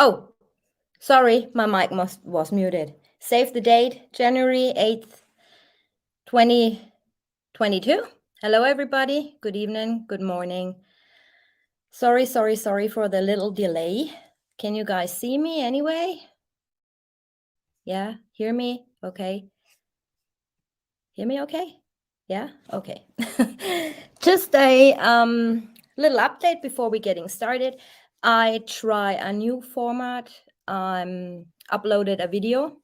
Oh, sorry, my mic was muted. Save the date, January 8th, 2022. Hello, everybody. Good evening, good morning. Sorry for the little delay. Can you guys see me anyway? Yeah, hear me? Okay. Hear me okay? Yeah, okay. Just a little update before we getting started. I try a new format. Uploaded a video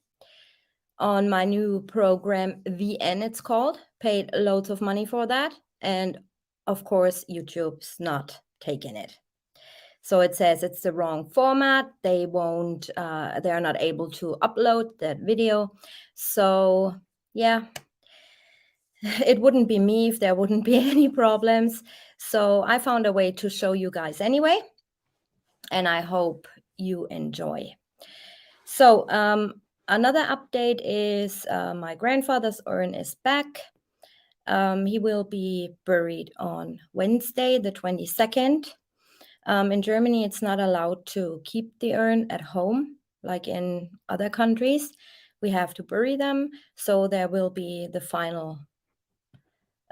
on my new program, VN it's called. Paid loads of money for that. And of course, YouTube's not taking it. So it says it's the wrong format. They are not able to upload that video. So yeah, it wouldn't be me if there wouldn't be any problems. So I found a way to show you guys anyway. And I hope you enjoy. So another update is my grandfather's urn is back. He will be buried on Wednesday, the 22nd. In Germany, it's not allowed to keep the urn at home, like in other countries. We have to bury them. So there will be the final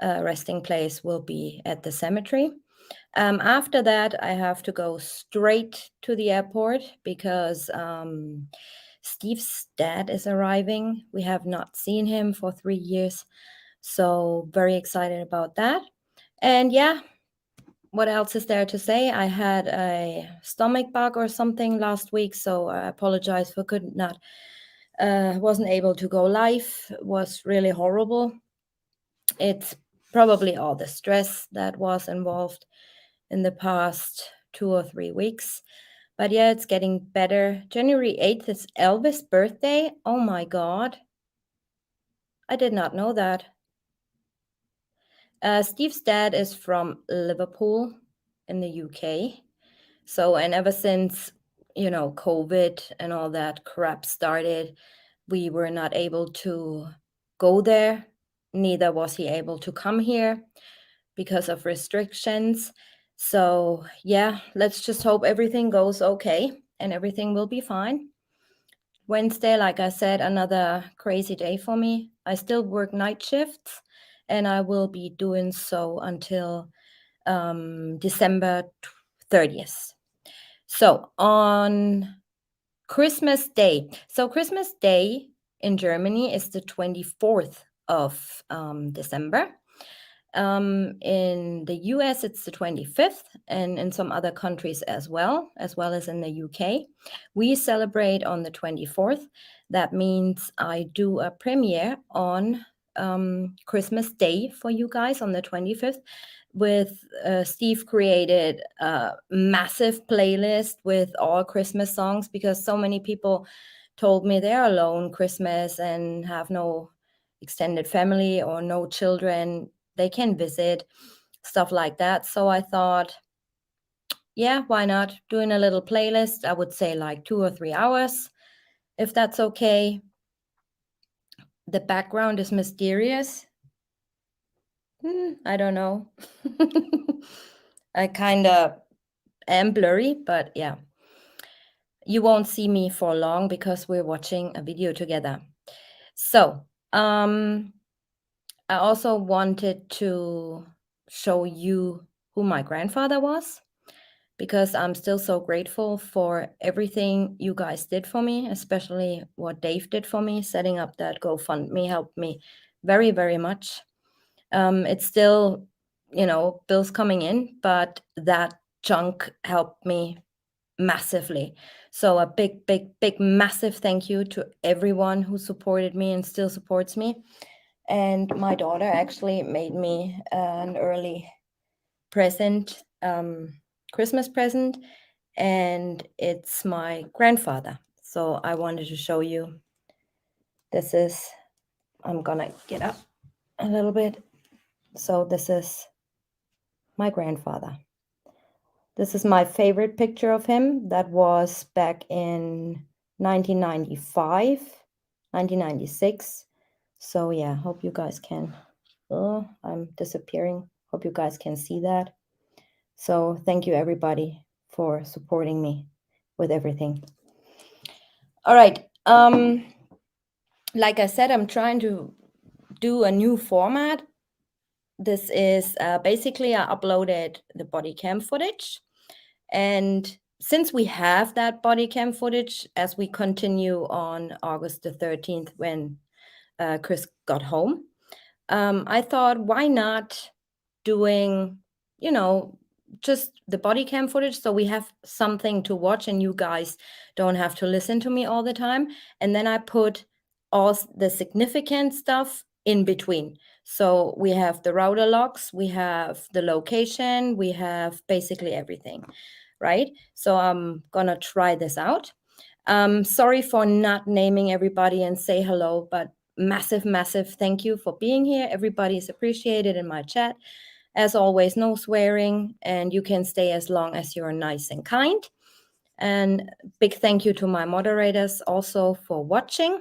resting place will be at the cemetery. After that, I have to go straight to the airport because Steve's dad is arriving. We have not seen him for 3 years. So very excited about that. And yeah, what else is there to say? I had a stomach bug or something last week, so I apologize for wasn't able to go live. It was really horrible. It's probably all the stress that was involved in the past 2 or 3 weeks. But yeah, it's getting better. January 8th is Elvis' birthday. Oh my God. I did not know that. Steve's dad is from Liverpool in the UK. So, and ever since, COVID and all that crap started, we were not able to go there. Neither was he able to come here because of restrictions. So, yeah, let's just hope everything goes okay and everything will be fine. Wednesday, like I said, another crazy day for me. I still work night shifts and I will be doing so until December 30th. So, on Christmas Day. So Christmas Day in Germany is the 24th of December. In the US, it's the 25th, and in some other countries as well as in the UK. We celebrate on the 24th. That means I do a premiere on Christmas Day for you guys on the 25th. With Steve created a massive playlist with all Christmas songs because so many people told me they're alone Christmas and have no extended family or no children they can visit, stuff like that. So I thought, yeah, why not? Doing a little playlist, I would say like 2 or 3 hours, if that's okay. The background is mysterious. I don't know. I kind of am blurry, but yeah. You won't see me for long because we're watching a video together. So, I also wanted to show you who my grandfather was because I'm still so grateful for everything you guys did for me, especially what Dave did for me. Setting up that GoFundMe helped me very, very much. It's still, bills coming in, but that chunk helped me massively. So a big, big, big, massive thank you to everyone who supported me and still supports me. And my daughter actually made me an early present, Christmas present, and it's my grandfather. So I wanted to show you. I'm gonna get up a little bit. So this is my grandfather. This is my favorite picture of him. That was back in 1995, 1996. So yeah, hope you guys can. Oh, I'm disappearing. Hope you guys can see that. So thank you everybody for supporting me with everything. All right. Like I said, I'm trying to do a new format. This is basically I uploaded the body cam footage. And since we have that body cam footage as we continue on August the 13th when Chris got home, I thought, why not doing, just the body cam footage so we have something to watch and you guys don't have to listen to me all the time. And then I put all the significant stuff in between. So we have the router logs, we have the location, we have basically everything, right? So I'm gonna try this out. Sorry for not naming everybody and say hello, but massive, massive thank you for being here. Everybody is appreciated in my chat. As always, no swearing, and you can stay as long as you're nice and kind. And big thank you to my moderators also for watching,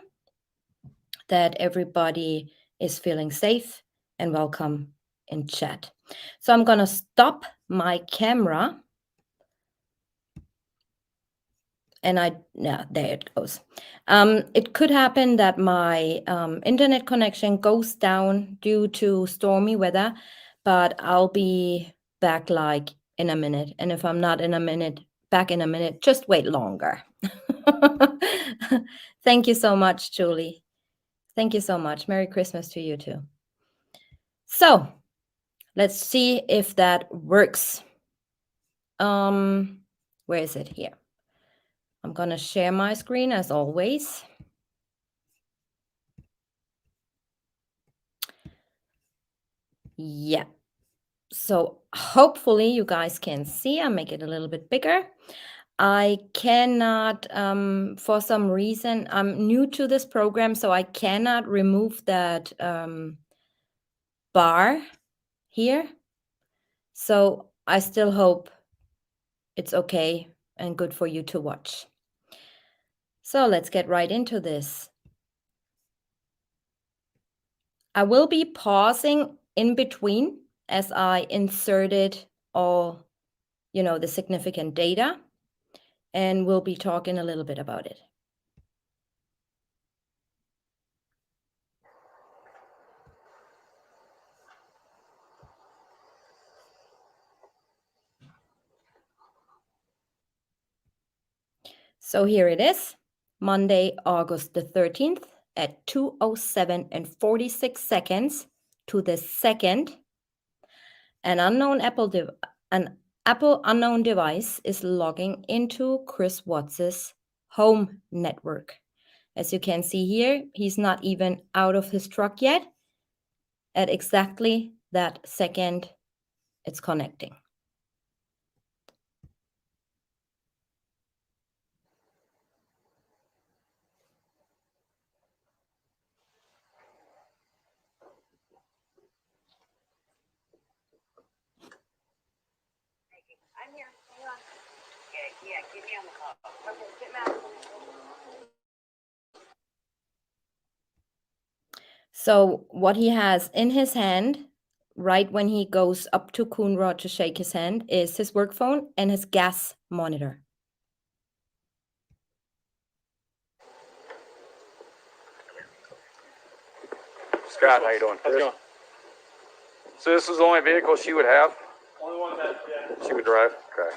that everybody is feeling safe and welcome in chat. So I'm gonna stop my camera. And there it goes. It could happen that my internet connection goes down due to stormy weather, but I'll be back like in a minute. And if I'm not back in a minute, just wait longer. Thank you so much, Julie. Thank you so much. Merry Christmas to you too. So let's see if that works. Where is it? Here. I'm going to share my screen as always. Yeah. So hopefully you guys can see. I'll make it a little bit bigger. I cannot, for some reason, I'm new to this program, so I cannot remove that bar here. So I still hope it's okay and good for you to watch. So let's get right into this. I will be pausing in between as I inserted all, the significant data, and we'll be talking a little bit about it. So here it is, Monday, August the 13th at 2:07 and 46 seconds to the second. An Apple unknown device is logging into Chris Watts' home network. As you can see here, he's not even out of his truck yet. At exactly that second, it's connecting. I'm here. Hang on. Yeah, get me on the call. Okay, get Matt. So what he has in his hand, right when he goes up to Coonrod to shake his hand, is his work phone and his gas monitor. Scott, how you doing? How's it going? So this is the only vehicle she would have? Only one that, yeah. She would drive? Okay.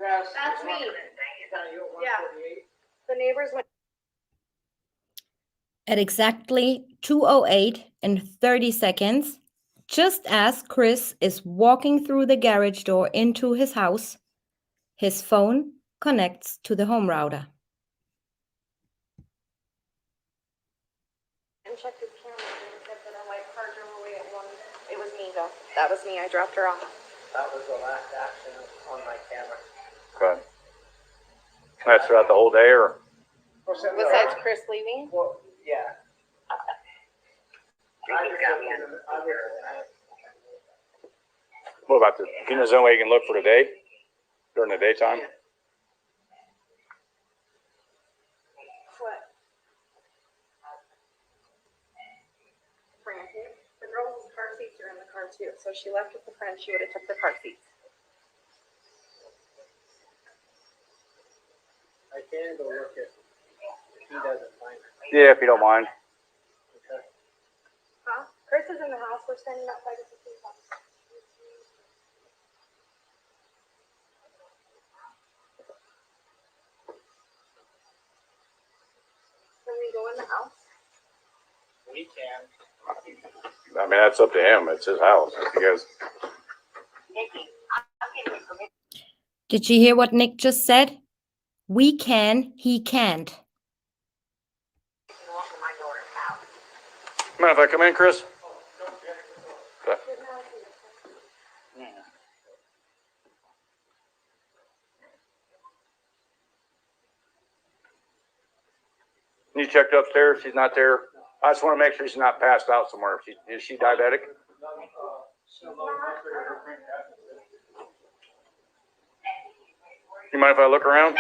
That's me. Yeah. The neighbors went. At exactly 2:08 and 30 seconds, just as Chris is walking through the garage door into his house, his phone connects to the home router. And checked his camera and said that a white car drove away at 1. It was me though. That was me. I dropped her off. That was the last action on my camera. Okay. That's throughout the whole day, or? Besides Chris leaving? Well, yeah. What about there's no way you can look for today? During the daytime? What? Frantic. The girl's car seats are in the car too. So she left with the friend. She would have took the car seats. I can go look if he doesn't find her. Yeah, if you don't mind. Okay. Huh? Chris is in the house. We're standing outside of the police house. Can we go in the house? We can. I mean, that's up to him. It's his house. Because Did you hear what Nick just said? We can, he can't. mind if I come in, Chris? Okay. You checked upstairs? She's not there? I just want to make sure she's not passed out somewhere. Is she diabetic? You mind if I look around?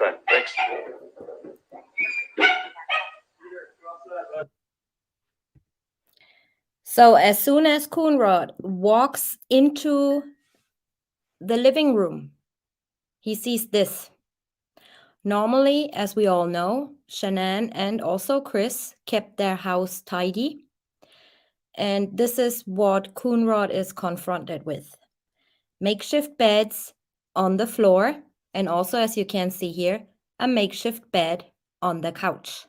Okay, thanks. So as soon as Coonrod walks into the living room, he sees this. Normally, as we all know, Shanann and also Chris kept their house tidy. And this is what Coonrod is confronted with. Makeshift beds on the floor, and also, as you can see here, a makeshift bed on the couch.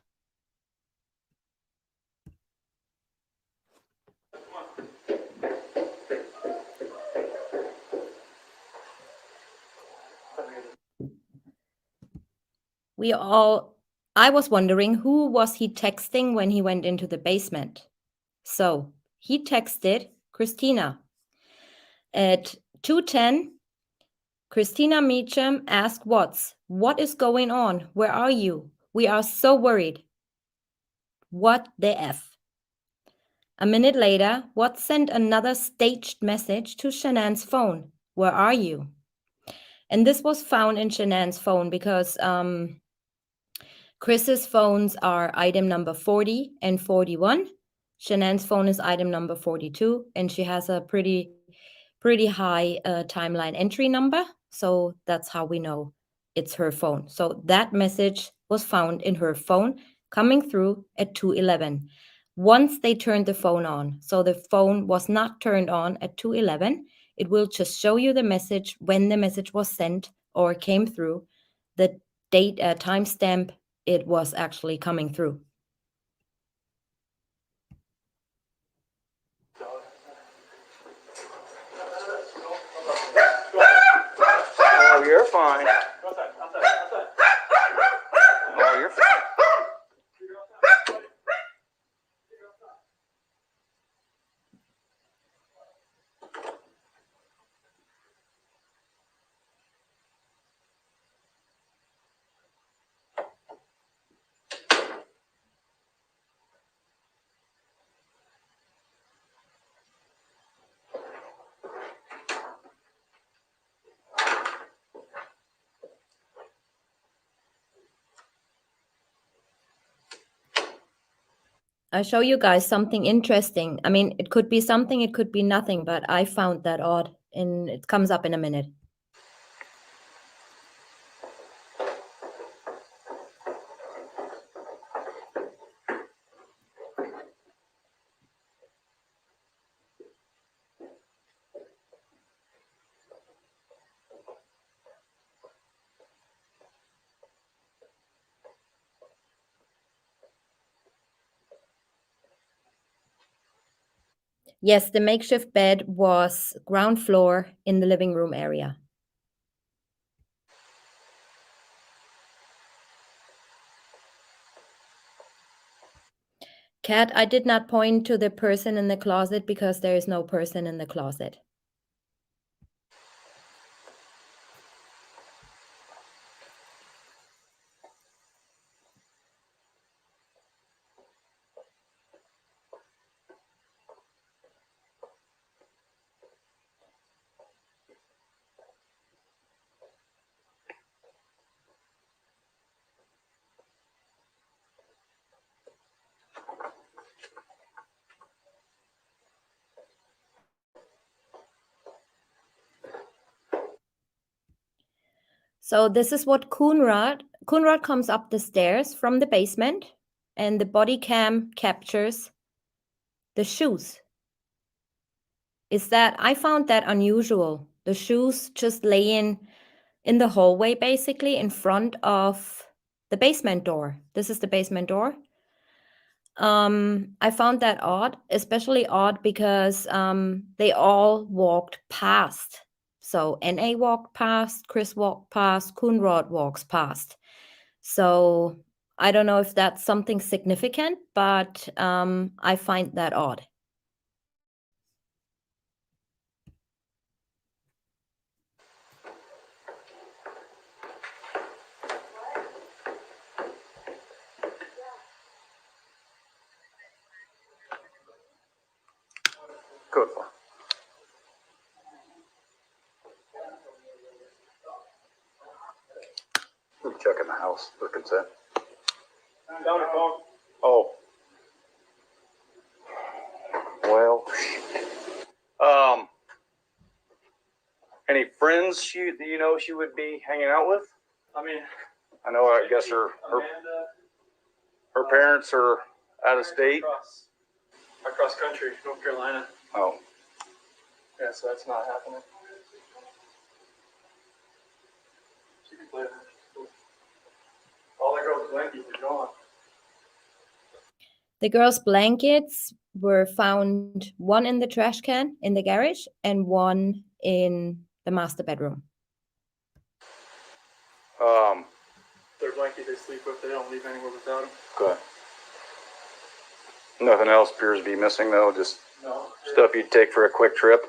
I was wondering, who was he texting when he went into the basement? So he texted Christina. At 2:10, Christina Meacham asked Watts, "What is going on? Where are you? We are so worried." What the F? A minute later, Watts sent another staged message to Shanann's phone. Where are you? And this was found in Shanann's phone because Chris's phones are item number 40 and 41. Shanann's phone is item number 42, and she has a pretty high timeline entry number. So that's how we know it's her phone. So that message was found in her phone coming through at 2:11. Once they turned the phone on, so the phone was not turned on at 2:11, it will just show you the message when the message was sent or came through, the date, timestamp it was actually coming through. Oh, you're fine. Oh, you're fine. I show you guys something interesting. I mean, it could be something, it could be nothing, but I found that odd, and it comes up in a minute. Yes, the makeshift bed was ground floor in the living room area. Kat, I did not point to the person in the closet because there is no person in the closet. So this is what Coonrod comes up the stairs from the basement, and the body cam captures the shoes. I found that unusual. The shoes just laying in the hallway, basically in front of the basement door. This is the basement door. I found that odd, especially odd because they all walked past. So NA walked past, Chris walked past, Coonrod walks past. So I don't know if that's something significant, but I find that odd. Good. We're checking the house for consent. Oh. Well. Any friends she would be hanging out with? I mean, I know. I guess her parents are out of state. Across country, North Carolina. Oh. Yeah, so that's not happening. She can play. All the girls' blankets are gone. The girls' blankets were found, one in the trash can in the garage and one in the master bedroom. Their blanket they sleep with, they don't leave anywhere without them. Good. Nothing else appears to be missing though, just No. stuff you'd take for a quick trip.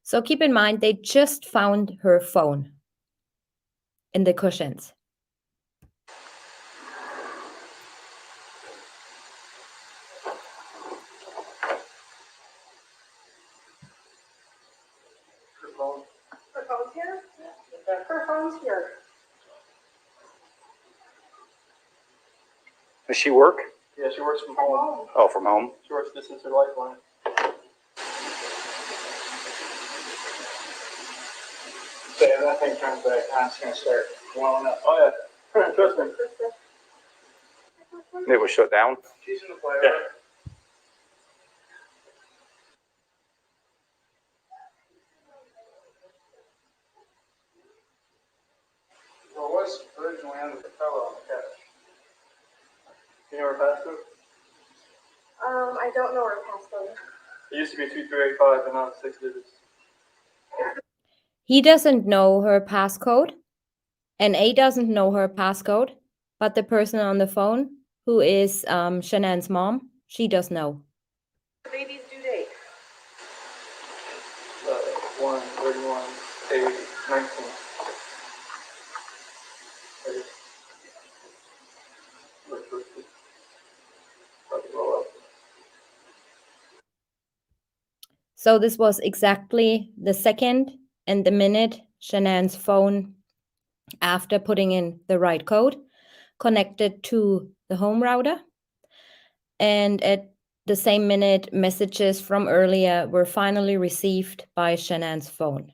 So keep in mind, they just found her phone in the cushions. mom's here. Does she work? Yeah, she works from From home. home. Oh, from home? She works Distance or Lifeline. So if that thing turns back on, it's gonna start blowing up. Oh yeah, trust me. It was shut down? She's in the play. Yeah. Well, it was originally under the pillow on the couch. You know her passcode? I don't know her passcode. It used to be 2385, but now it's 6 digits. He doesn't know her passcode, and A doesn't know her passcode, but the person on the phone, who is Shanann's mom, she does know. Baby's due date. 1/31/8/19. So this was exactly the second and the minute Shanann's phone, after putting in the right code, connected to the home router. And at the same minute, messages from earlier were finally received by Shanann's phone.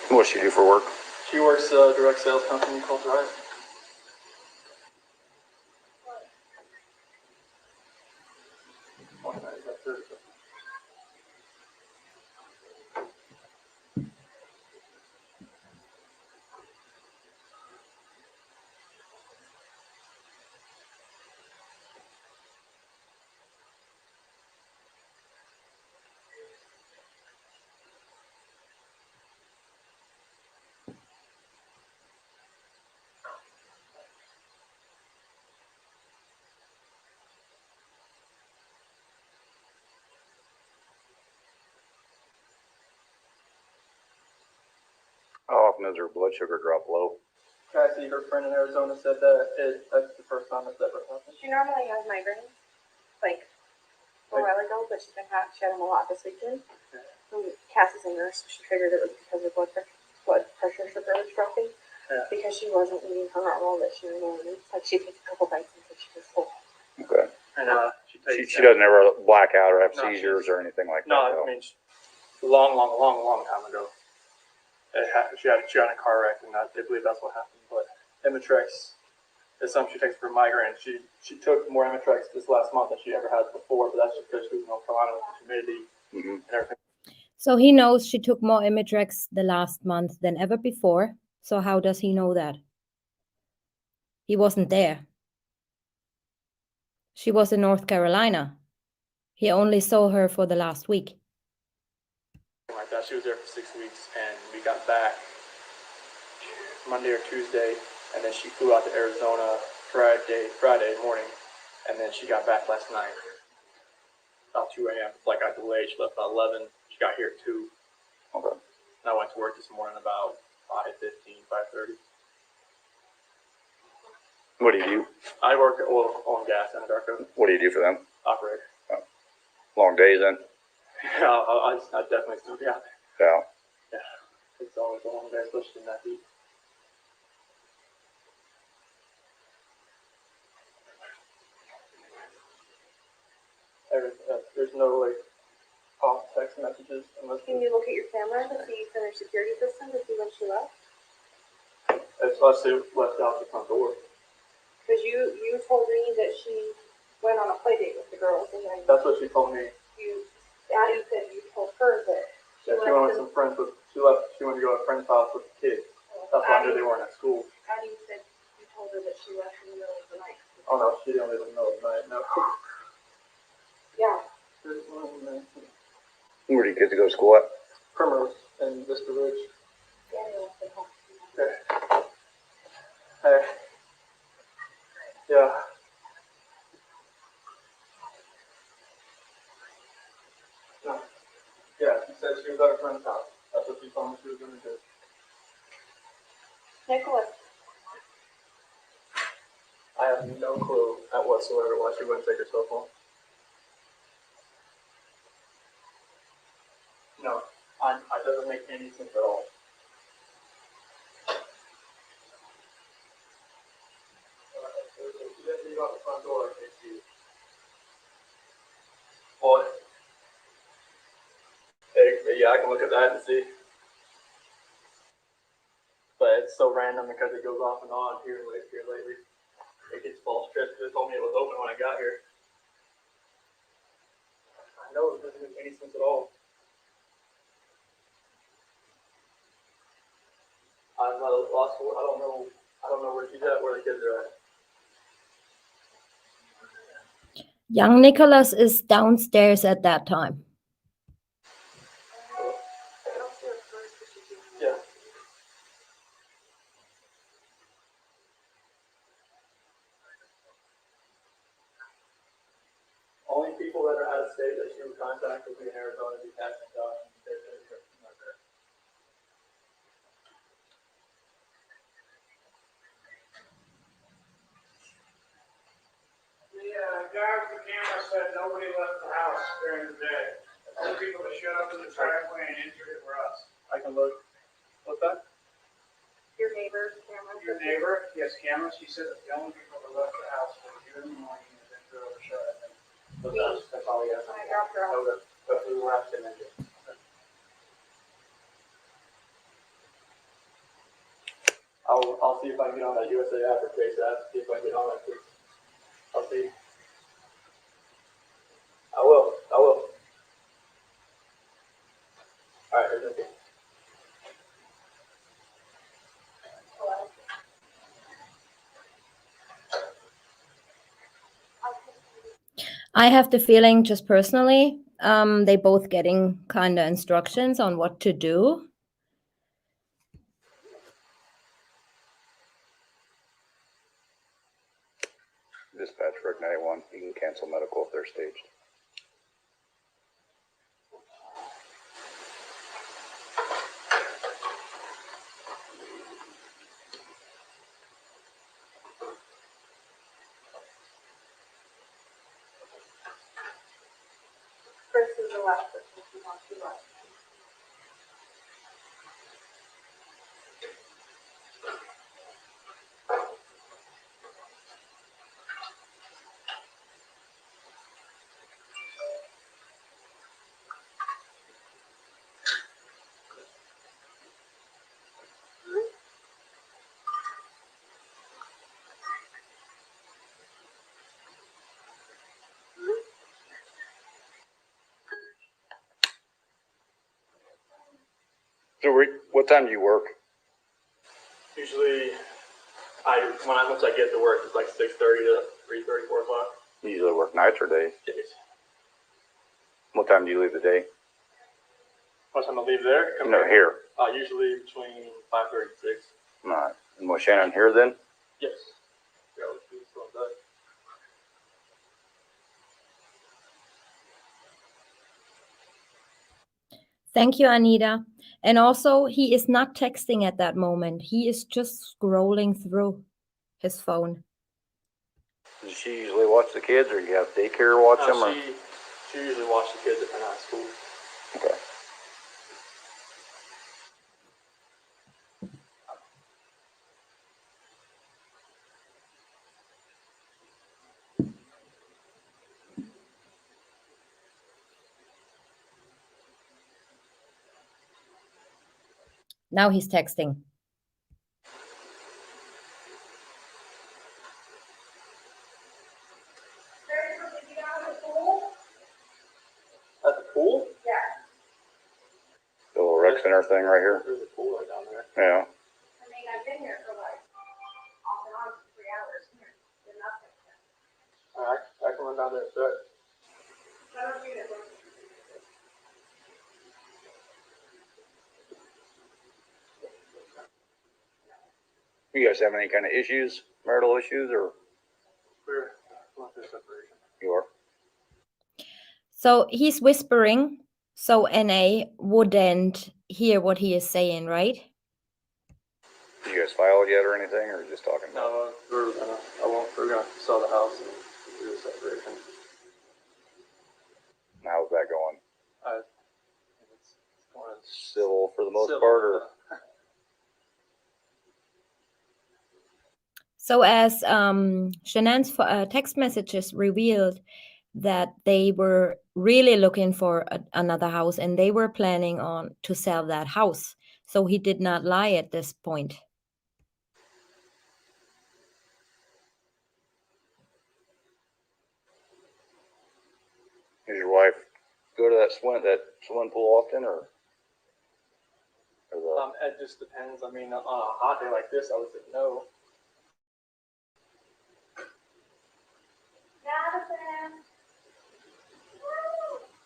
What does she do for work? She works a direct sales company called Drive. How often does her blood sugar drop low? Cassie, her friend in Arizona, said that that's the first time it's ever happened. She normally has migraines, like a while ago, but she had them a lot this weekend. Cassie's a nurse, so she figured it was because her blood pressure sugar was dropping. Yeah. Because she wasn't eating her normal that she normally eats. Like she takes a couple bites until she was full. Okay. And She doesn't ever black out or have No, seizures or anything like No, that? I mean, a long time ago. She had a car wreck, and I believe that's what happened. But Imitrex is something she takes for migraine. She took more Imitrex this last month than she ever had before, but that's just because she was in North Carolina with the humidity and everything. So he knows she took more Imitrex the last month than ever before. So how does he know that? He wasn't there. She was in North Carolina. He only saw her for the last week. Like that, she was there for 6 weeks, and we got back Monday or Tuesday, and then she flew out to Arizona Friday morning, and then she got back last night about 2 a.m. Like I delayed. She left about 11. She got here at 2. Okay. And I went to work this morning about 5:15, 5:30. What do you do? I work at oil and gas in Anadarko, What do you do for them? operator. Long days then? Yeah, I definitely still be out there. Yeah. Yeah, it's always a long day, especially in that heat. There's no like off text messages unless Can you look at your camera to see from your security system to see when she left? it's us who left out the front door. Because you told me that she went on a play date with the girls, and then That's what she told me. Addie said you told her that She went with some friends she went to go to a friend's house with the kids. That's why I knew they weren't at school. Addie said you told her that she left in the middle of the night. Oh no, she didn't leave in the middle of the night. No. Yeah. Where do you get to go to school at? Primrose and Vista Ridge. Danny left at home. Okay. Hey. Yeah. No. Yeah, she said she was at a friend's house. That's what she told me she was going to do. Nicholas. I have no clue at whatsoever why she wouldn't take her cell phone. No, it doesn't make any sense at all. She didn't leave out the front door in case you. Well, yeah, I can look at that and see. But it's so random because it goes off and on here lately. It gets false trips. It told me it was open when I got here. I know it doesn't make any sense at all. I'm not lost. I don't know where she's at, where the kids are at. Young Nicholas is downstairs at that time. Yeah. Only people that are out of state that she would contact would be in Arizona, be passing down. The guy with the camera said nobody left the house during the day. The only people that showed up in the driveway and entered it were us. I can look. What's that? Your neighbor's camera. Your neighbor, yes, camera, she said that the only people that left the house were you in the morning and then drove a shot at them. But that's all he has. I dropped her off. Okay. But we left and then. I'll see if I can get on that USA app or Chase app. See if I can get on that, please. I'll see. I will. All right, there's nothing. I have the feeling, just personally, they both getting kind of instructions on what to do. Dispatch for 91. You can cancel medical if they're staged. Chris is the last person who wants to run. So what time do you work? Usually, once I get to work, it's like 6:30 to 3:30, 4 o'clock. You usually work nights or days? Days. What time do you leave the day? What time I leave there? No, here. Usually between 5:30 and 6. Not. And was Shannon here then? Yes. Yeah, it's still done. Thank you, Anita. And also, he is not texting at that moment. He is just scrolling through his phone. Does she usually watch the kids, or you have daycare watch them? Or? She usually watches the kids if they're not at school. Okay. Now he's texting. At the pool? Yeah. The little rec center thing right here. There's a pool right down there. Yeah. I mean, I've been here for like off and on for 3 hours. Did nothing. All right, I can run down there and start. I don't need it. You guys have any kind of issues, marital issues, or We're going through separation. you are? So he's whispering, so NA wouldn't hear what he is saying, right? Did you you guys filed yet or anything, or just talking about? No, we're gonna sell the house and do a separation. How's that going? It's going Civil for the most civil. part, or? So as Shanann's text messages revealed that they were really looking for another house and they were planning on to sell that house. So he did not lie at this point. Does your wife go to that swimming pool often, or the, It just depends. I mean, on a hot day like this, I would say no. Madison.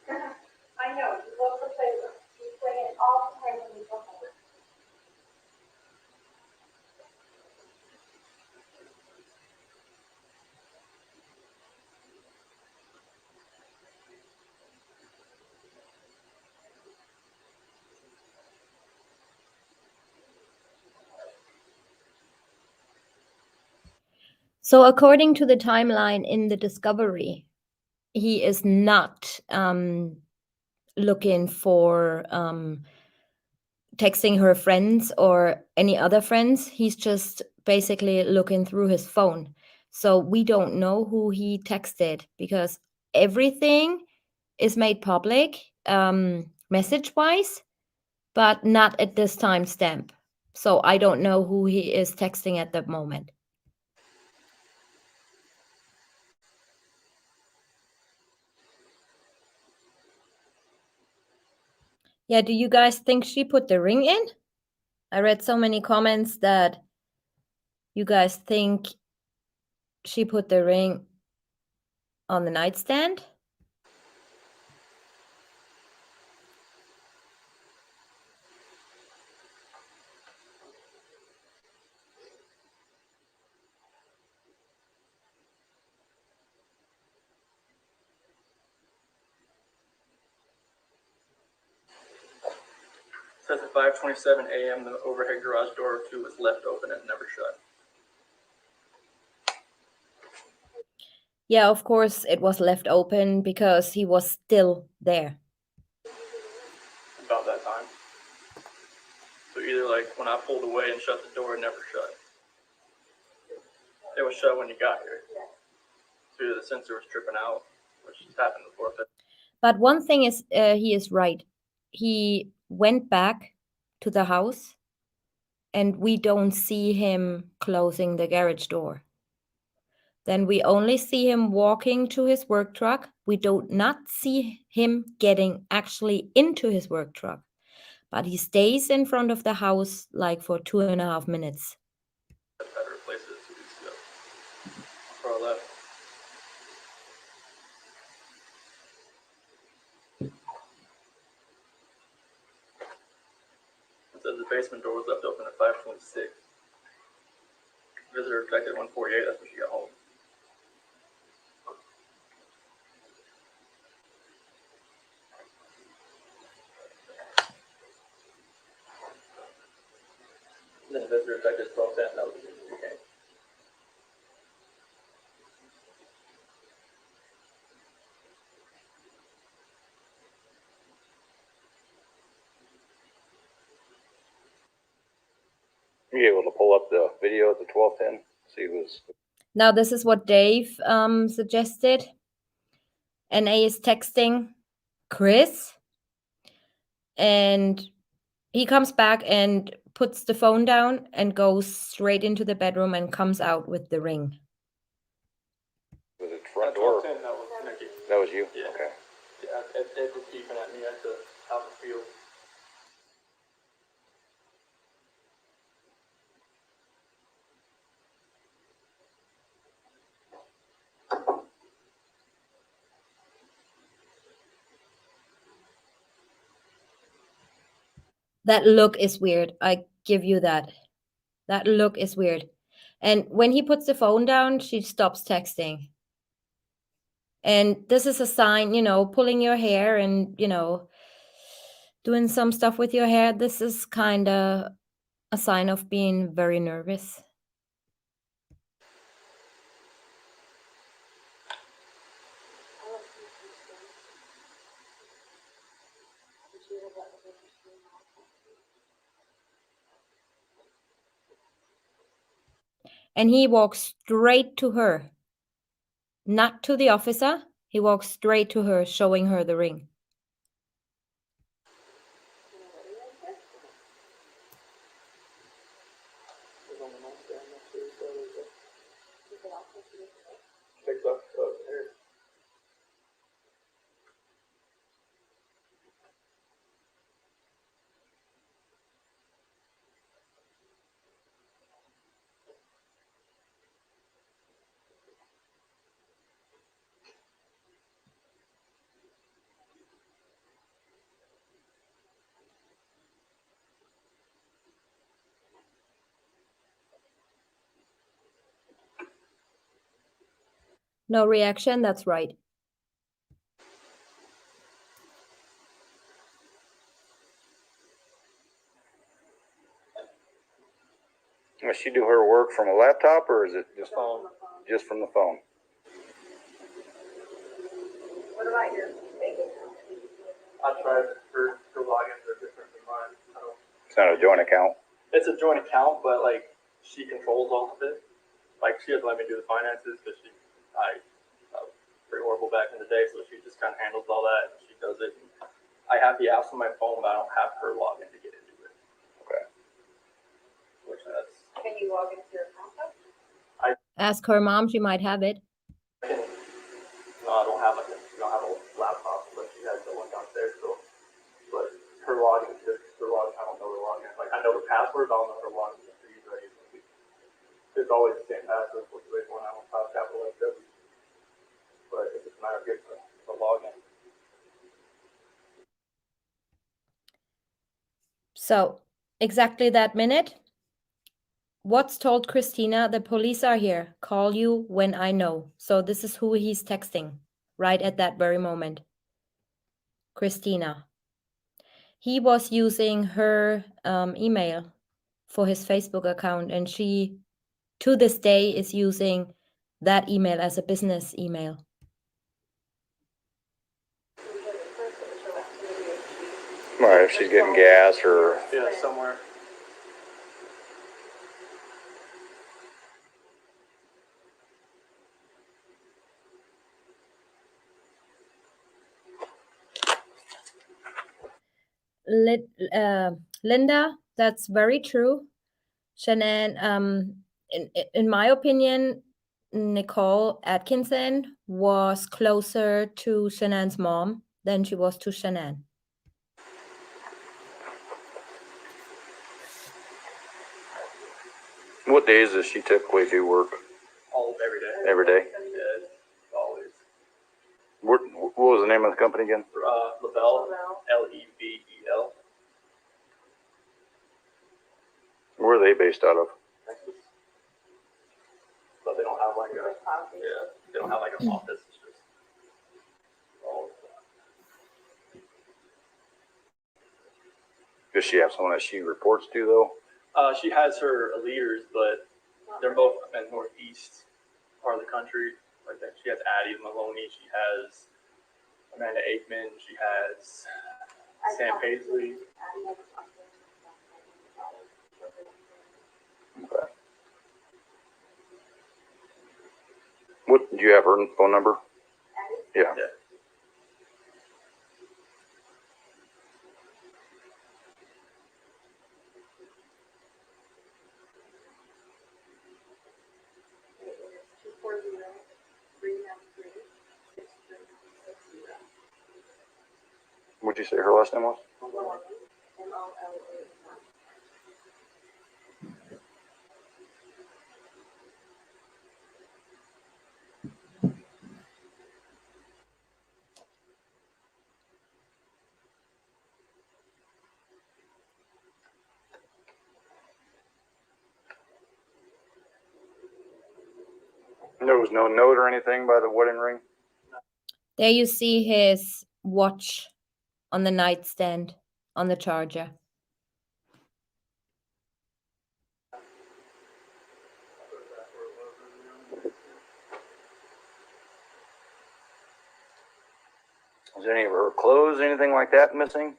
I know, he loves the playroom. He's playing it all the time when we come over. So according to the timeline in the discovery, he is not looking for texting her friends or any other friends. He's just basically looking through his phone. So we don't know who he texted because everything is made public message-wise, but not at this timestamp. So I don't know who he is texting at the moment. Yeah, do you guys think she put the ring in? I read so many comments that you guys think she put the ring on the nightstand. It says at 5:27 a.m. the overhead garage door 2 was left open and never shut. Yeah, of course it was left open because he was still there. About that time. So either like when I pulled away and shut the door, it never shut. It was shut when you got here. So either the sensor was tripping out, which has happened before. But one thing is, he is right. He went back to the house and we don't see him closing the garage door. Then we only see him walking to his work truck. We do not see him getting actually into his work truck, but he stays in front of the house like for 2.5 minutes. I tried to replace it 2 weeks ago. Before I left. It says the basement door was left open at 5:26. Visitor detected 1:48. That's when she got home. And then the visitor detected 12:10. That was when she came. were you able to pull up the video at the 12:10? See who's. Now this is what Dave suggested. NA is texting Chris and he comes back and puts the phone down and goes straight into the bedroom and comes out with the ring. Was it front At door? 12:10, that was Nikki. That was you? Yeah. Okay. Yeah, Ed was beeping at me at the out in the field. That look is weird. I give you that. That look is weird. And when he puts the phone down, she stops texting. And this is a sign, pulling your hair and, doing some stuff with your hair. This is kind of a sign of being very nervous. And he walks straight to her, not to the officer. He walks straight to her, showing her the ring. Takes up here. No reaction, that's right. Does she do her work from a laptop or is it just Phone. just from the phone? What about your banking? I tried her logins are different than mine. I don't. It's not a joint account. It's a joint account, but like she controls all of it. Like she doesn't let me do the finances because I was pretty horrible back in the day, so she just kind of handles all that. She does it. I have the apps on my phone, but I don't have her login to get into it. Okay. Which that's. Can you log into your account though? Ask her mom, she might have it. No, I don't have we don't have a laptop, but she has the one downstairs still. But her login is just her login. I don't know her login. Like I know the password, I don't know her login. It's always the same password, which is when I don't have capital letters. But it's just a matter of getting the login. So, exactly that minute, Watts told Christina, the police are here. Call you when I know. So this is who he's texting right at that very moment. Christina. He was using her email for his Facebook account, and she, to this day, is using that email as a business email. Right, if she's getting gas or Yeah, somewhere. Linda, that's very true. Shanann, in my opinion, Nicole Atkinson was closer to Shanann's mom than she was to Shanann. what days does she typically do work? All every day. Every day? Yeah, always. What was the name of the company again? Level, Level. Where are they based out of? Texas. But they don't have like they don't have like an office. It's just all. Does she have someone that she reports to though? She has her leaders, but they're both in the northeast part of the country. Like that, she has Addie Maloney. She has Amanda Aikman. She has Sam Paisley. Okay. What do you have her phone number? Yeah. Yeah. What'd you say her last name was? There was no note or anything by the wedding ring? There you see his watch on the nightstand on the charger. Is any of her clothes, anything like that missing?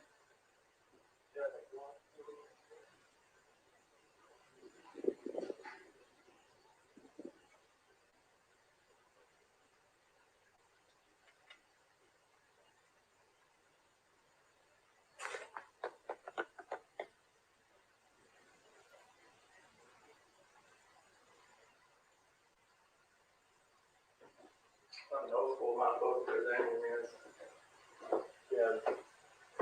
Not noticeable amount of clothes if there's any, I mean, it's, yeah.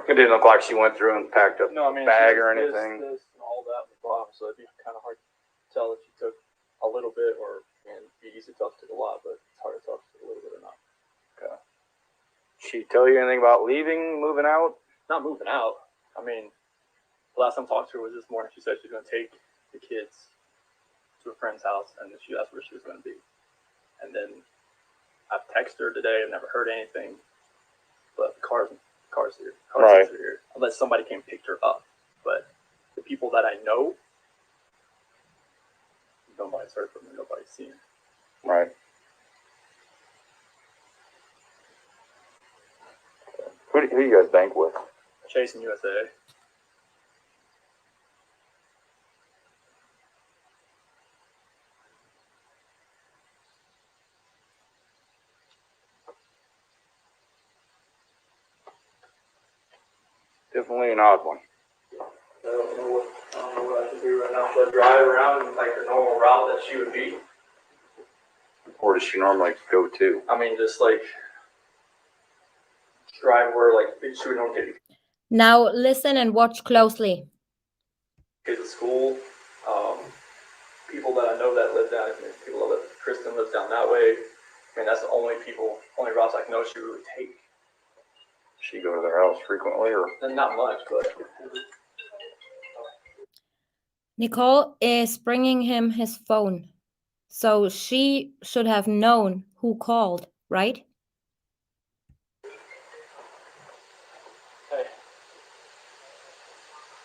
It didn't look like she went through and packed up No, I mean, bag she or has anything. This and all that in the bottom, so it'd be kind of hard to tell if she took a little bit, or and it'd be easy to tell if she took a lot, but it's hard to tell if she took a little bit or not. She tell you anything about leaving, moving out? Not moving out. I mean, the last time I talked to her was this morning. She said she was going to take the kids to a friend's house, and she asked where she was going to be. And then I've texted her today. I've never heard anything, but the car's here. Right. Are here, unless somebody came and picked her up. But the people that I know, nobody's heard from her. Nobody's seen her. Right. Who do you guys bank with? Chase in USA. Definitely an odd one. I don't know what I can do right now. Should I drive around like the normal route that she would be? Where does she normally go to? I mean, just like drive where like she would normally take Now listen and watch closely. kids to school. People that I know that live down, people that live, Kristen lives down that way. I mean, that's the only routes I know she would take. Does she go to their house frequently, or? And not much, but Nicole is bringing him his phone. So she should have known who called, right? hey,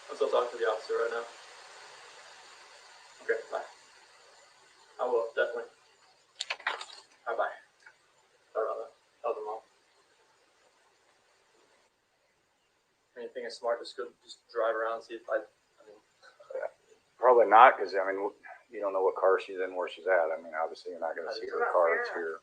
I'm still talking to the officer right now. Okay, bye. I will, definitely. Bye-bye. Sorry about that. That was a mom. I mean, you think it's smart to just drive around and see if I mean, Probably not, because, I mean, you don't know what car she's in, where she's at. I mean, obviously, you're not going to see her car. It's here.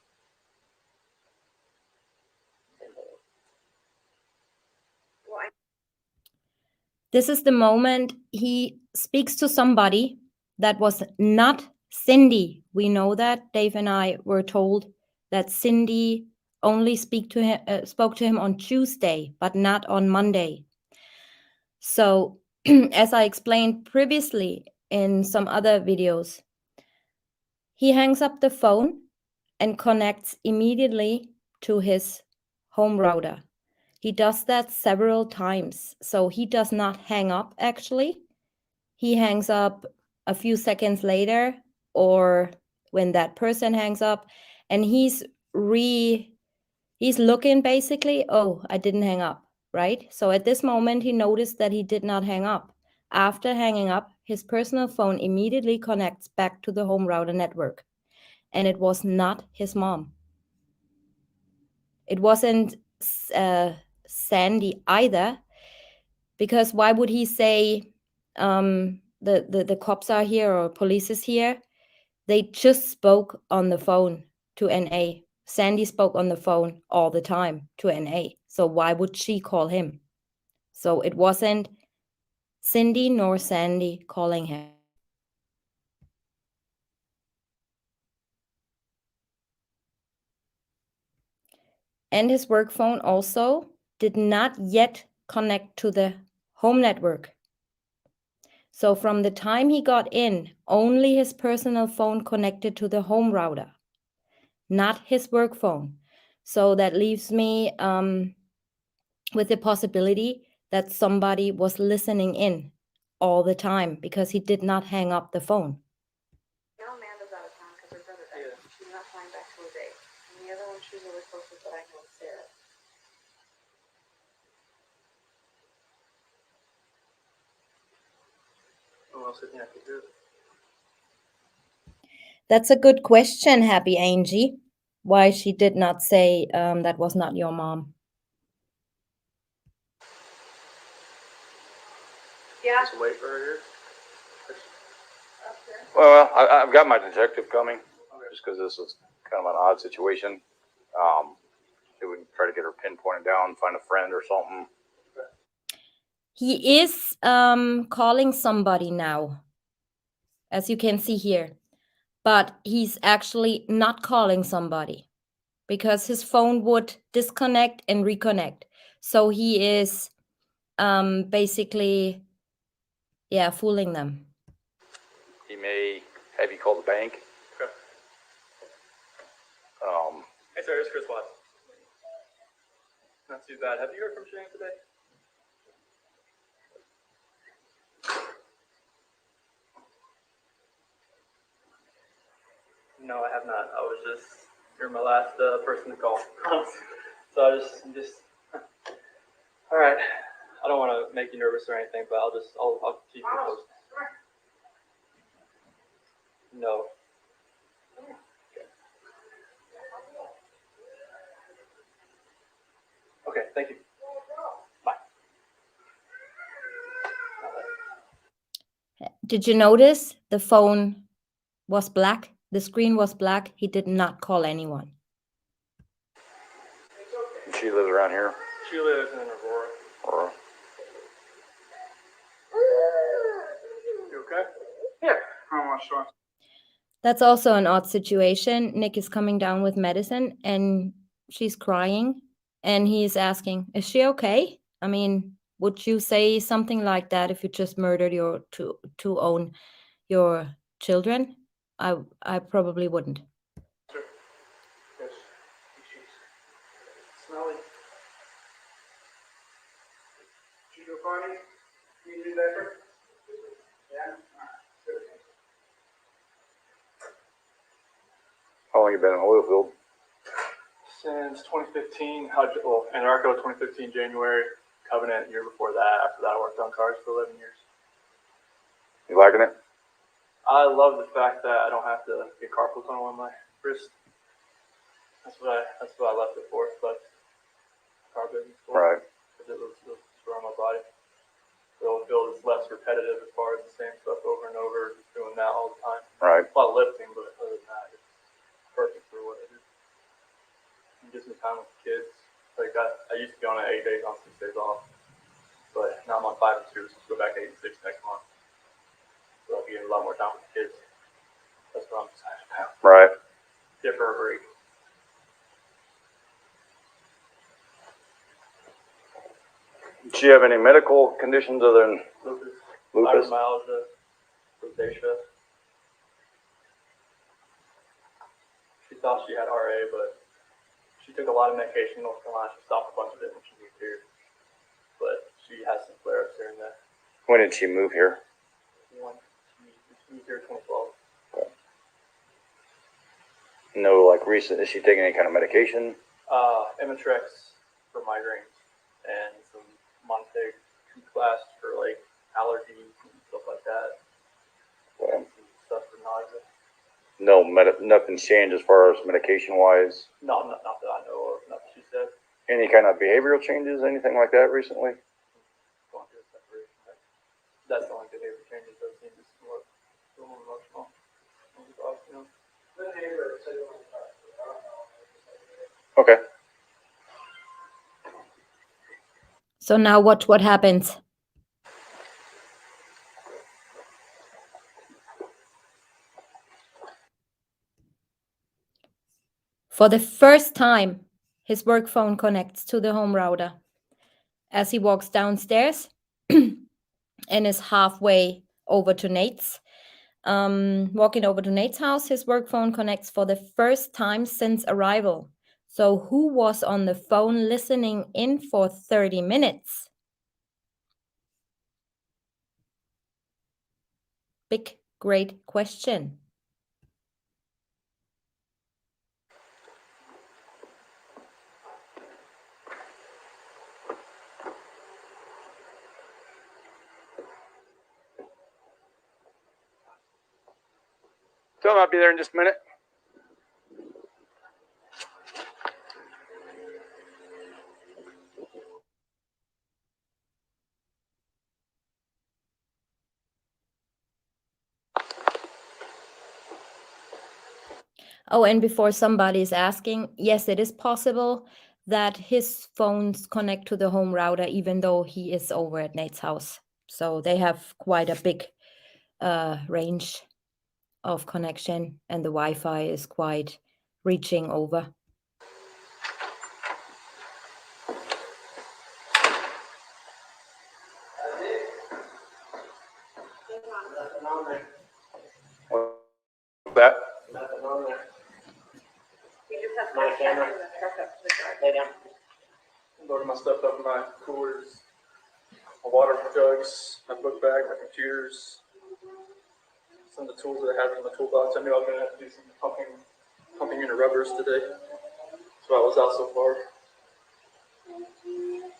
This is the moment he speaks to somebody that was not Cindy. We know that. Dave and I were told that Cindy only spoke to him on Tuesday, but not on Monday. So, as I explained previously in some other videos, he hangs up the phone and connects immediately to his home router. He does that several times. So he does not hang up, actually. He hangs up a few seconds later, or when that person hangs up, and he's looking basically, oh, I didn't hang up, right? So at this moment, he noticed that he did not hang up. After hanging up, his personal phone immediately connects back to the home router network. And it was not his mom. It wasn't Sandy either, because why would he say the cops are here or police is here? They just spoke on the phone to NA. Sandy spoke on the phone all the time to NA. So why would she call him? So it wasn't Cindy nor Sandy calling him. And his work phone also did not yet connect to the home network. So from the time he got in, only his personal phone connected to the home router, not his work phone. So that leaves me with the possibility that somebody was listening in all the time because he did not hang up the phone. Now Amanda's out of town because her brother died. Yeah. She's not flying back till a day. And the other one she's really close with that I know is Sarah. what else do you think I could do? That's a good question, Happy Angie. Why she did not say that was not your mom. Yeah. Just wait for her here. Well, I've got my detective coming, just because this is kind of an odd situation. Maybe we can try to get her pinpointed down, find a friend or something. He is calling somebody now, as you can see here, but he's actually not calling somebody because his phone would disconnect and reconnect. So he is basically, yeah, fooling them. He may have you call the bank. Okay. Um, Hey, sir, it's Chris Watts. Not too bad. Have you heard from Shane today? No, I have not. I was just, you're my last person to call. So I just, all right. I don't want to make you nervous or anything, but I'll keep you posted. No. Okay, thank you. Bye. Did you notice the phone was black? The screen was black. He did not call anyone. she lives around here. She lives in Aurora. Or You okay? Yeah. How much so? That's also an odd situation. Nick is coming down with medicine and she's crying and he's asking, is she okay? I mean, would you say something like that if you just murdered your to own your children? I probably wouldn't. Yes. Smelly. Did you go potty? You do that for? Yeah? Alright, good. how long you been in the oil field? Since 2015, well, Anarco 2015 January, Covenant year before that. After that, I worked on cars for 11 years. You liking it? I love the fact that I don't have to get carpal tunnel on my wrist. That's what I left it for, but car business for. Right. Because it was sore on my body. The oil field is less repetitive as far as the same stuff over and over, just doing that all the time. Right. A lot of lifting, but other than that, it's perfect for what I do. It gives me time with the kids. Like I used to be on 8 days on, 6 days off, but now I'm on 5 and 2, so I'll go back to 8 and 6 next month. So I'll be getting a lot more time with the kids. That's what I'm excited about. Right. Give her a break. Does she have any medical conditions other than Lupus, lupus? fibromyalgia, rosacea. She thought she had RA, but she took a lot of medication in North Carolina. She stopped a bunch of it when she moved here. But she has some flare-ups here and there. When did she move here? She moved here in 2012. No, like recent. Is she taking any kind of medication? Imitrex for migraines and some Monteg class for like allergies and stuff like that. Well, And some stuff for nausea. no, nothing's changed as far as medication wise. Not that I know of. Nothing she said. Any kind of behavioral changes, anything like that recently? Going through a separation. That's the only behavior changes I've seen. Just more emotional. You know. Okay. So now watch what happens. For the first time, his work phone connects to the home router as he walks downstairs and is halfway over to Nate's. Walking over to Nate's house, his work phone connects for the first time since arrival. So who was on the phone listening in for 30 minutes? Big, great question. Tell him I'll be there in just a minute. Oh, and before somebody's asking, yes, it is possible that his phones connect to the home router, even though he is over at Nate's house. So they have quite a big range of connection, and the Wi-Fi is quite reaching over. Nothing on there. That, Nothing on there. We just have My to camera. the truck up to the drive. Lay down. Loading my stuff up in my coolers, my water jugs, my book bag, my computers, some of the tools that I have in my toolbox. I knew I was gonna have to do some pumping into rubbers today. So I was out so far.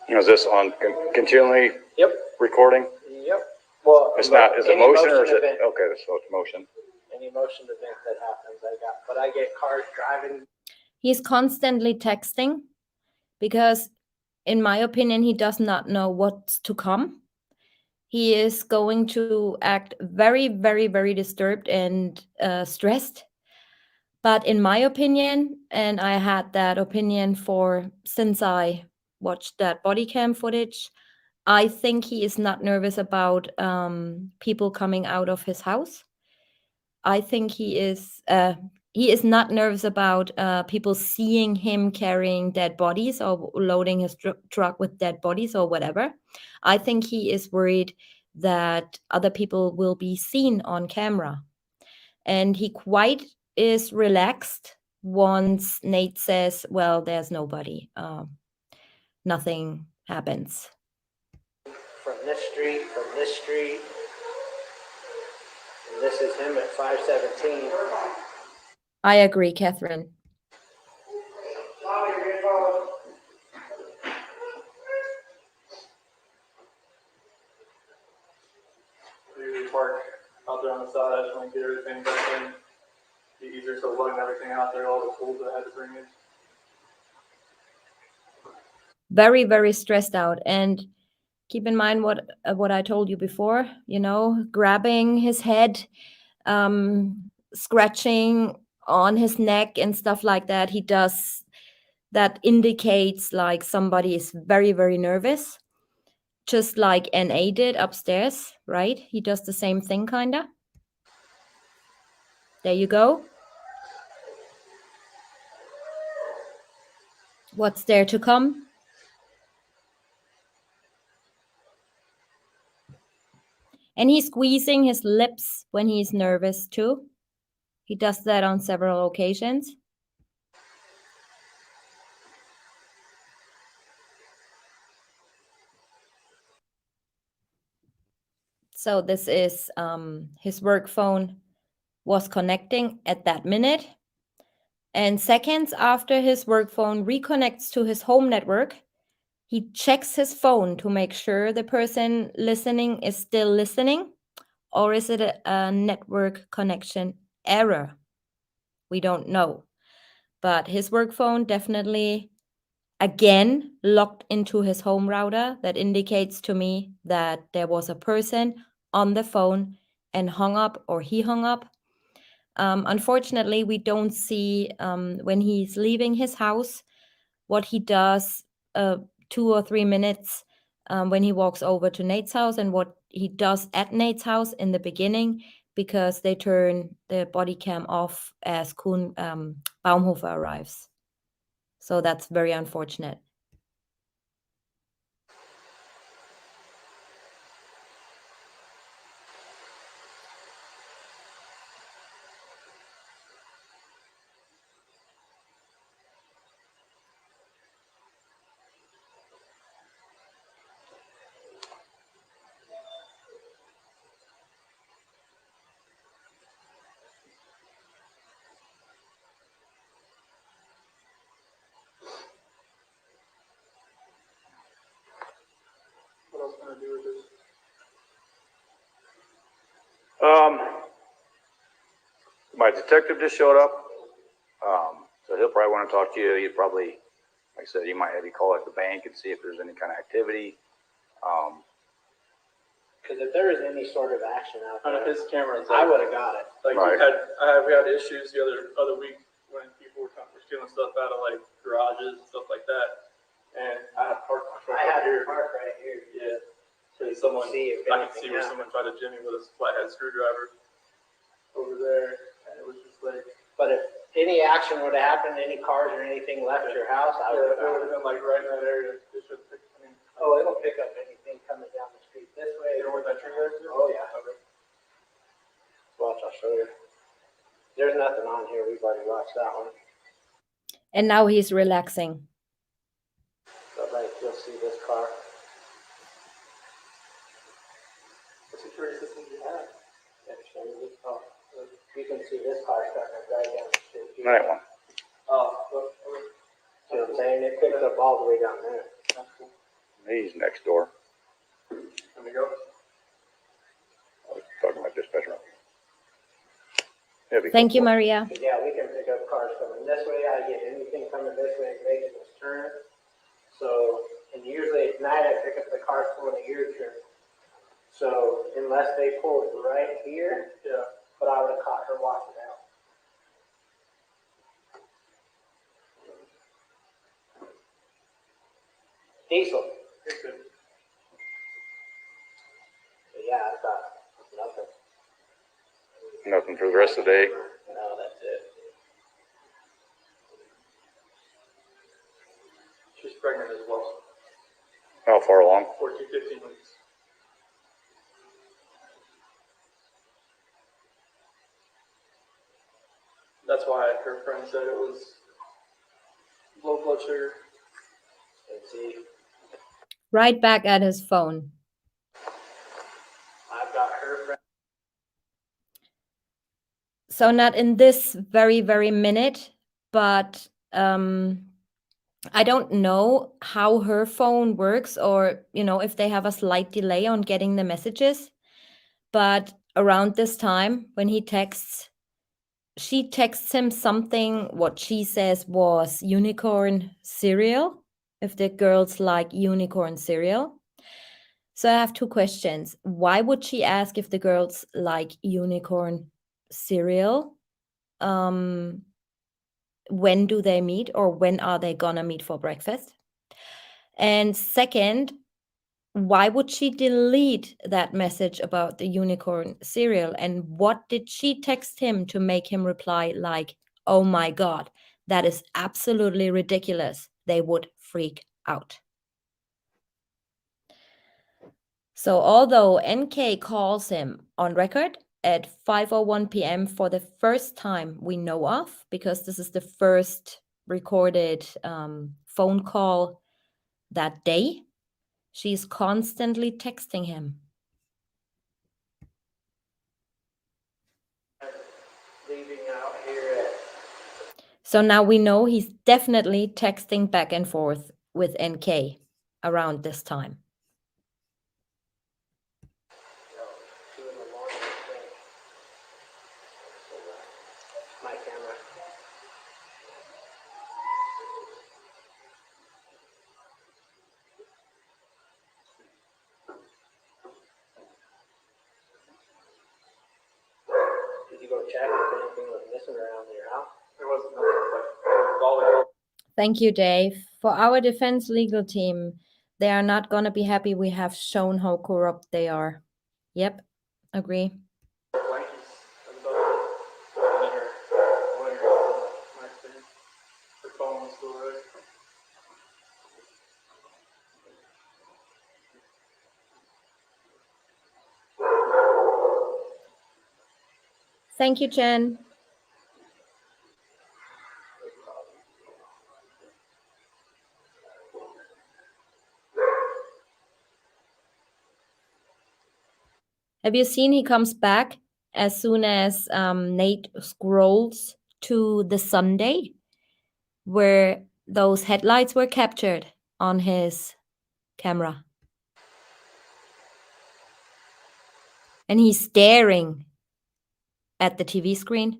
is this on continually Yep. recording? Yep. Well, It's not, is it any motion or is it, event- okay, so it's motion. Any motion event that happens, but I get cars driving. He's constantly texting because, in my opinion, he does not know what's to come. He is going to act very, very, very disturbed and stressed. But in my opinion, and I had that opinion since I watched that body cam footage, I think he is not nervous about people coming out of his house. I think he is not nervous about people seeing him carrying dead bodies or loading his truck with dead bodies or whatever. I think he is worried that other people will be seen on camera. And he quite is relaxed once Nate says, well, there's nobody. Nothing happens. From this street, and this is him at 517. I agree, Catherine. We usually park out there on the side. I just want to get everything back in. Be easier, so lugging everything out there, all the tools that I had to bring in. Very, very stressed out. And keep in mind what I told you before, grabbing his head, scratching on his neck and stuff like that. He does, that indicates like somebody is very, very nervous, just like NA did upstairs, right? He does the same thing, kinda. There you go. What's there to come? And he's squeezing his lips when he's nervous too. He does that on several occasions. So this is his work phone was connecting at that minute. And seconds after his work phone reconnects to his home network, he checks his phone to make sure the person listening is still listening, or is it a network connection error? We don't know. But his work phone definitely, again, locked into his home router. That indicates to me that there was a person on the phone and hung up, or he hung up. Unfortunately, we don't see when he's leaving his house what he does 2 or 3 minutes when he walks over to Nate's house, and what he does at Nate's house in the beginning, because they turn the body cam off as Kuhn Baumhofer arrives. So that's very unfortunate. What else can I do with this? My detective just showed up. So he'll probably want to talk to you. He'd probably, like I said, he might have you call at the bank and see if there's any kind of activity. Because if there is any sort of action out Out there, of his cameras, I would have got it. Like Right. we had issues the other week stealing stuff out of like garages and stuff like that. And I have parked my truck I up had here. to park right here. Yeah. So you Someone, can see if I could see anything where happens. someone tried to jimmy with a flathead screwdriver over there, and it was just like, But if any action would have happened, any cars or anything left your house, I yeah, would it would have. have been like right in that area. It should, I mean, Oh, it'll pick up anything coming down the street this way. you know where that tree is? Oh, yeah. Okay. Watch, I'll show you. There's nothing on here. We've already watched that one. And now he's relaxing. But like, you'll see this car. What security system do you have? Oh, you can see this car starting to drive down the street. Night one. Oh, well, okay. See what I'm saying? It picks up all the way down there. That's cool. He's next door. Let me go. I was talking about dispatcher. Heavy. Thank you, Maria. But yeah, we can pick up cars coming this way. I get anything coming this way making this turn. So, and usually at night I pick up the cars pulling a U turn. So unless they pulled right here, Yeah. but I would have caught her walking out. Diesel. It's good. But yeah, I got nothing. Nothing for the rest of the day. No, that's it. She's pregnant as well. How far along? 14, 15 weeks. That's why her friend said it was low blood sugar. And see, Right back at his phone. I've got her friend. So not in this very, very minute, but I don't know how her phone works, or, you know, if they have a slight delay on getting the messages. But around this time, when he texts, she texts him something, what she says was unicorn cereal, if the girls like unicorn cereal. So I have two questions. Why would she ask if the girls like unicorn cereal? When do they meet, or when are they gonna meet for breakfast? And second, why would she delete that message about the unicorn cereal? And what did she text him to make him reply like, oh my God, that is absolutely ridiculous. They would freak out. So although NK calls him on record at 5:01 p.m. for the first time we know of, because this is the first recorded phone call that day, she's constantly texting him. Leaving out here at So now we know he's definitely texting back and forth with NK around this time. 2 in the morning, I think. My camera. Did you go check if anything was missing around your house? There wasn't nothing, like, it was always Thank you, Dave. For our defense legal team, they are not going to be happy we have shown how corrupt they are. Yep, agree. blankies. That's about it. And then her lawyer, my thing, her phone was still right. Thank you, Jen. Have you seen he comes back as soon as Nate scrolls to the Sunday where those headlights were captured on his camera? And he's staring at the TV screen.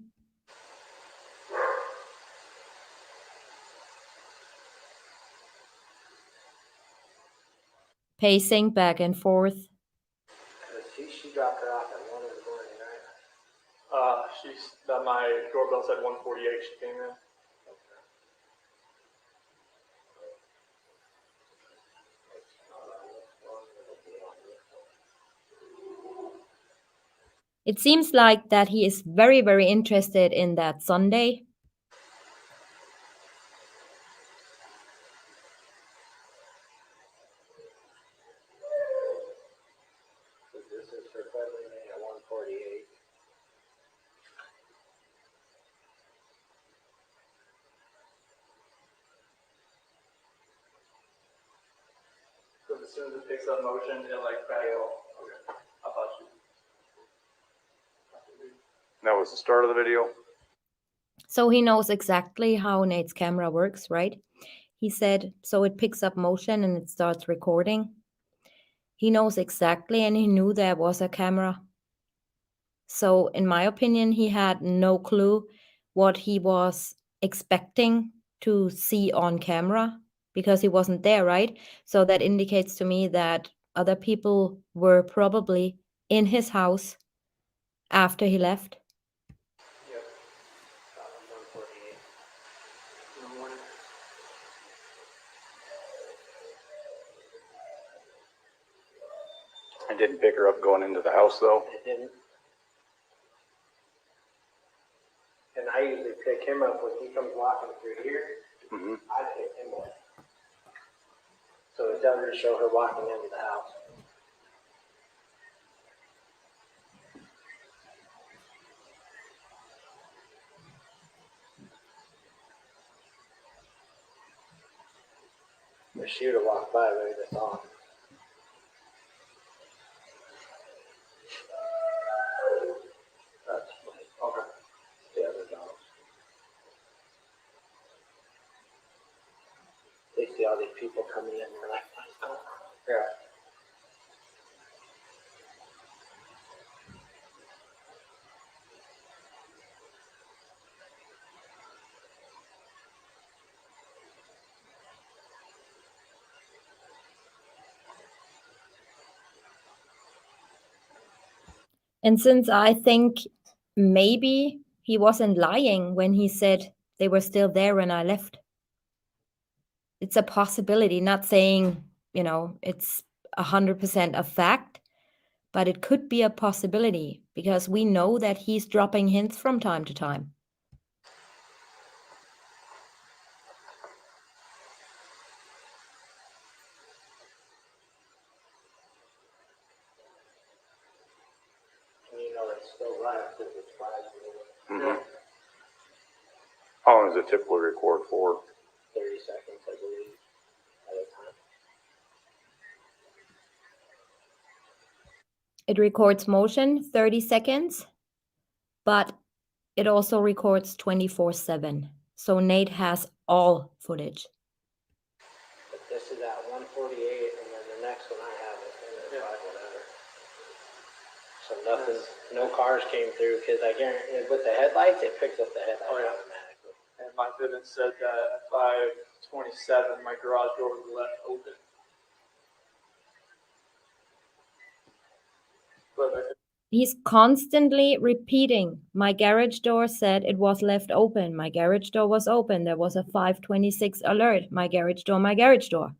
Pacing back and forth. She dropped her off at 1 in the morning, right? My doorbell said 1:48. She came in. It seems like that he is very, very interested in that Sunday. So this is for February at 148. So as soon as it picks up motion, it like fail. Okay. I thought you. That was the start of the video. So he knows exactly how Nate's camera works, right? He said, so it picks up motion and it starts recording. He knows exactly, and he knew there was a camera. So in my opinion, he had no clue what he was expecting to see on camera because he wasn't there, right? So that indicates to me that other people were probably in his house after he left. Yep. 148 in the morning. I didn't pick her up going into the house though. It didn't. And I usually pick him up when he comes walking through here. Mm-hmm. I pick him up. So it doesn't show her walking into the house. But she would have walked by right this on. That's funny. Okay. The other dogs. They see all these people coming in and they're like, let's go. Yeah. And since I think maybe he wasn't lying when he said they were still there when I left, it's a possibility, not saying, it's 100% a fact, but it could be a possibility because we know that he's dropping hints from time to time. And you know it's still live because it's 5 minutes, Mm-hmm. How long does it typically record for? 30 seconds, I believe, at a time. It records motion 30 seconds, but it also records 24/7. So Nate has all footage. But this is at 148, and then the next one I have is at 5 whatever. So nothing, no cars came through because I guarantee with the headlights, it picks up the headlights Oh, yeah. automatically. And my Vivint said that at 5:27, my garage door was left open. But I think He's constantly repeating, my garage door said it was left open. My garage door was open. There was a 5:26 alert. My garage door, my garage door.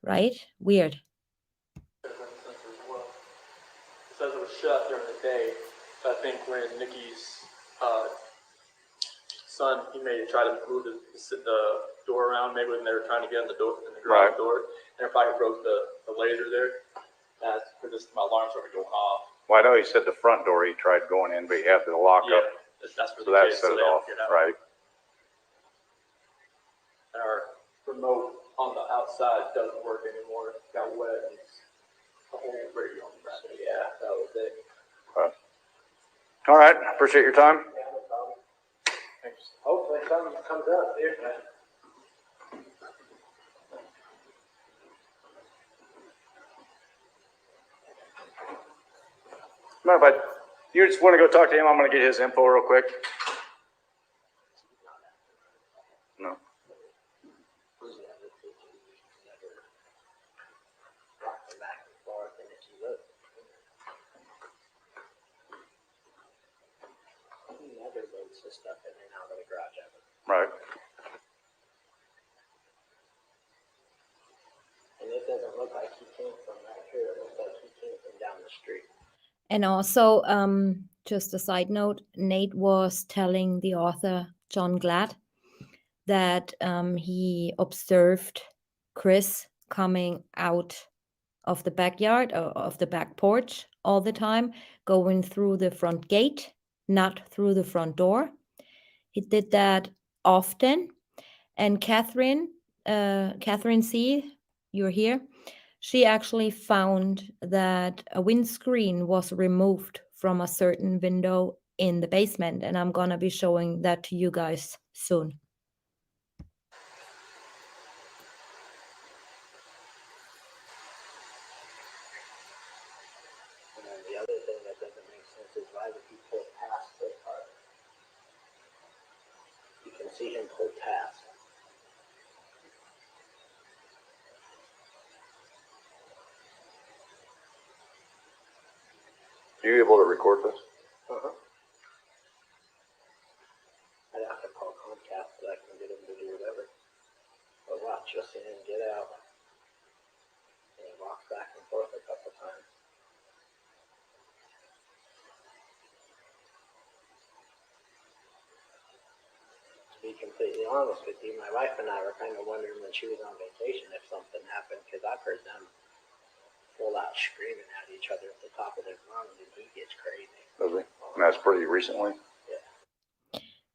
Right? Weird. as well. It says it was shut during the day. So I think when Nikki's son, he may try to move the door around, maybe when they were trying to get in the door, in the garage Right. door, and it probably broke the laser there. That's for this, my alarm started going off. Well, I know he said the front door he tried going in, but he had the lock Yeah, up, that's for so the that kids, set so it they don't off, get out. right? And our remote on the outside doesn't work anymore. It got wet and it's a whole radio on the back. So yeah, that was it. All right, appreciate your time. Yeah, no problem. Thanks. Hopefully something comes up here. Mind if you just want to go talk to him? I'm going to get his info real quick. No. Rocking back and forth, and if you look, he never loads his stuff in and out of the garage ever. Right. And it doesn't look like he came from right here. It looks like he came from down the street. And also, just a side note, Nate was telling the author, John Glatt, that he observed Chris coming out of the backyard or of the back porch all the time, going through the front gate, not through the front door. He did that often. And Catherine C., you're here. She actually found that a windscreen was removed from a certain window in the basement, and I'm gonna be showing that to you guys soon. And then the other thing that doesn't make sense is why would he pull past the car? You can see him pull past. Are you able to record this? Uh-huh. I'd have to call Comcast so I can get him to do whatever. But watch, you'll see him get out. And he walks back and forth a couple times. To be completely honest with you, my wife and I were kind of wondering when she was on vacation if something happened, because I've heard them full out screaming at each other at the top of their lungs, and he gets crazy. Does he? And that's pretty recently.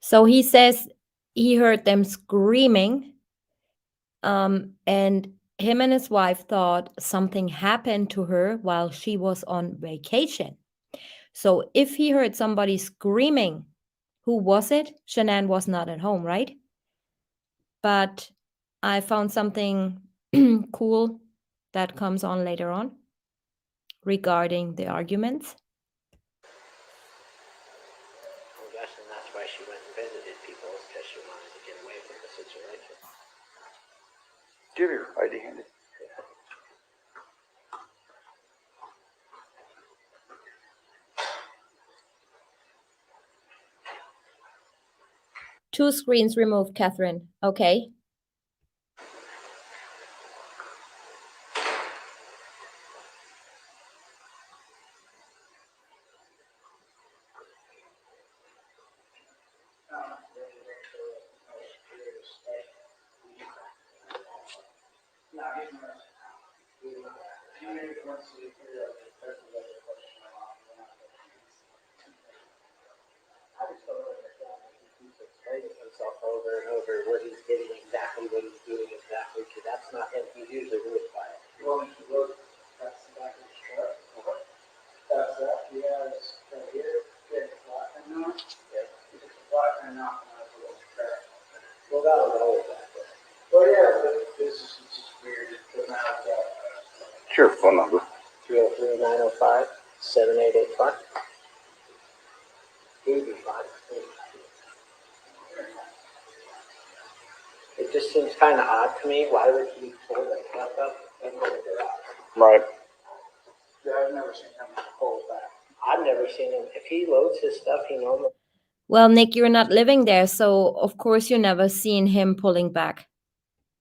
So he says he heard them screaming, and him and his wife thought something happened to her while she was on vacation. So if he heard somebody screaming, who was it? Shanann was not at home, right? But I found something cool that comes on later on regarding the arguments. I'm guessing that's why she went and visited people, is because she wanted to get away from the situation. Do you have your ID handy? Two screens removed, Catherine. Okay. I just don't understand why he keeps explaining himself over and over what he's getting exactly, what he's doing exactly, because that's not him. He's usually really quiet. Well, if you look, that's the back of his truck. That's that, he has, right here, he has a flat fan on it. Yeah. He took the flat fan out and has a little crack. Well, that was always that way. Well, yeah, but this is just weird, it doesn't have that. What's your phone number? 303-905-7885. He'd be fine. It just seems kind of odd to me. Why would he pull the truck up and go to the garage? Right. Yeah, I've never seen him pull back. I've never seen him. If he loads his stuff, he normally Well, Nick, you're not living there, so of course you never seen him pulling back.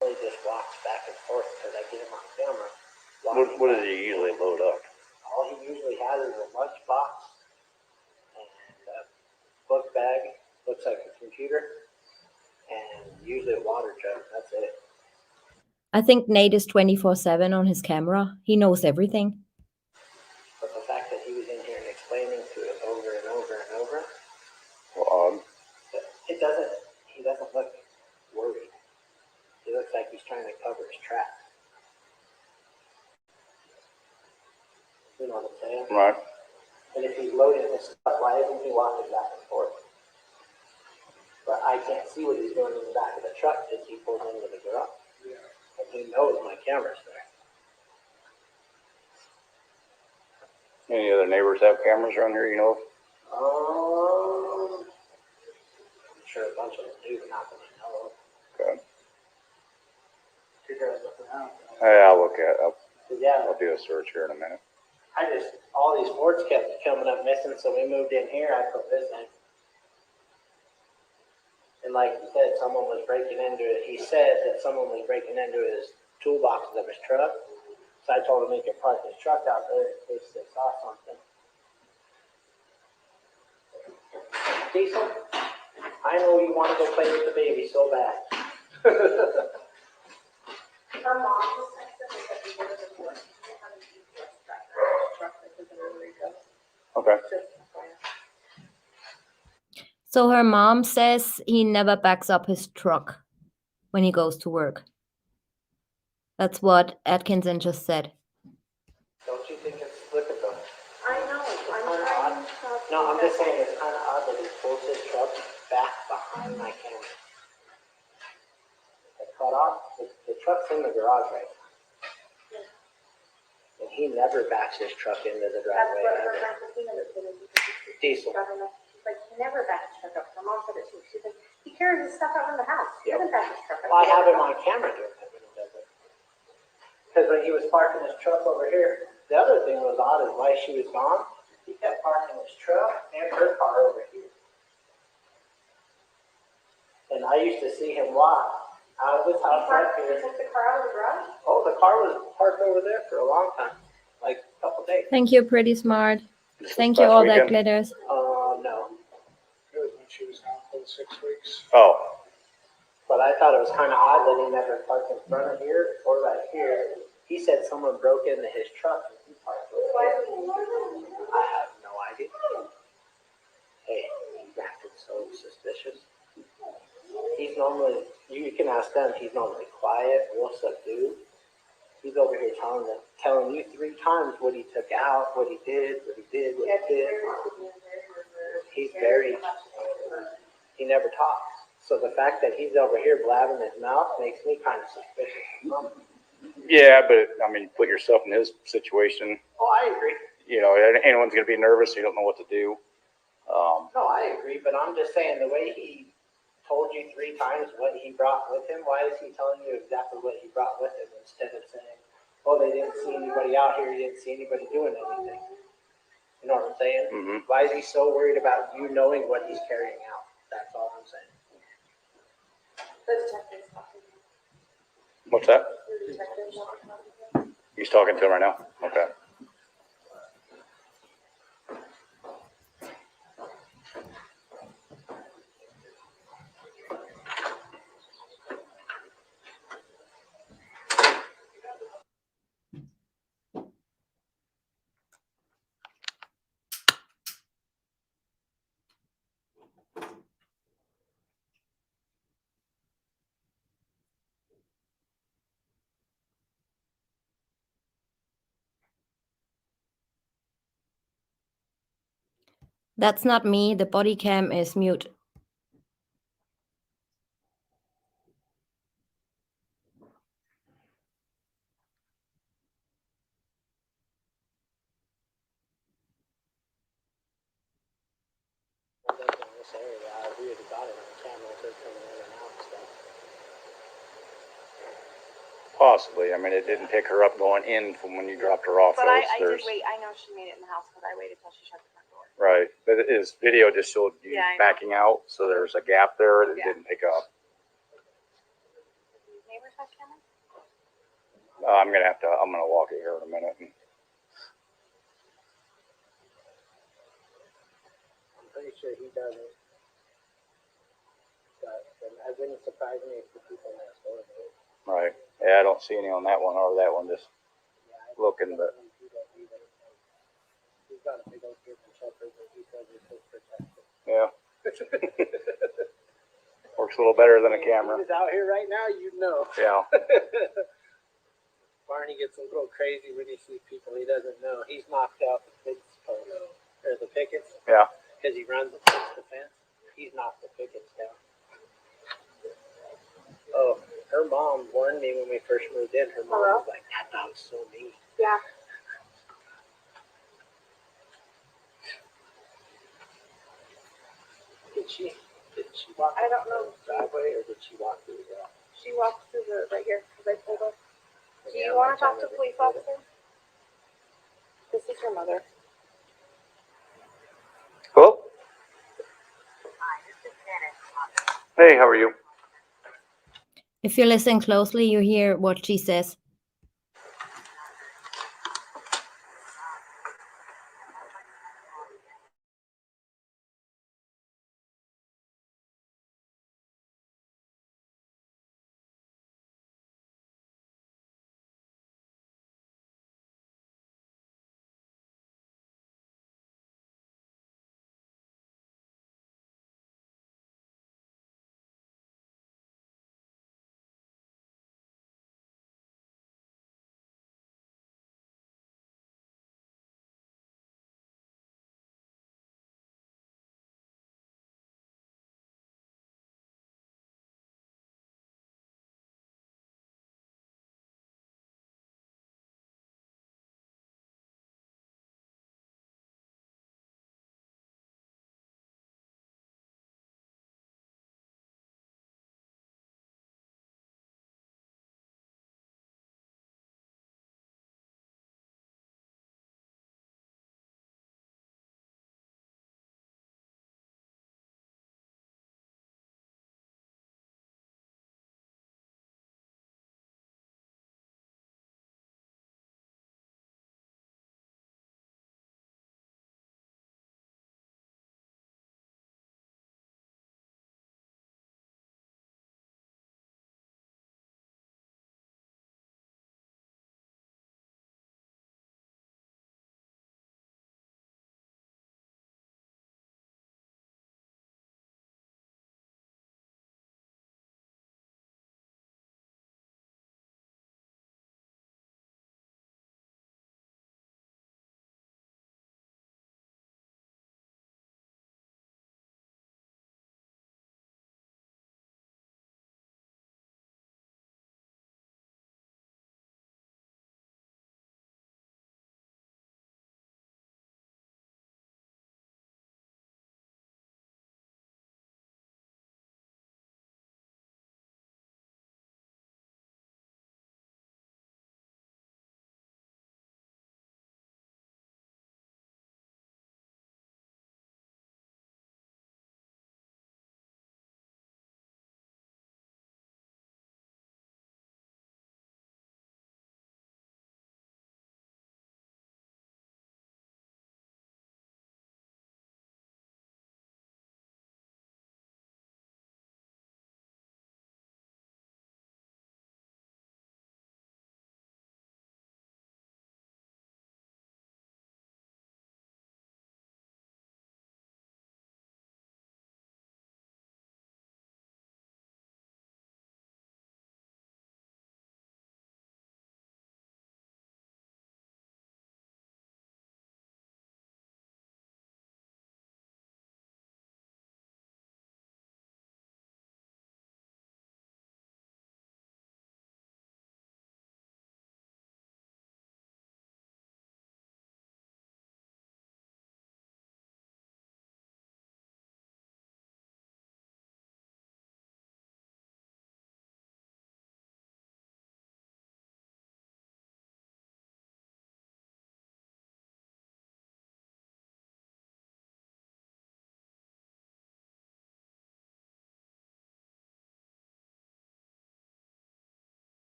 just walks back and forth because I get him on camera. What does he usually load up? All he usually has is a lunchbox and a book bag, looks like a computer, and usually a water jug. That's it. I think Nate is 24/7 on his camera. He knows everything. But the fact that he was in here and explaining to us over and over and over, Well, he doesn't look worried. He looks like he's trying to cover his tracks. You know what I'm saying? right. And if he's loading his stuff, why isn't he walking back and forth? But I can't see what he's doing in the back of the truck because he pulled into the garage. And he knows my camera's there. Any other neighbors have cameras around here, you know? I'm sure a bunch of them do, but not that I know of. Okay. You guys looking out. Hey, I'll look at it. But yeah, I'll do a search here in a minute. all these Fords kept coming up missing, so we moved in here, I put this in. And like he said, someone was breaking into it. He said that someone was breaking into his toolboxes of his truck. So I told him he could park his truck out there in case they saw something. Diesel, I know you want to go play with the baby so bad. Her mom just texted me that we were before. She didn't have a GPS tracker. Truck that was in Puerto Rico. Okay. Just FYI. So her mom says he never backs up his truck when he goes to work. That's what Atkinson just said. Don't you think it's slipping though? I know, I'm trying to. No, I'm just saying it's kind of odd that he pulls his truck back behind my camera. I cut off, the truck's in the garage right now. And he never backs his truck into the That's driveway what her either. friend Christina was gonna do. Diesel. She's like, he never backs his truck up. Her mom said it too. She's like, he carries his stuff out in the house. He Yep. doesn't back his truck up. Well, I have him on camera doing it when he does it. Because when he was parking his truck over here, the other thing was odd is while she was gone, he kept parking his truck and her car over here. And I used to see him walk out of his house right He here. took the car out of the garage? Oh, the car was parked over there for a long time, like a couple days. Thank you, pretty smart. This was Thank you, last all that weekend? glitters. No. It was when she was gone for 6 weeks. Oh, But I thought it was kind of odd that he never parked in front of here or right here. He said someone broke into his truck and he parked over here. I have no idea. Hey, he's acting so suspicious. He's normally, you can ask them, he's normally quiet, real subdued. He's over here telling you 3 times what he took out, what he did, what he did, what he did. He's very, he never talks. So the fact that he's over here blabbing his mouth makes me kind of suspicious. yeah, but I mean, put yourself in his situation. Oh, I agree. You know, anyone's going to be nervous. You don't know what to do. No, I agree, but I'm just saying the way he told you 3 times what he brought with him, why is he telling you exactly what he brought with him instead of saying, oh, they didn't see anybody out here, you didn't see anybody doing anything? You know what I'm saying? Mm-hmm. Why is he so worried about you knowing what he's carrying out? That's all I'm saying. The detective's talking. What's that? The detective's talking. He's talking to him right now? Okay. That's not me. The body cam is mute. Well, that's in this area. We had got it on camera, so it's coming in and out and stuff. Possibly. I mean, it didn't pick her up going in from when you dropped her off. But I did There's- wait. I know she made it in the house, but I waited till she shut the front door. Right. But his video just showed you Yeah, I know. backing out. So there's a gap there that Yeah. didn't pick up. Neighbors have cameras? I'm going to walk it here in a minute. I'm pretty sure he doesn't. But it wouldn't surprise me if the people next door do. Right. Yeah, I don't see any on that one or that one. Just looking, but He's got a big old German Shepherd that he says is his protection. yeah. Works a little better than a If camera. he was out here right now, you'd know. Yeah. Barney gets a little crazy when he sees people he doesn't know. He's knocked out the fence post, or the pickets, Yeah. because he runs against the fence. He's knocked the pickets down. Oh, her mom warned me when we first moved in. Her mom was like, that dog's so mean. Yeah. Did she walk I don't know. through the driveway, or did she walk through the garage? She walked through the right here because I pulled up. Do you want to talk to a police officer? This is her mother. Hello? Hey, how are you? If you listen closely, you hear what she says.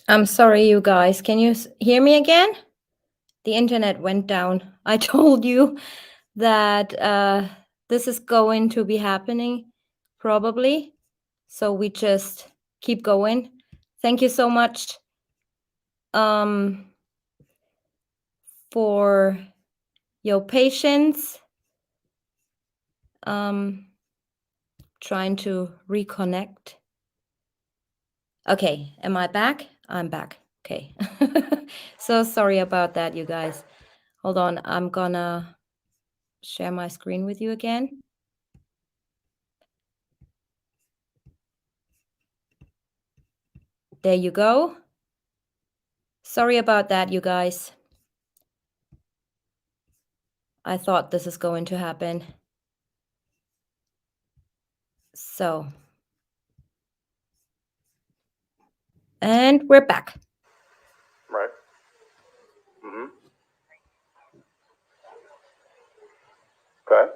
I'm sorry, you guys. Can you hear me again? The internet went down. I told you that this is going to be happening probably. So we just keep going. Thank you so much for your patience. Trying to reconnect. Okay, am I back? I'm back. Okay. So sorry about that, you guys. Hold on, I'm gonna share my screen with you again. There you go. Sorry about that, you guys. I thought this is going to happen. So, and we're back. Right. Mm-hmm. Okay.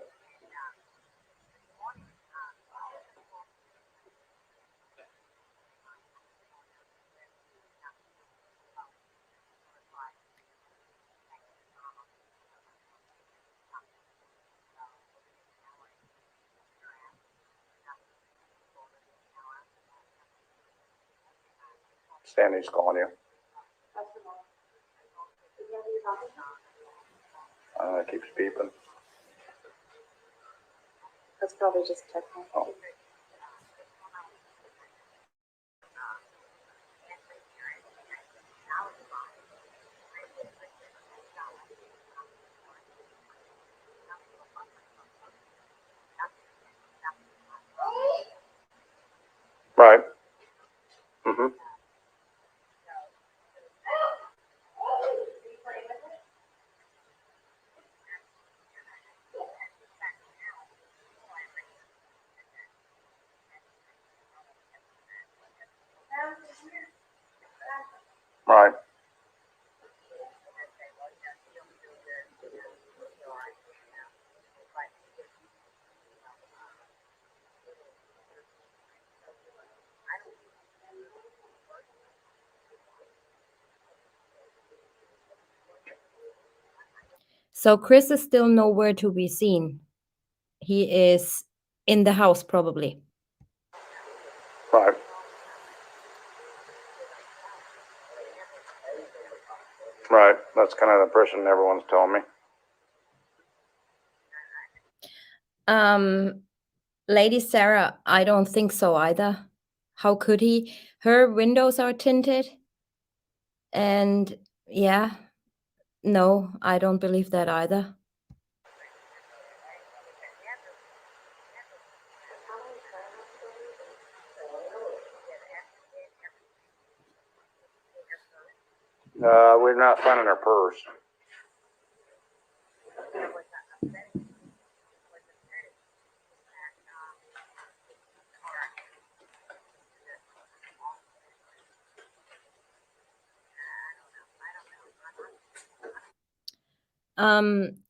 Stanley's calling you. It keeps beeping. That's probably just technical. Oh. Right. Mm-hmm. Right. So Chris is still nowhere to be seen. He is in the house probably. Right. Right. That's kind of the impression everyone's telling me. Lady Sarah, I don't think so either. How could he? Her windows are tinted. And yeah, no, I don't believe that either. We're not finding her purse.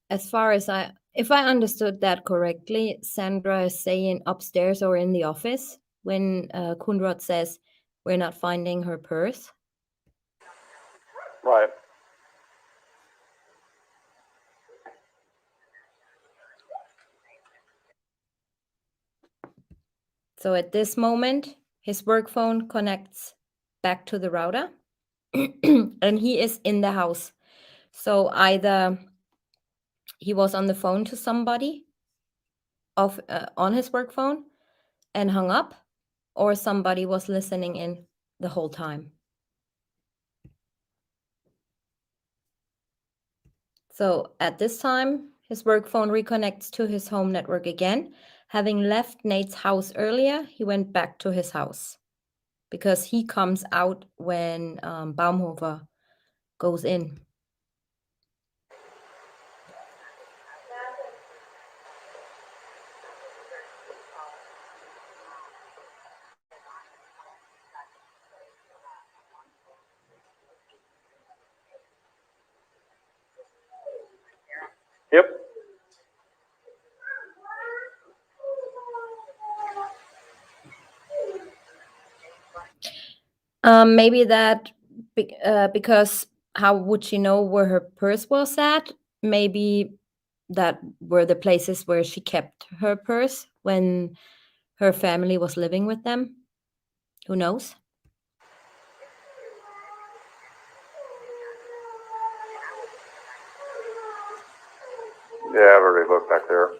As far as if I understood that correctly, Sandra is saying upstairs or in the office when Kunrad says we're not finding her purse. Right. So at this moment, his work phone connects back to the router and he is in the house. So either he was on the phone to somebody on his work phone and hung up, or somebody was listening in the whole time. So at this time, his work phone reconnects to his home network again. Having left Nate's house earlier, he went back to his house because he comes out when Baumhofer goes in. Yep. Maybe that because how would she know where her purse was at? Maybe that were the places where she kept her purse when her family was living with them. Who knows? Yeah, I've already looked back there.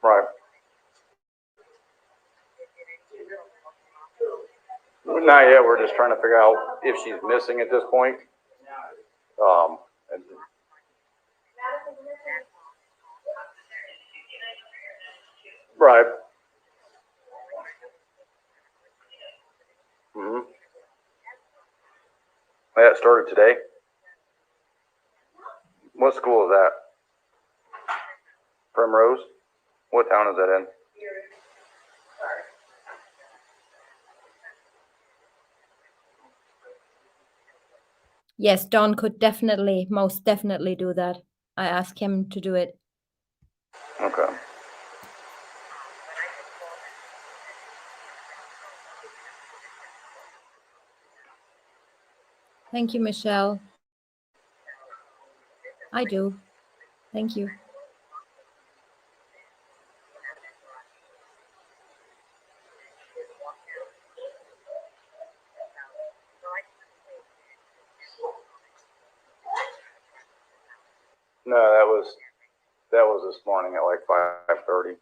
Right. Not yet. We're just trying to figure out if she's missing at this point. And right. Mm-hmm. That started today. What school is that? Primrose? What town is that in? Yes, Don could definitely, most definitely do that. I asked him to do it. Okay. Thank you, Michelle. I do. Thank you. No, that was this morning at like 5:30.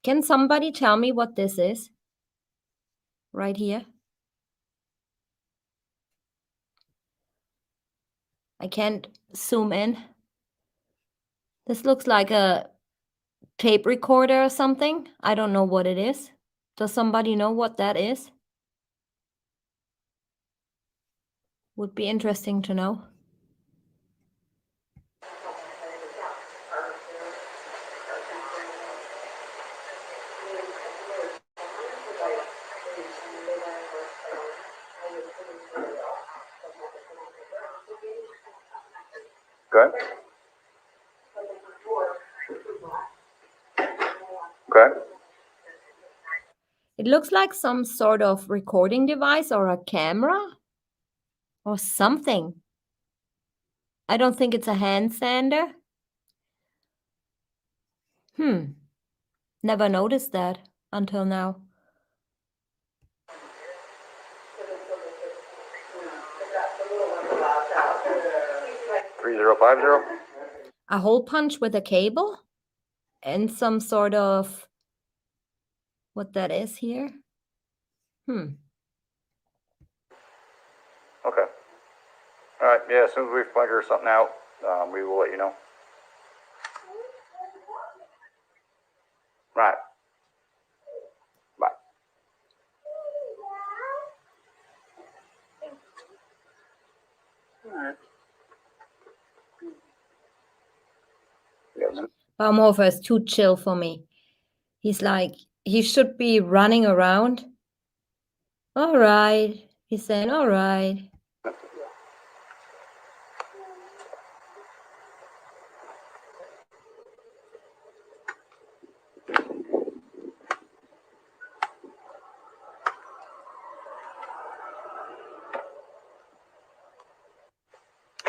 Can somebody tell me what this is? Right here. I can't zoom in. This looks like a tape recorder or something. I don't know what it is. Does somebody know what that is? Would be interesting to know. Okay. Okay. It looks like some sort of recording device or a camera or something. I don't think it's a hand sander. Never noticed that until now. 3050? A hole punch with a cable and some sort of what that is here. Okay. All right. Yeah, as soon as we figure something out, we will let you know. Right. Bye. All right. Yes. Baumhofer is too chill for me. He's like, he should be running around. All right. He's saying, all right.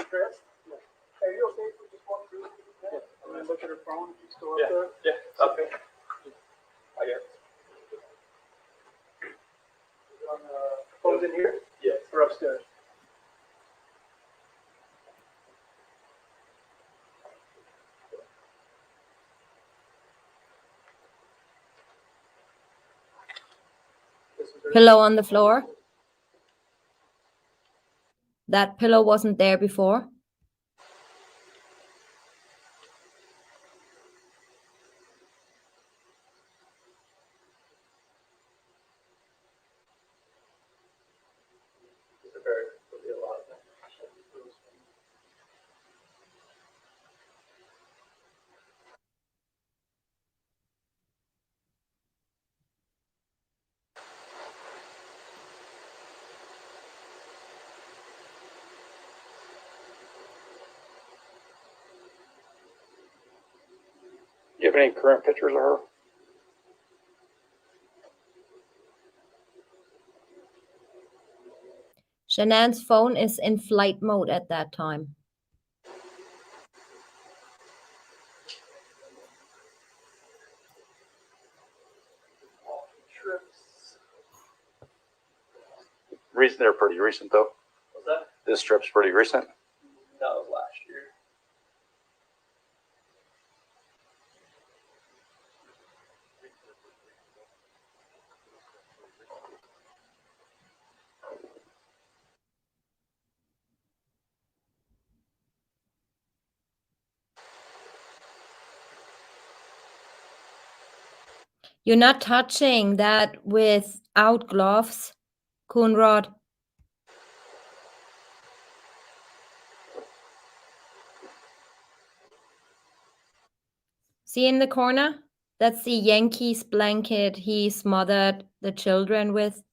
Chris? Are you okay if we just walk through? And then look at her phone, if she's still up there? Yeah, okay. I guess. On phone's in here? Yes. Or upstairs? This is her. Pillow on the floor. That pillow wasn't there before. you have any current pictures of her? Shanann's phone is in flight mode at that time. Trips. They're pretty recent though. Was that? This trip's pretty recent. That was last year. You're not touching that without gloves, Coonrod. See in the corner? That's the Yankees blanket he smothered the children with.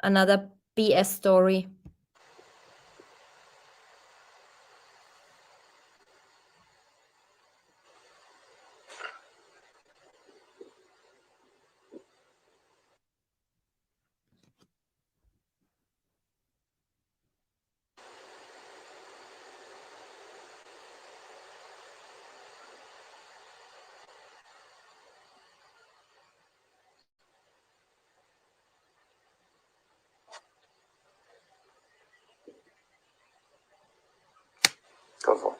Another BS story. Go for it.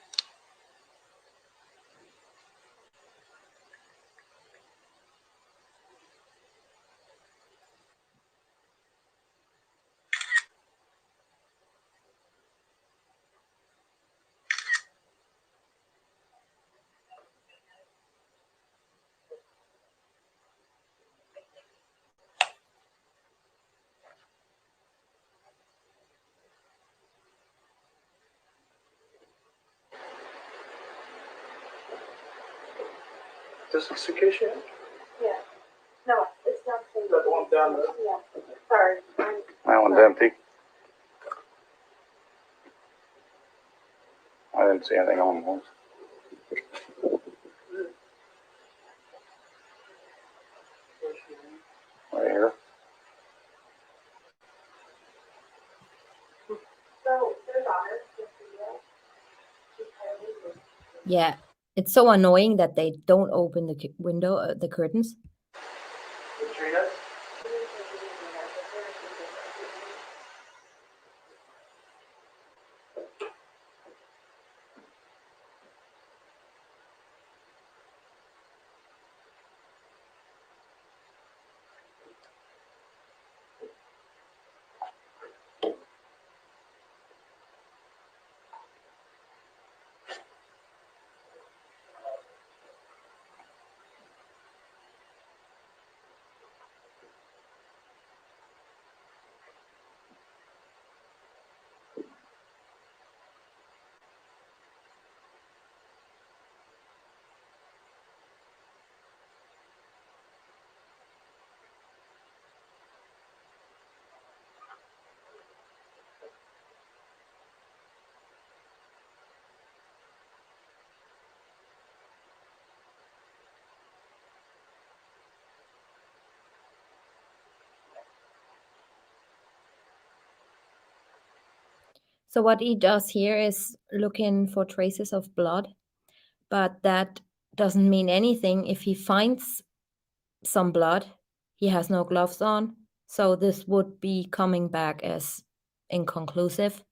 This is Sakisha? Yeah. No, it's downstairs. Is that the one down there? Yeah. Sorry. That one's empty. I didn't see anything on those. Right here. So there's honor. She's highly. Yeah, it's so annoying that they don't open the window, the curtains. Katrina? So what he does here is looking for traces of blood, but that doesn't mean anything. If he finds some blood, he has no gloves on, so this would be coming back as inconclusive.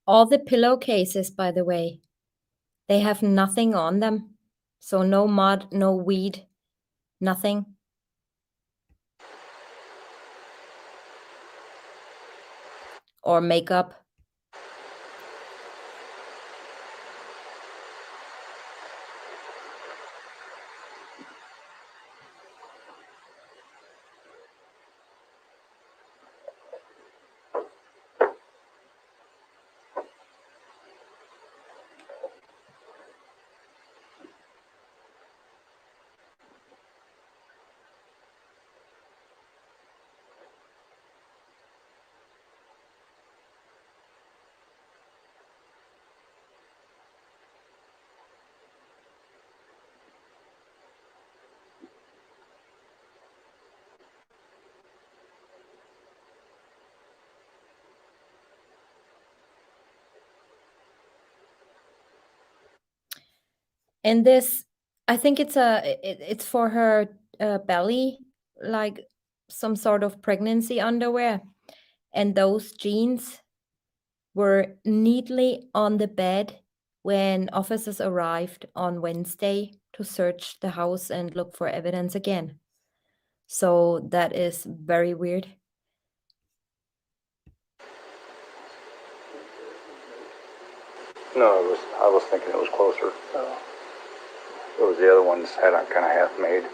All the pillowcases, by the way, they have nothing on them. So no mud, no weed, nothing. Or makeup. And this, I think it's it's for her belly, like some sort of pregnancy underwear. And those jeans were neatly on the bed when officers arrived on Wednesday to search the house and look for evidence again. So that is very weird. No, I was thinking it was closer. So, It was the other ones had on kind of half made.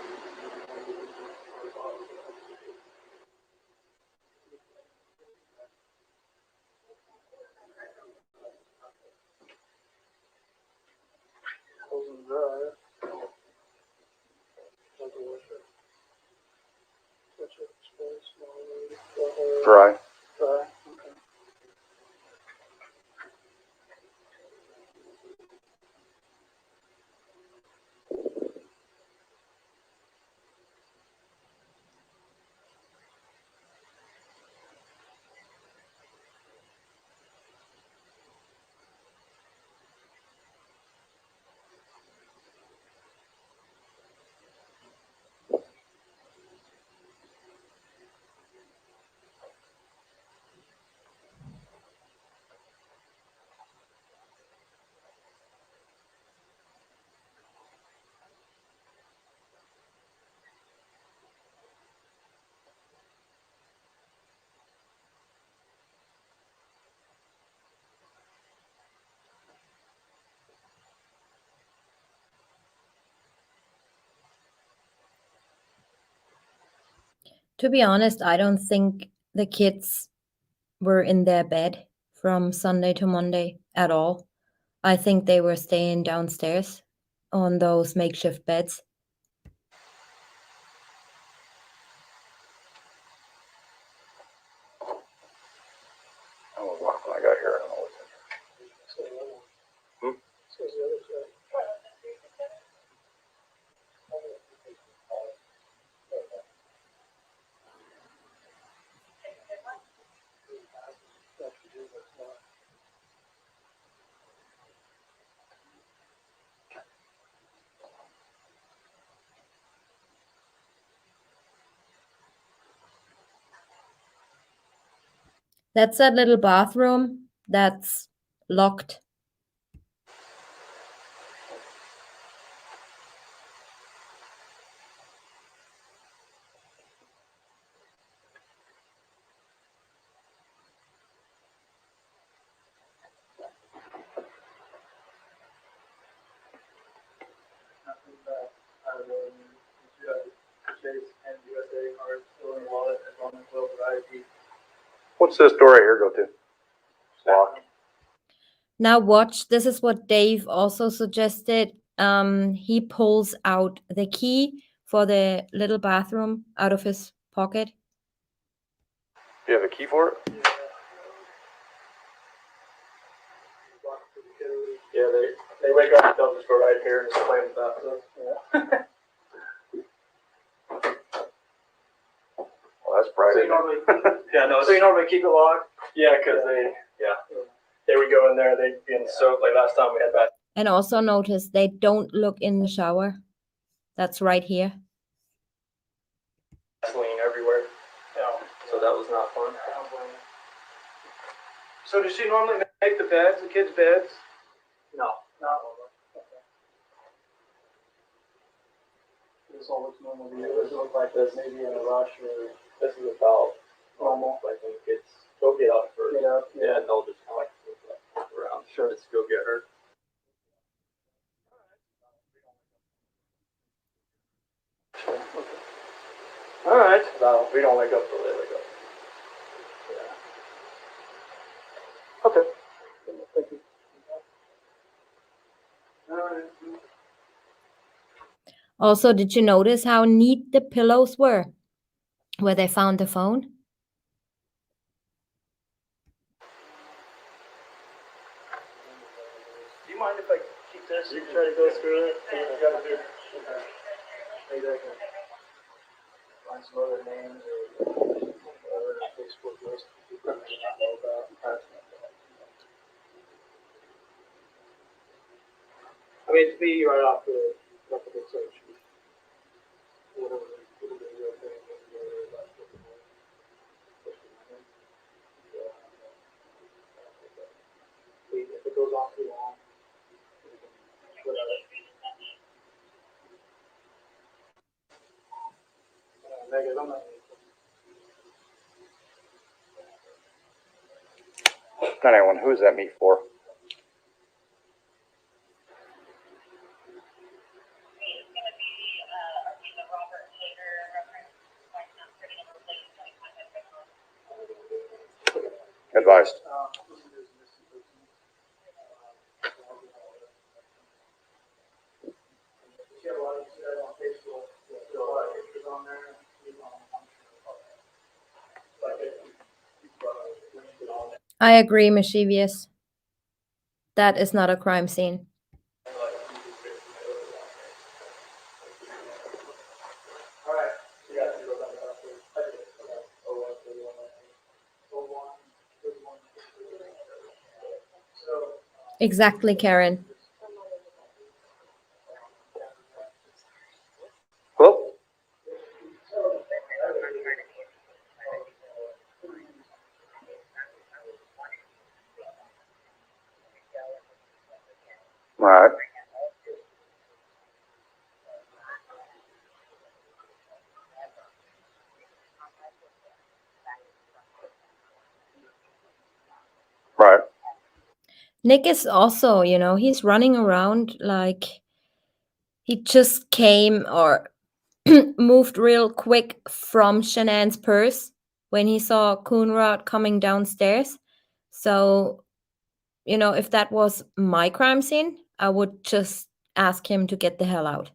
close and dry. Like a washer. Switch it, space, small, Dry. Dry, okay. To be honest, I don't think the kids were in their bed from Sunday to Monday at all. I think they were staying downstairs on those makeshift beds. I was locked when I got here. I don't know what's in here. So the other one. Hmm? Says the other side. That's that little bathroom that's locked. Nothing bad. I don't know. Chase and USA cards still in the wallet as long as well for ID. What's this door right here go to? It's locked. Now watch, this is what Dave also suggested. He pulls out the key for the little bathroom out of his pocket. Do you have a key for it? Yeah, they wake up and they'll just go right here and just play with that. So, yeah. Well, that's private. Yeah, no. So you normally keep it locked? Yeah, because they would go in there. They'd be in the soak. Like last time we had back. And also notice they don't look in the shower. That's right here. Gasoline everywhere. Yeah, so that was not fun. So does she normally make the beds, the kids' beds? No, not over. This all looks normal to you. It doesn't look like this, maybe in a rush or. This is about Normal. I think it's go get up first. Get up, Yeah, and they'll just kind of like move around. Sure. Just go get her. All right. No, we don't wake up till they wake up. Okay. Thank you. All right. Also, did you notice how neat the pillows were where they found the phone? Do you mind if I keep this? You can try to go through it. You gotta do. Maybe I can find some other names or whatever on Facebook list. People may not know about. I mean, to be right off the search. Whatever, it'll be real thing. If it goes on too long, whatever. Megan, I'm not. 911, who is that meet for? Advised. I agree, Mischievous. That is not a crime scene. Exactly, Karen. Hello? All right. Right. Nick is also, he's running around like he just came or moved real quick from Shanann's purse when he saw Coonrod coming downstairs. So, if that was my crime scene, I would just ask him to get the hell out.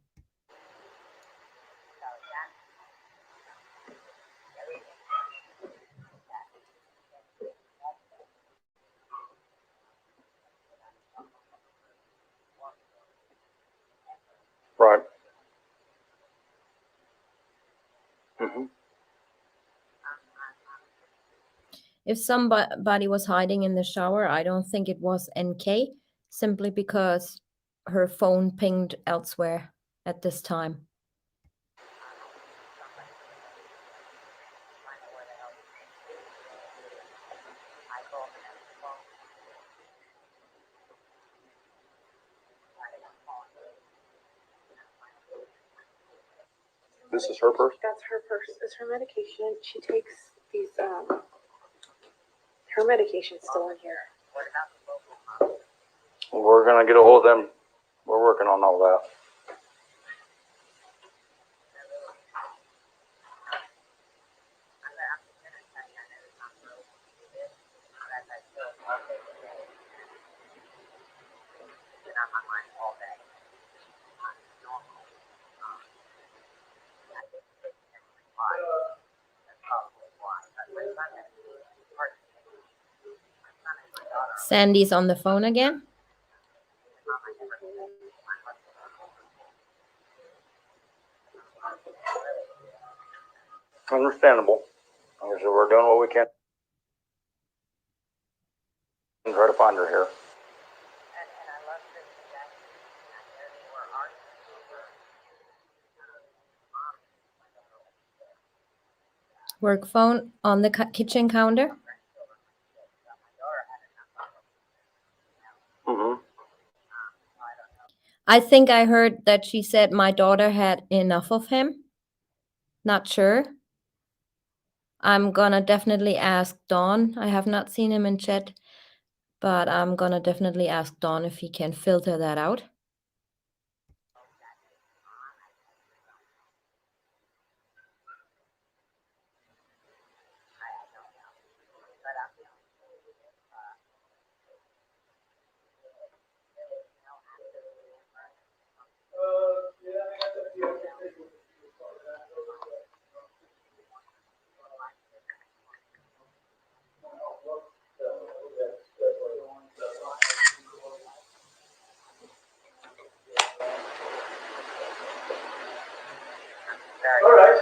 Right. Mm-hmm. If somebody was hiding in the shower, I don't think it was NK, simply because her phone pinged elsewhere at this time. This is her purse? That's her purse. It's her medication. She takes these. Her medication's still in here. We're gonna get a hold of them. We're working on all that. Sandy's on the phone again. Understandable. Like I said, we're doing what we can. And try to find her here. Work phone on the kitchen counter. I think I heard that she said my daughter had enough of him. Not sure. I'm gonna definitely ask Dawn. I have not seen him in chat, but I'm gonna definitely ask Dawn if he can filter that out. All right.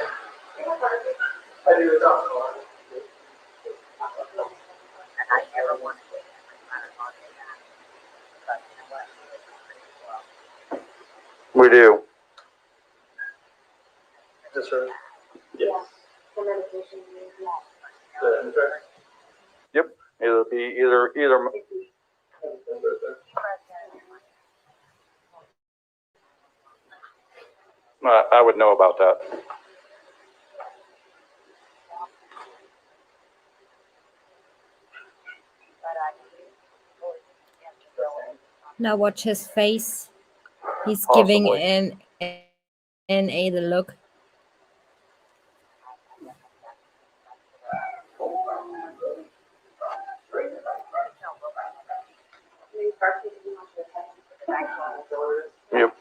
I do the top one. We do. This right? Yes. The medication. The index. Yep. It'll be either. I would know about that. Now watch his face. He's giving Possibly. NA the look. Yep.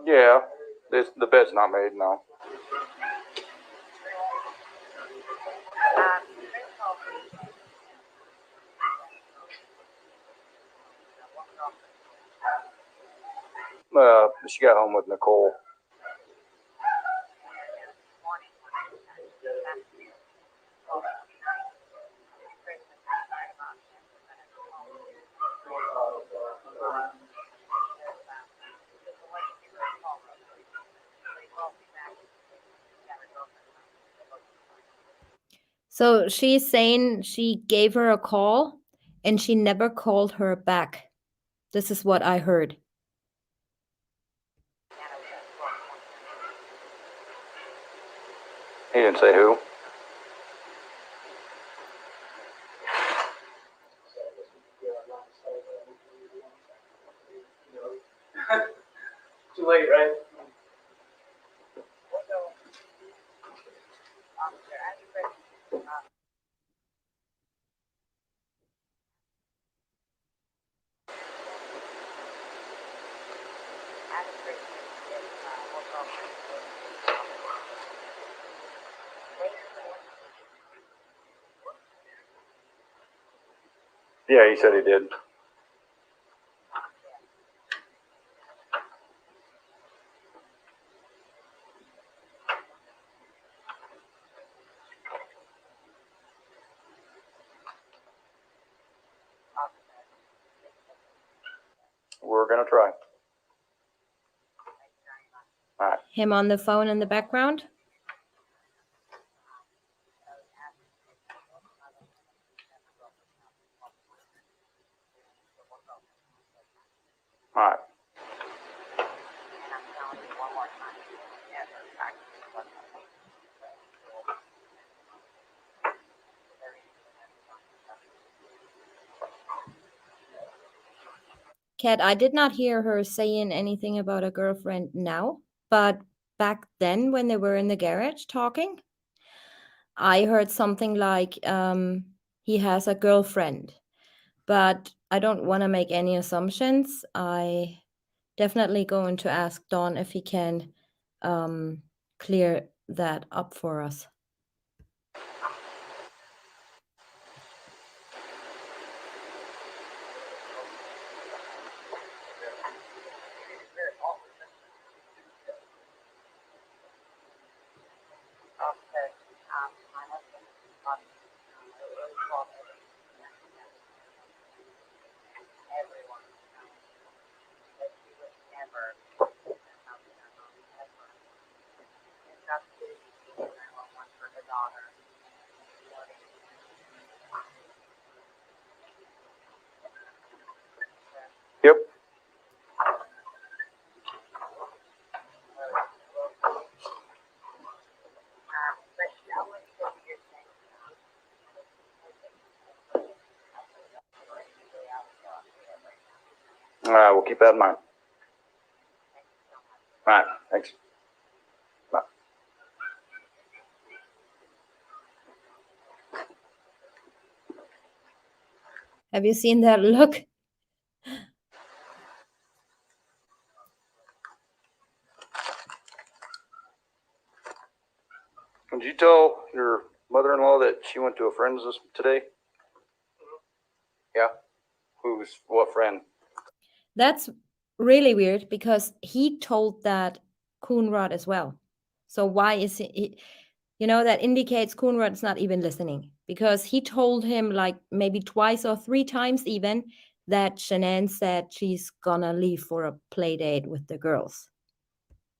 Yeah. The bed's not made, no. She got home with Nicole. So she's saying she gave her a call and she never called her back. This is what I heard. He didn't say who. Too late, right? Yeah, he said he did. We're gonna try. All right. Him on the phone in the background. All right. Kat, I did not hear her saying anything about a girlfriend now, but back then when they were in the garage talking, I heard something like he has a girlfriend, but I don't want to make any assumptions. I definitely going to ask Dawn if he can clear that up for us. All right, we'll keep that in mind. All right, thanks. Bye. Have you seen that look? Did you tell your mother-in-law that she went to a friend's today? Yeah. What friend? That's really weird because he told that Coonrod as well. So why is he you know, that indicates Coonrod's not even listening because he told him like maybe twice or 3 times even that Shanann said she's gonna leave for a play date with the girls.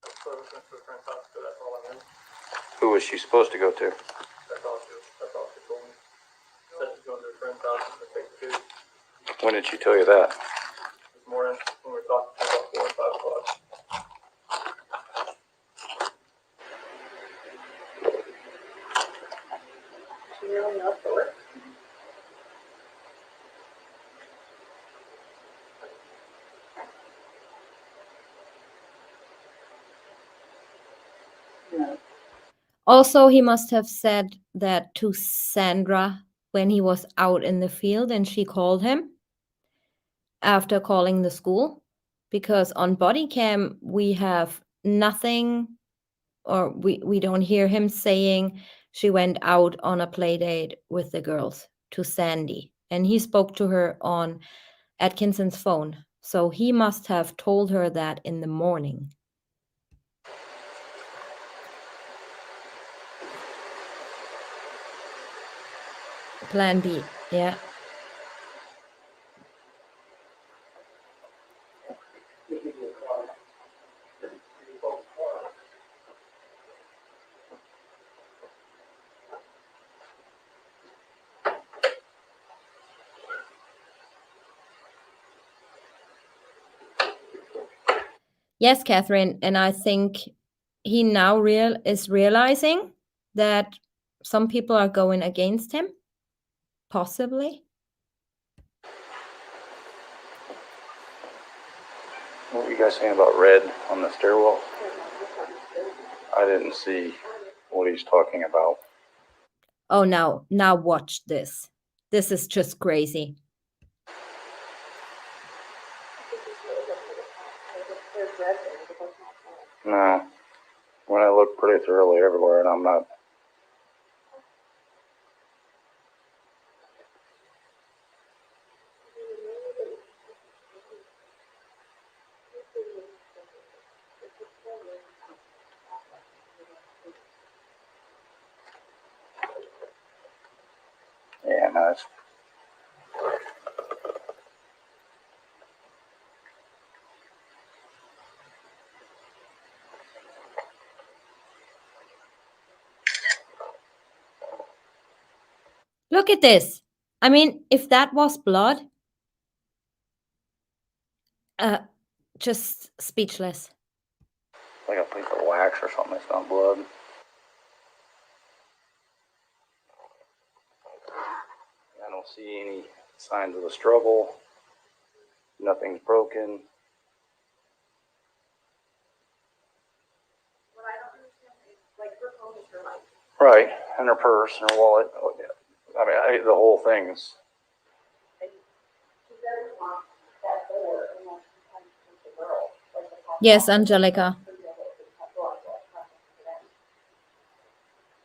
So I was going to a friend's house, so that's all I knew. Who was she supposed to go to? That's all she told me. Said she's going to a friend's house to take the food. When did she tell you that? This morning when we were talking about 4 and 5 o'clock. She really knows the work. Also, he must have said that to Sandra when he was out in the field and she called him after calling the school, because on body cam we have nothing, or we don't hear him saying she went out on a play date with the girls to Sandy, and he spoke to her on Atkinson's phone, so he must have told her that in the morning. Plan B, yeah. Yes, Catherine, and I think he now is realizing that some people are going against him, possibly. What were you guys saying about Red on the stairwell? I didn't see what he's talking about. Oh, now watch this. This is just crazy. There's red there, but that's not red. No. When I look pretty thoroughly everywhere and I'm not. Yeah, no, it's. Look at this. I mean, if that was blood, just speechless. Like a piece of wax or something. It's not blood. I don't see any signs of a struggle. Nothing's broken. What I don't understand is, like, her phone is her life. Right, and her purse and her wallet. I mean, the whole thing is. She doesn't want that door unless she comes with the girl. Like the top Yes, off. Angelica.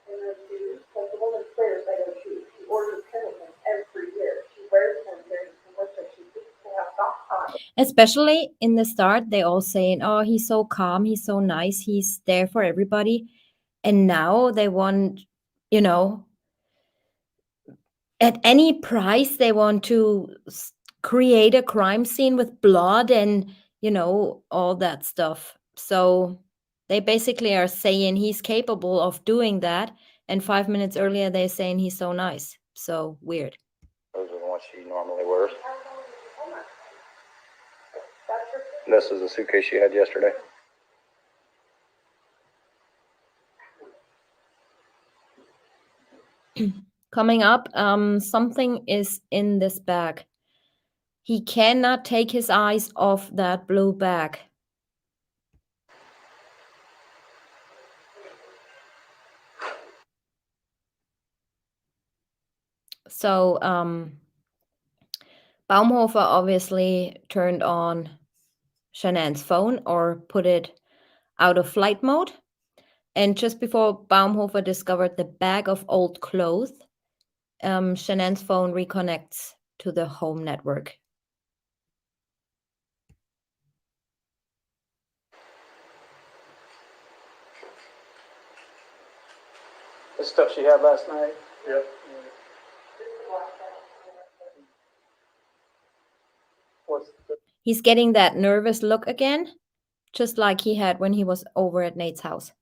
And then shoes, like the woman swears by those shoes. She orders Pendleton every year. She wears them during commercial. She thinks they have socks on. Especially in the start, they all saying, "Oh, he's so calm, he's so nice, he's there for everybody." And now they want, you know, at any price, they want to create a crime scene with blood and, you know, all that stuff. So they basically are saying he's capable of doing that. And 5 minutes earlier, they're saying he's so nice. So weird. Those are the ones she normally wears. That's her. This is the suitcase she had yesterday. Coming up, something is in this bag. He cannot take his eyes off that blue bag. So Baumhofer obviously turned on Shanann's phone or put it out of flight mode. And just before Baumhofer discovered the bag of old clothes, Shanann's phone reconnects to the home network. The stuff she had last night. Yep. What's the, He's getting that nervous look again, just like he had when he was over at Nate's house.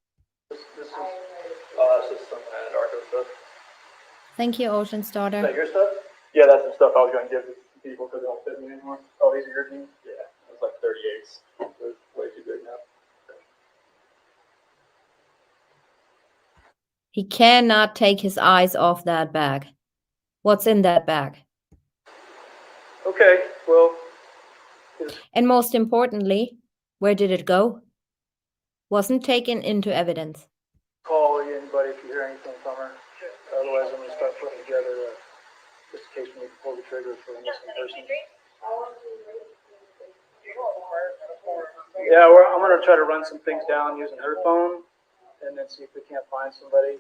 this is, Oh, that's just some Anadarko stuff. Thank you, Ocean's is daughter. that your stuff? Yeah, that's the stuff I was gonna give to people because they don't fit me anymore. Oh, these are your jeans? Yeah, it's like 38s. They're way too big now. He cannot take his eyes off that bag. What's in that bag? Okay, well, And most importantly, where did it go? Wasn't taken into evidence. call anybody if you hear anything from her. Otherwise, I'm gonna start putting together, just in case we need to pull the trigger for a missing person. Yeah, I'm gonna try to run some things down using her phone, and then see if we can't find somebody.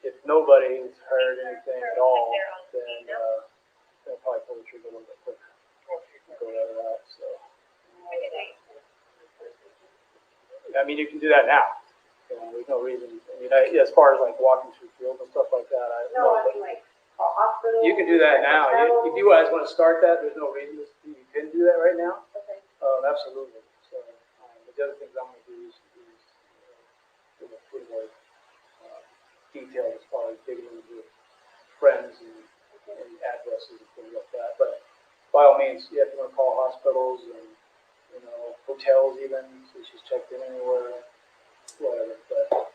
If nobody's heard anything at all, then, they'll probably pull the trigger a little bit quicker. Go that route, so. I mean, you can do that now. You know, there's no reason, I mean, as far as like walking through fields and stuff like that, you can do that now. If you guys wanna start that, there's no reason you can do that right now. Okay. Absolutely. So, the other things I'm gonna do is a little more, detailed as far as digging into friends and addresses and things like that. But by all means, you have to call hospitals and, you know, hotels even, so she's checked in anywhere, whatever. But,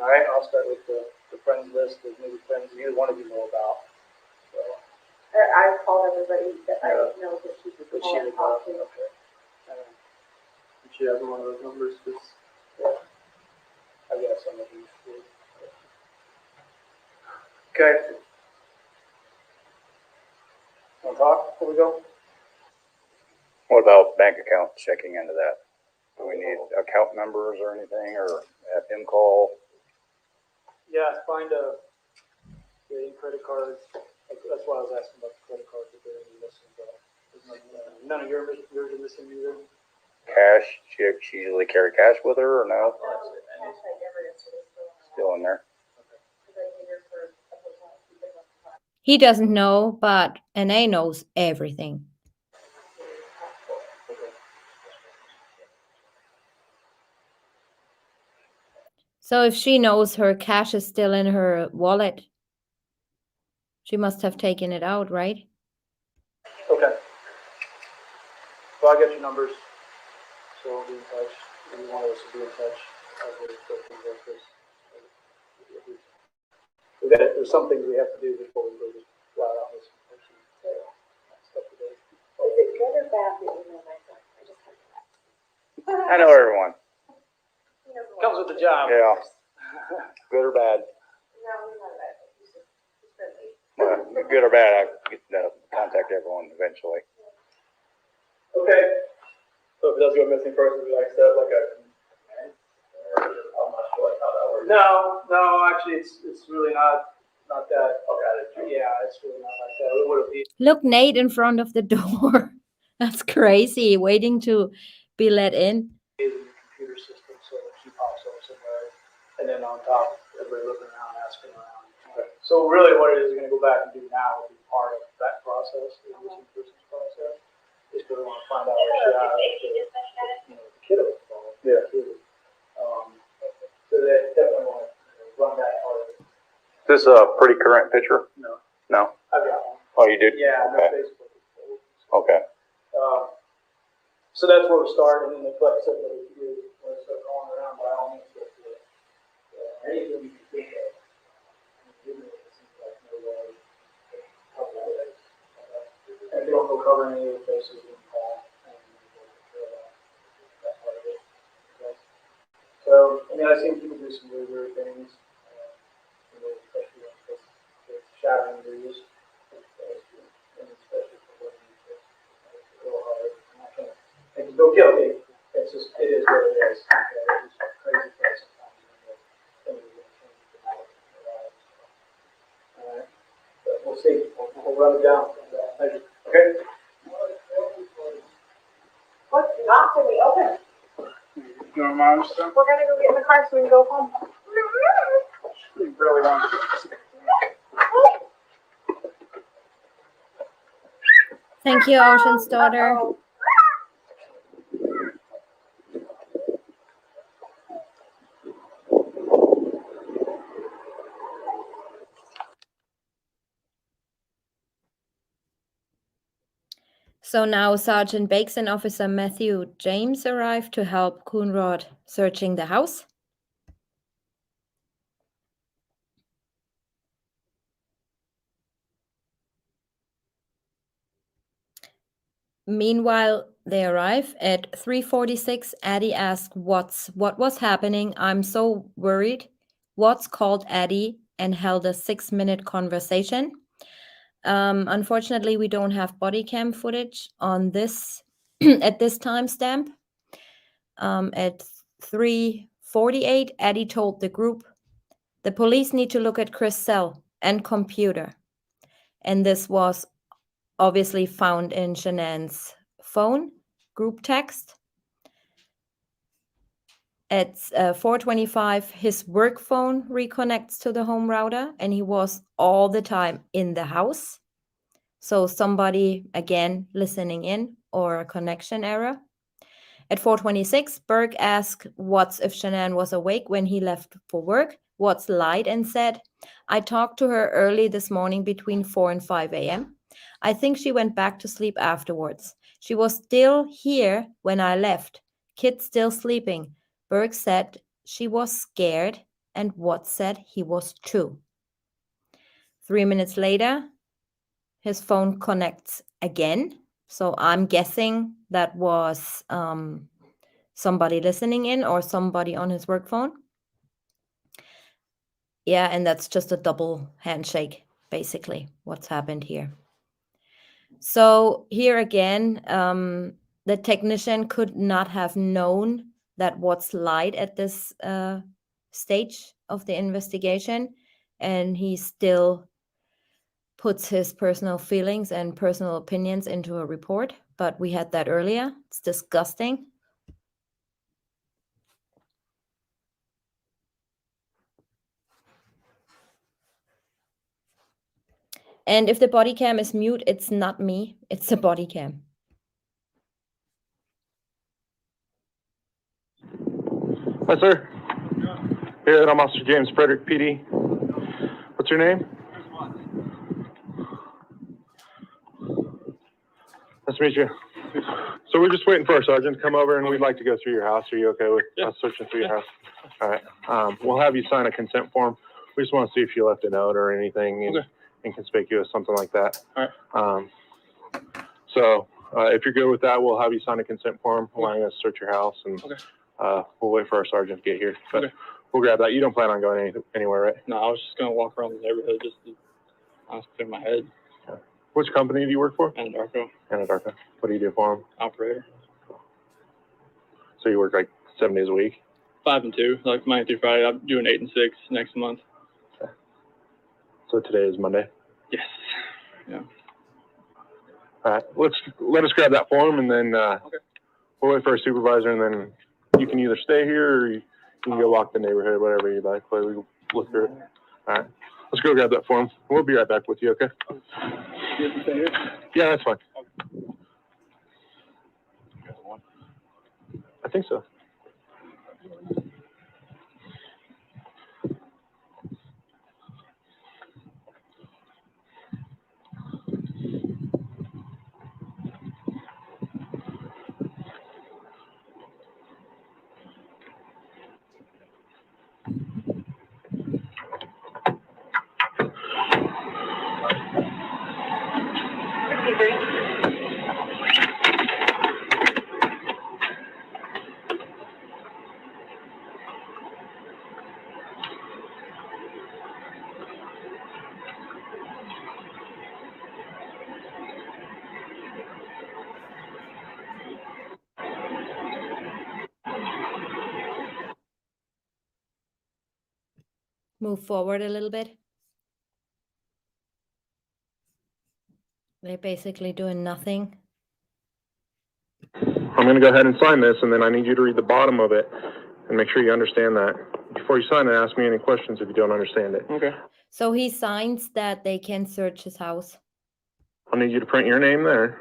all right, I'll start with the friends list of maybe friends either one of you know about. So, I called everybody that I know that she could but call she and would talk know, to. okay. If she has one of those numbers, just Yeah. I guess some of these. Okay. Want to talk before we go? What about bank account checking into that? Do we need account numbers or anything, or have him call? Yeah, find the credit cards. That's why I was asking about the credit cards that they're missing. But none of yours are missing either. Cash, she usually carry cash with her, or no? Still in there? He doesn't know, but NA knows everything. So if she knows her cash is still in her wallet, she must have taken it out, right? Okay. Well, I'll get your numbers. So we'll be in touch. Maybe one of us will be in touch. There's some things we have to do before we go just flat out this person. Stuff today. Is it good or bad that you know my son? I just have to ask. I know everyone. He knows a lot. Comes with the job. Yeah. Good or bad? No, he's not bad. He's just, he's friendly. Good or bad, I get to contact everyone eventually. Okay. so if it does go missing person, we like set like a. I'm not sure like how that works. No, actually, it's really not that. Okay. Yeah, it's really not like that. It would have been. Look, Nate in front of the door. That's crazy, waiting to be let in. In the computer system, so she pops up somewhere, and then on top, everybody looking around, asking around. Okay. So really, what it is, we're gonna go back and do now will be part of that process, the missing persons process. Is because we want to find out where she at, the kiddo involved. Yeah. So they definitely want to run that part of it. Is this a pretty current picture? No, No? I've got one. Oh, you did? Yeah, no Okay. Facebook. Okay. So that's where we start, and then like I said, if you want to start calling around, by all means, go for it. Anything you can think of. Give me it seems like no way. will cover any of the bases in the fall, and we'll take care of that part of it. Okay. So, I mean, I've seen people do some really weird things, you know, especially with shattering news, and especially for women, it's a little hard. I'm not gonna, and no guilty, it's just, it is what it is. Okay, it's just crazy things sometimes, and things are gonna change dramatically in their lives. All right, but we'll see, we'll run it down. Thank you. Okay? What lots are we open? You know, Mom, stuff? We're gonna go get in the car so we can go home. You really want to. Thank you, Ocean's daughter. Uh-oh. So now Sergeant Bakes and Officer Matthew James arrived to help Coonrod searching the house. Meanwhile, they arrive at 3:46. Addie asked what was happening. I'm so worried. Watts called Addie and held a 6-minute conversation. Unfortunately, we don't have body cam footage on this at this timestamp. At 3:48, Addie told the group, the police need to look at Chris' cell and computer. And this was obviously found in Shanann's phone group text. At 4:25, his work phone reconnects to the home router, and he was all the time in the house. So somebody, again, listening in or a connection error. At 4:26, Burke asked Watts if Shanann was awake when he left for work. Watts lied and said, I talked to her early this morning between 4 and 5 a.m. I think she went back to sleep afterwards. She was still here when I left. Kid still sleeping. Burke said she was scared, and Watts said he was too. 3 minutes later, his phone connects again. So I'm guessing that was somebody listening in or somebody on his work phone. Yeah, and that's just a double handshake, basically, what's happened here. So here again, the technician could not have known that Watts lied at this stage of the investigation, and he still puts his personal feelings and personal opinions into a report. But we had that earlier. It's disgusting. And if the body cam is mute, it's not me, it's the body cam. Hi, sir. Here, I'm Officer James Frederick, PD. What's your name? Nice to meet you. So we're just waiting for our sergeant to come over, and we'd like to go through your house. Are you okay with us searching through your house? All right. We'll have you sign a consent form. We just want to see if you left a note or anything inconspicuous, something like that. All right. So if you're good with that, we'll have you sign a consent form allowing us to search your house, and we'll wait for our sergeant to get here. But we'll grab that. You don't plan on going anywhere, right? No, I was just gonna walk around the neighborhood just to honestly clear my head. Which company do you work for? Anadarko Anadarko. What do you do for them? operator. So you work like 7 days a week? 5 and 2, like Monday through Friday. I'm doing 8 and 6 next month. Okay. So today is Monday? Yes. Yeah. All right. Let us grab that form, and then we'll wait for a supervisor, and then you can either stay here or you can go walk the neighborhood, whatever you like. But we look through it. All right. Let's go grab that form. We'll be right back with you, okay? You have to stay here? Yeah, that's fine. I think so. move forward a little bit. They're basically doing nothing. I'm gonna go ahead and sign this, and then I need you to read the bottom of it and make sure you understand that. Before you sign it, ask me any questions if you don't understand it. Okay. So he signs that they can search his house. I'll need you to print your name there.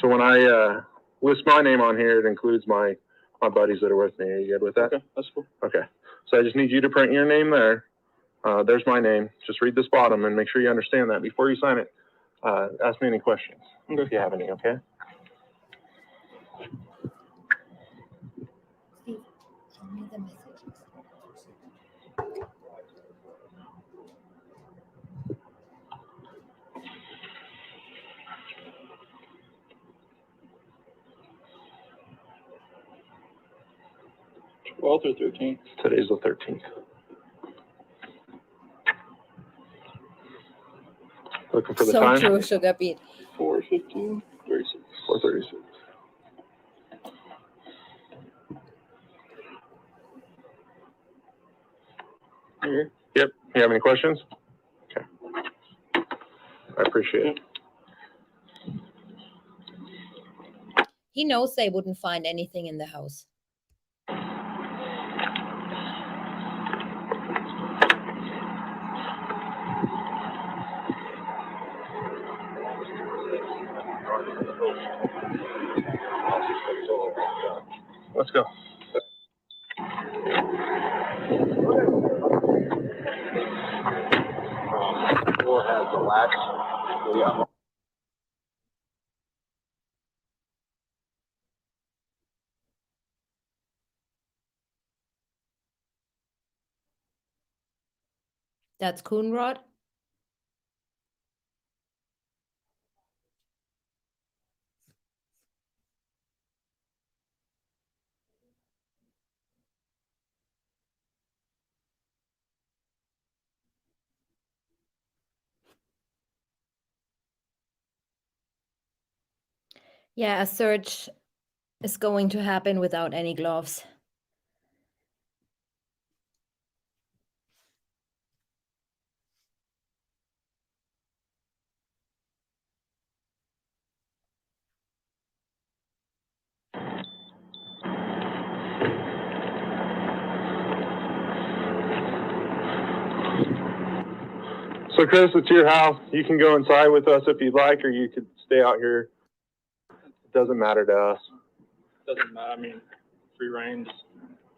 So when I list my name on here, it includes my buddies that are with me. Are you good with that? Okay, that's cool. Okay. So I just need you to print your name there. There's my name. Just read this bottom and make sure you understand that. Before you sign it, ask me any questions if you have any, okay? Steve, send me the message. Twelfth or 13th? Today's the 13th. Looking for the So time? true, Sugar Beat. 4:15, 36. 4:36. Here. Yep. You have any questions? Okay. I appreciate it. He knows they wouldn't find anything in the house. Let's go. Door has the latch. Yeah. That's Coonrod. Yeah, a search is going to happen without any gloves. So Chris, it's your house. You can go inside with us if you'd like, or you could stay out here. It doesn't matter to us. Doesn't matter. I mean, free reign, just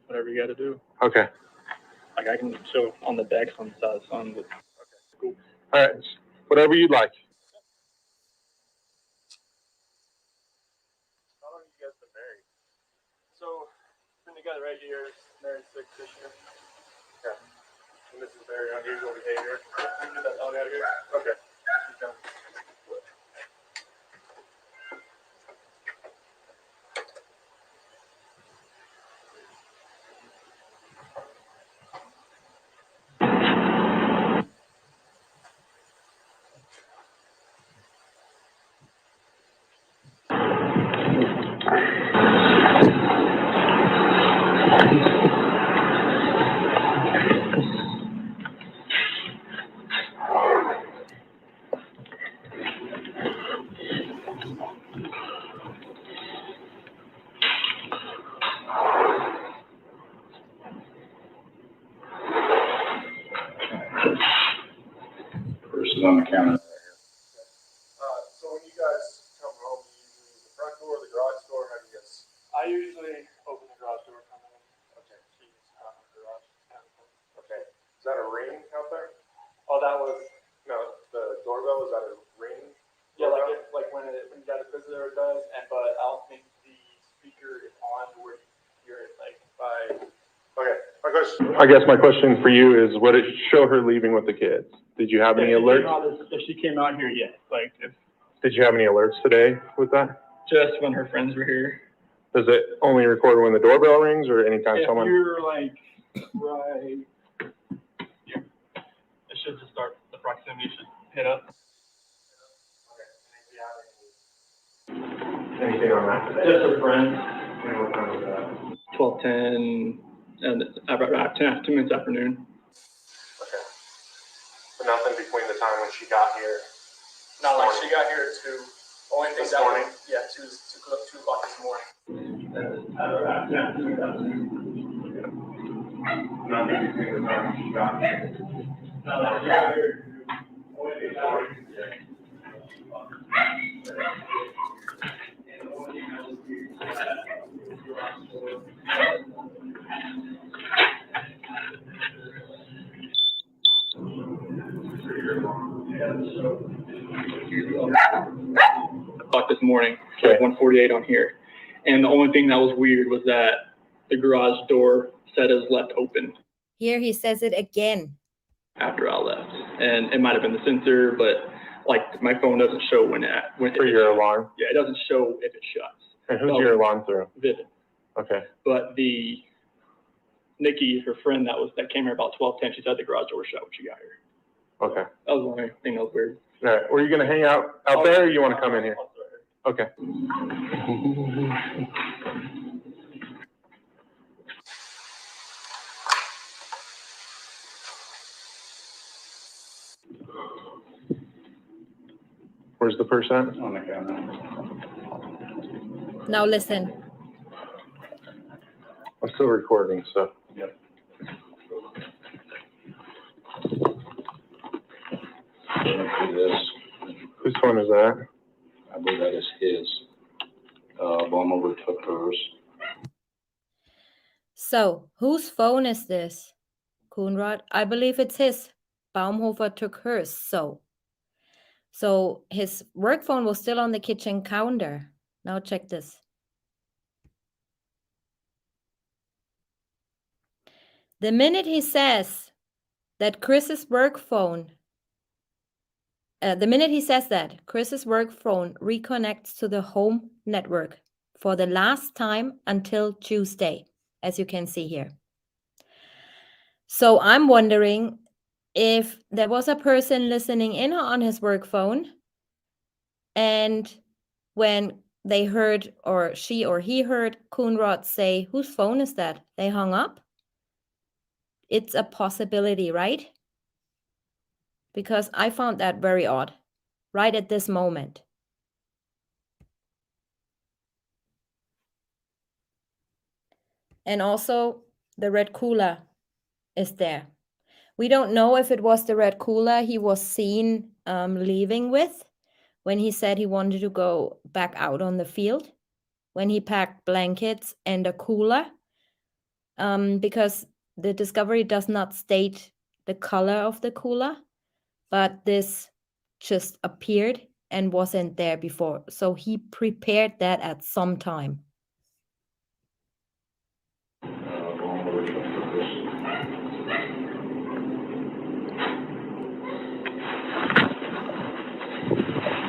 whatever you got to do. Okay. Like I can show on the deck on the side of the sun, but All right. Whatever you'd like. How long have you guys been married? So, been together 8 years, married 6 this year. Okay. And this is very unusual behavior. That's all out here? Okay. Okay. Versus on the counter. So when you guys come home, you usually use the front door, the garage door, how do you guys? I usually open the garage door, come in. Okay. Keys out in the garage. Okay. Is that a ring out there? Oh, that was. No, the doorbell, is that a ring? Yeah, like when you got a visitor, it does, but I don't think the speaker is on where you hear it, like by. Okay, my question. I guess my question for you is, what did show her leaving with the kids? Did you have any alerts? If she came out here, yes. Like if Did you have any alerts today with that? just when her friends were here. Does it only record when the doorbell rings or anytime If someone? you're like right here, it should just start. The proximity should hit up. Anything on that today? Just her friends. And what time was that? 12:10, and about 10 minutes afternoon. Okay. But nothing between the time when she got here. Not like she got here at 2. Only thing This that morning? was, yeah, 2 o'clock this morning. Nothing between the time when she got here. O'clock this morning, so like 1:48 on here. And the only thing that was weird was that the garage door said is left open Here he says it again. after I left. And it might have been the sensor, but like my phone doesn't show when For your alarm? yeah, it doesn't show if it shuts. And who's your alarm through? Vivid. Okay. But the Nikki, her friend that came here about 12:10, she said the garage door shut when she got here. Okay. That was the only thing that was weird. All right. Were you gonna hang out there or you wanna come in here? Okay. Where's the person? On the camera. Now listen. I'm still recording, so. Yep. This, Whose phone is that? I believe that is his. Baumhofer took hers. So, whose phone is this? Coonrod? I believe it's his. Baumhofer took hers. So his work phone was still on the kitchen counter. Now check this. The minute he says that Chris's work phone, Chris's work phone reconnects to the home network for the last time until Tuesday, as you can see here. So I'm wondering if there was a person listening in on his work phone, and when they heard, or she or he heard Coonrod say, "Whose phone is that?" they hung up. It's a possibility, right? Because I found that very odd, right at this moment. And also, the red cooler is there. We don't know if it was the red cooler he was seen leaving with when he said he wanted to go back out on the field, when he packed blankets and a cooler, because the discovery does not state the color of the cooler, but this just appeared and wasn't there before. So he prepared that at some time. Baumhofer took hers.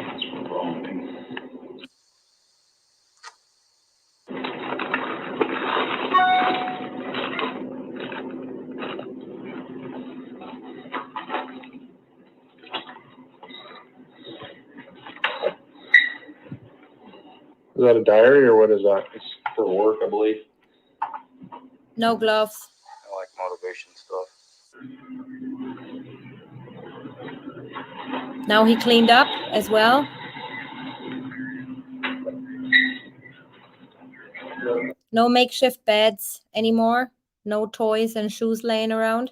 That's what wrong thing. Is that a diary or what is that? It's for work, I believe. No gloves. I like motivation stuff. Now he cleaned up as well. No makeshift beds anymore. No toys and shoes laying around.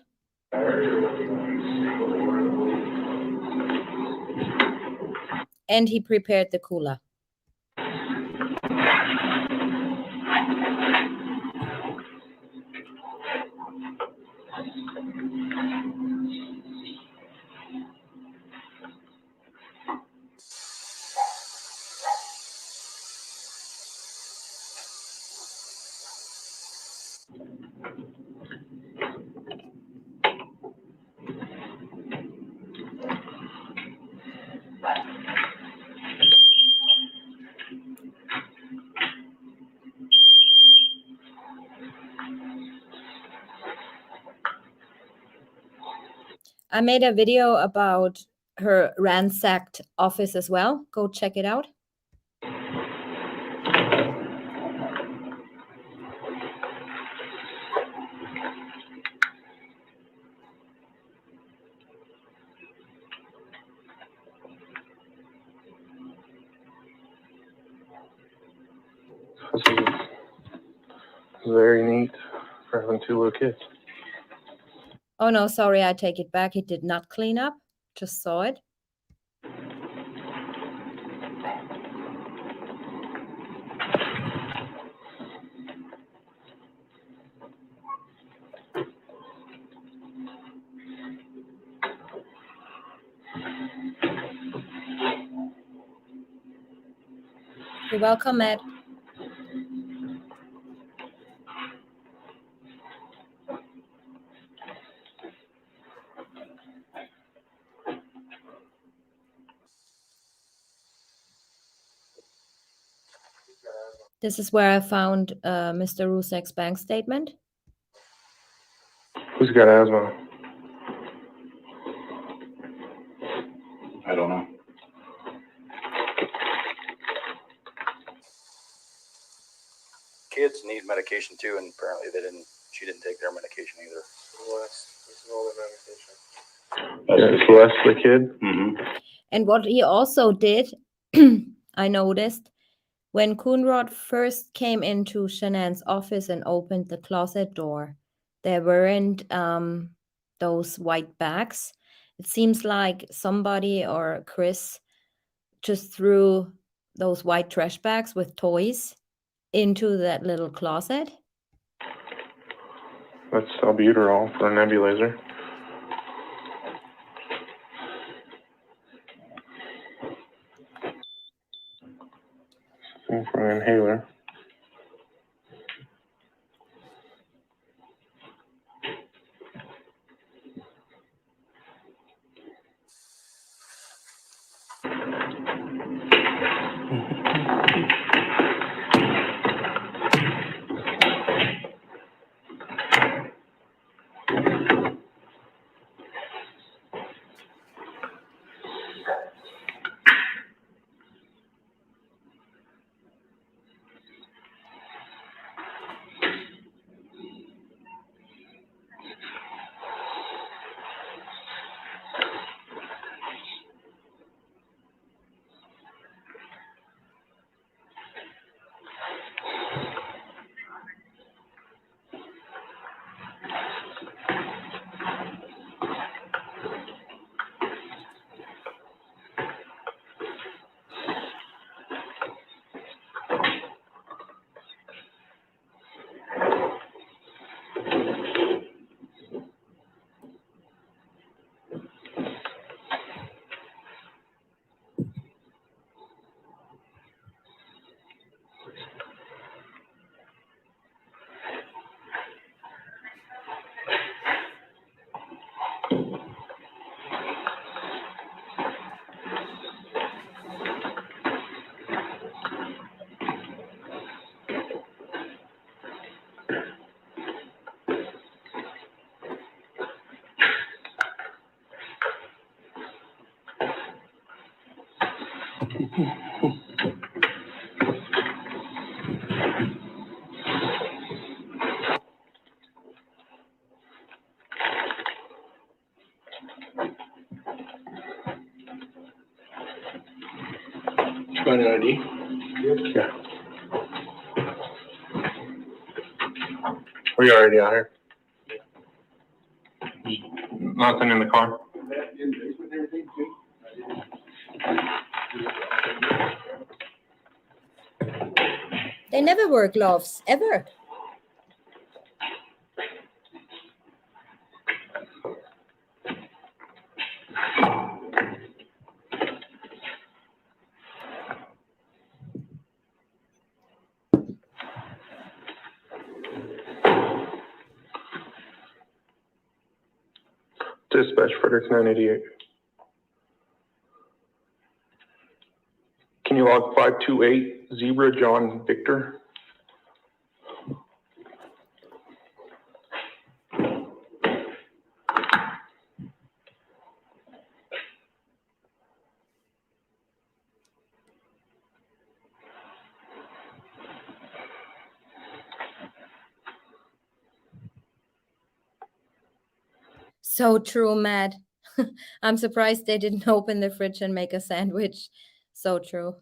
And he prepared the cooler. I made a video about her ransacked office as well. Go check it out. Very neat for having two little kids. Oh no, sorry, I take it back. He did not clean up. Just saw it. You're welcome, Ed. This is where I found Mr. Rusek's bank statement. Who's got asthma? I don't know. Kids need medication too, and apparently she didn't take their medication either. Yeah, Celeste, the kid. Mm-hmm. And what he also did, I noticed, when Coonrod first came into Shanann's office and opened the closet door, there weren't those white bags. It seems like somebody or Chris just threw those white trash bags with toys into that little closet. That's albuterol for a nebulizer. Thing for an inhaler. Find an ID? Yeah. We already out here. Nothing in the car. They never wear gloves, ever. Dispatch Frederick 988. Can you log 528 Zebra John Victor? So true, Matt. I'm surprised they didn't open the fridge and make a sandwich. So true.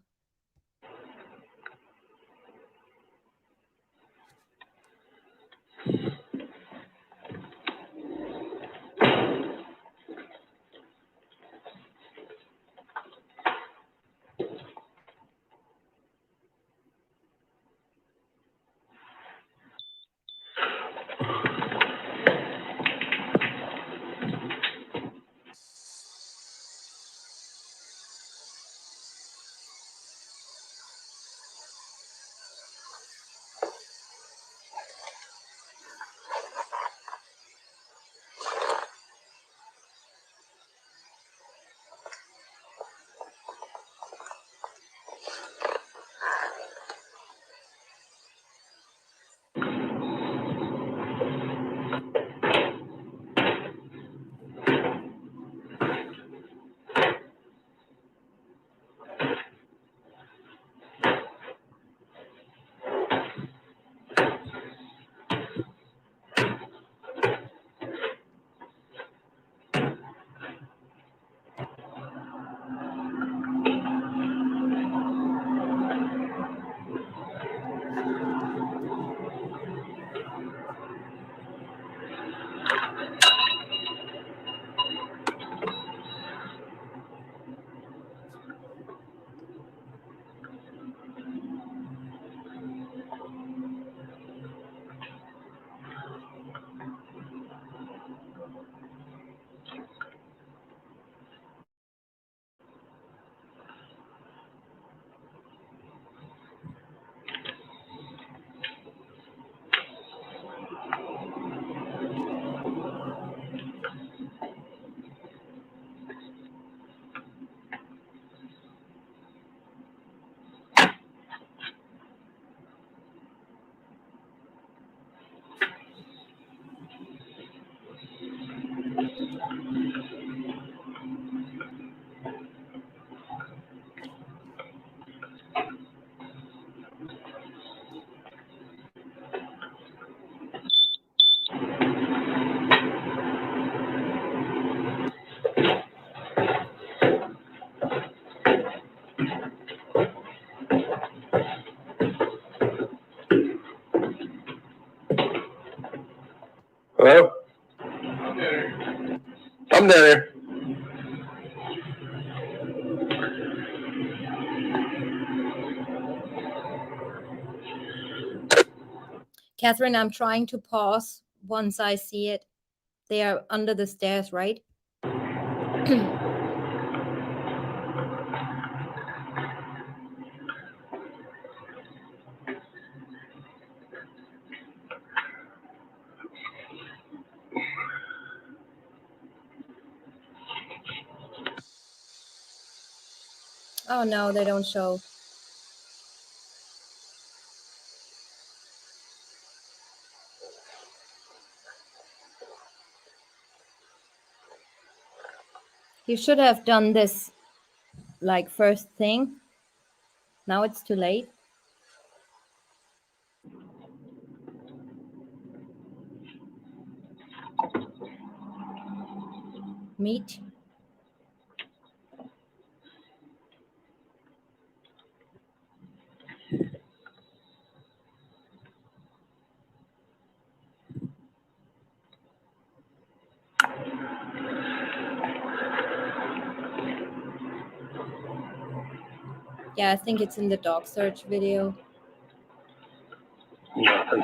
Hello? I'm down here. Catherine, I'm trying to pause once I see it. They are under the stairs, right? Oh no, they don't show. You should have done this like first thing. Now it's too late. Meet. Yeah, I think it's in the dog search video. Nothing.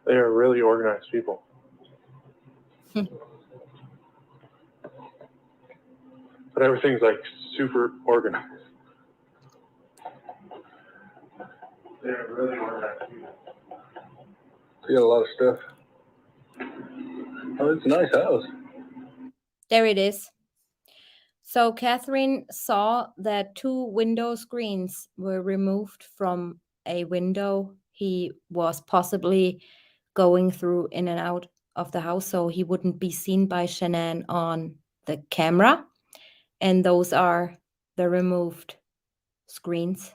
They are really organized people. But everything's like super organized. They're really organized people. They got a lot of stuff. Oh, it's a nice house. There it is. So Catherine saw that 2 window screens were removed from a window he was possibly going through in and out of the house, so he wouldn't be seen by Shanann on the camera. And those are the removed screens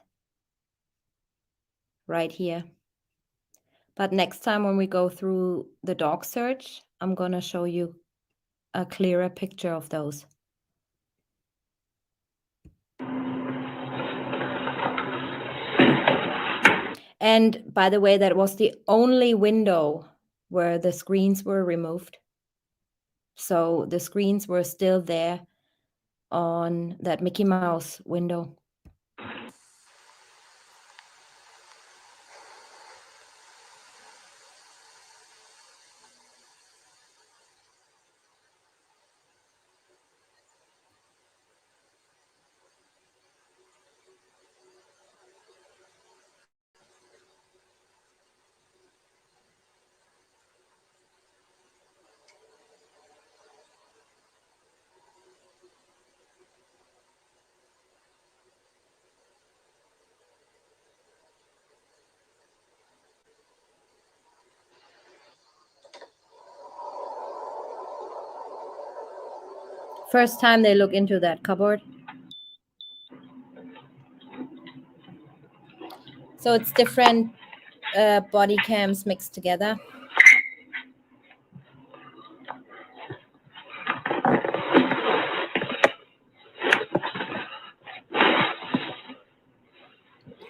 right here. But next time when we go through the dog search, I'm going to show you a clearer picture of those. And by the way, that was the only window where the screens were removed. So the screens were still there on that Mickey Mouse window. First time they look into that cupboard. So it's different body cams mixed together.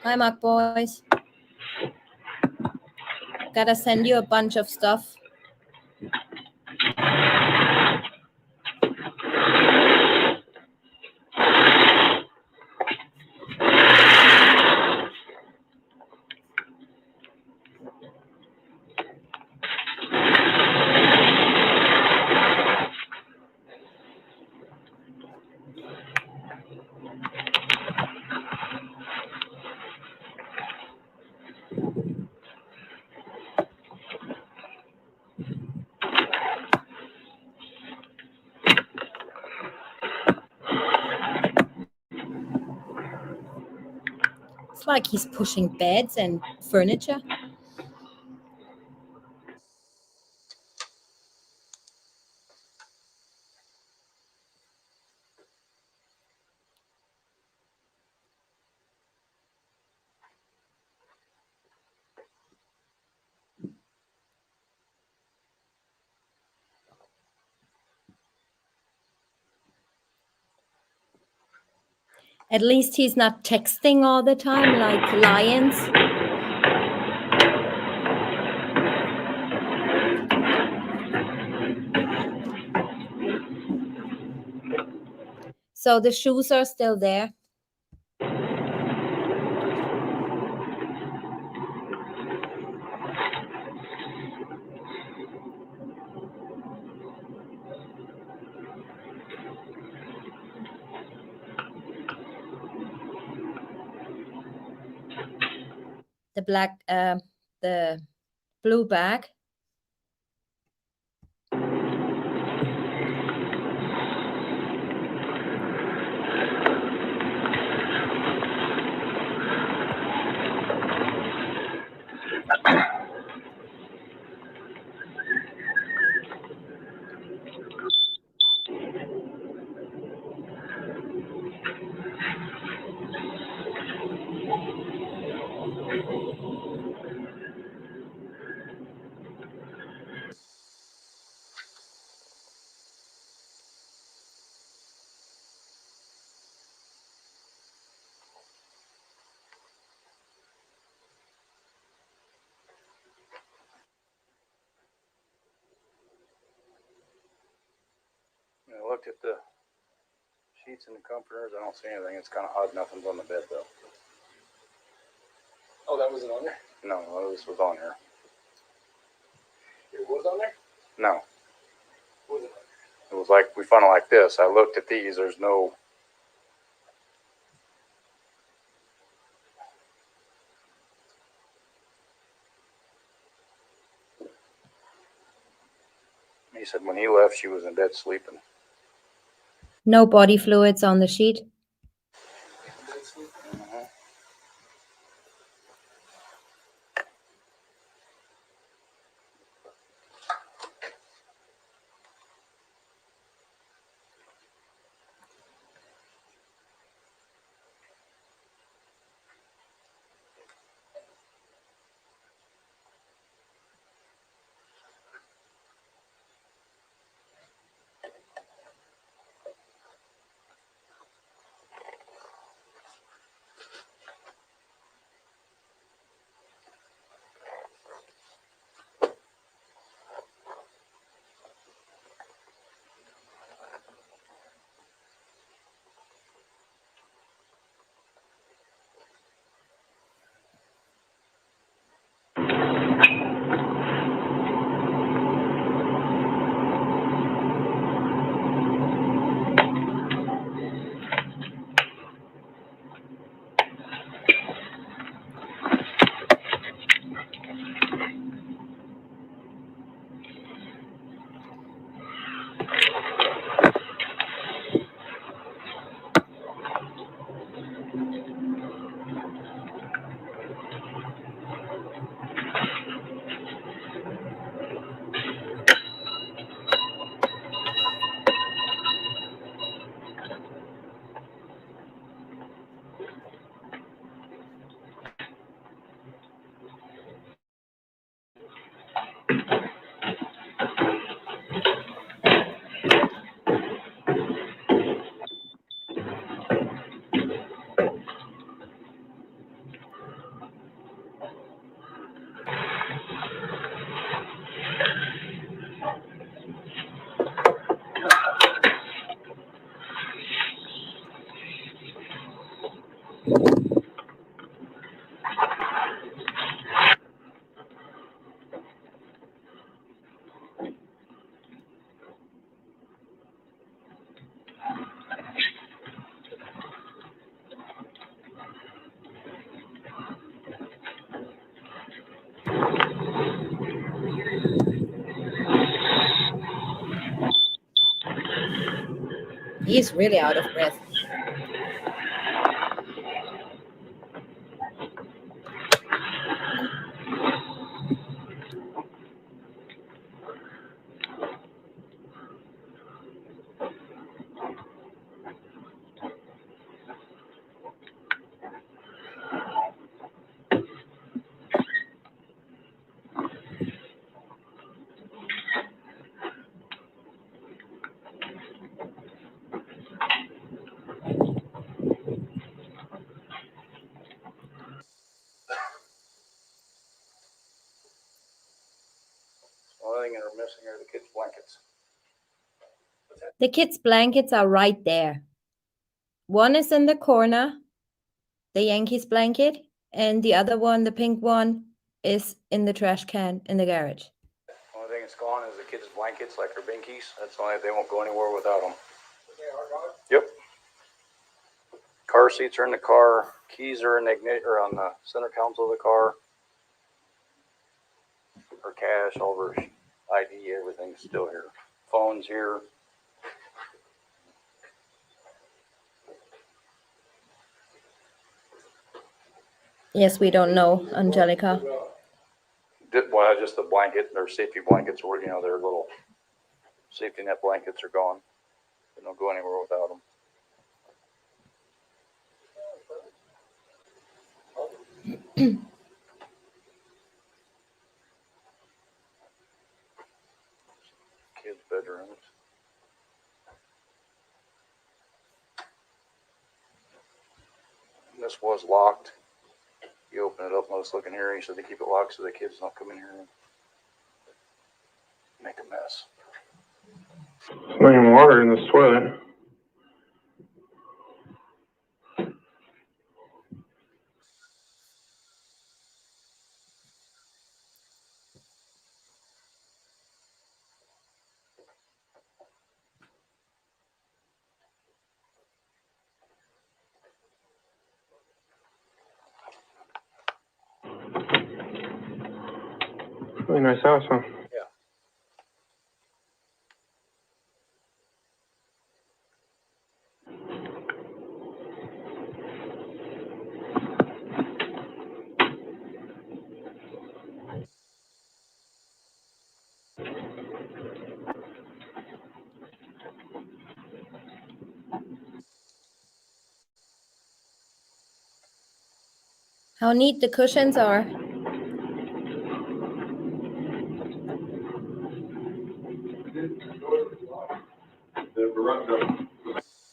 Hi, Mark boys. Gotta send you a bunch of stuff. It's like he's pushing beds and furniture. At least he's not texting all the time like lions. So the shoes are still there. The black, the blue bag. I looked at the sheets and the comforters. I don't see anything. It's kind of odd. Nothing's on the bed though. Oh, that wasn't on there? No, this was on here. It was on there? No, Was it? it was like we found it like this. I looked at these. There's no. He said when he left, she was in bed sleeping. No body fluids on the sheet. Mm-hmm. He is really out of breath. are missing are the kids' blankets. The kids' blankets are right there. One is in the corner, the Yankees blanket, and the other one, the pink one, is in the trash can in the garage. Only thing that's gone is the kids' blankets, like their binkies. That's the only, they won't go anywhere without them. Yep. Car seats are in the car. Keys are in the or on the center console of the car. Her cash, all of her ID, everything's still here. Phone's here. Yes, we don't know, Angelica. Well, just the blanket, their safety blankets were, their little safety net blankets are gone. They don't go anywhere without them. Kids' bedrooms. This was locked. You open it up, and I was looking here, he said they keep it locked so the kids don't come in here and make a mess. There's not even water in this toilet. Really nice house, huh? Yeah. How neat the cushions are.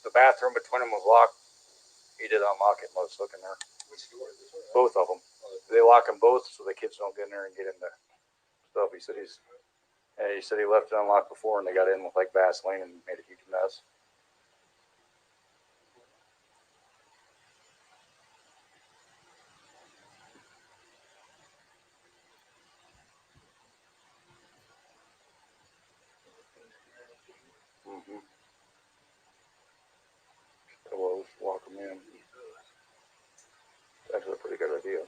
The bathroom between them was locked. He did unlock it, and I was looking there. Both of them. They lock them both so the kids don't get in there and get into stuff. He said he left it unlocked before, and they got in with like Vaseline and made a huge mess. Mm-hmm. Pillows, lock them in. It's actually a pretty good idea.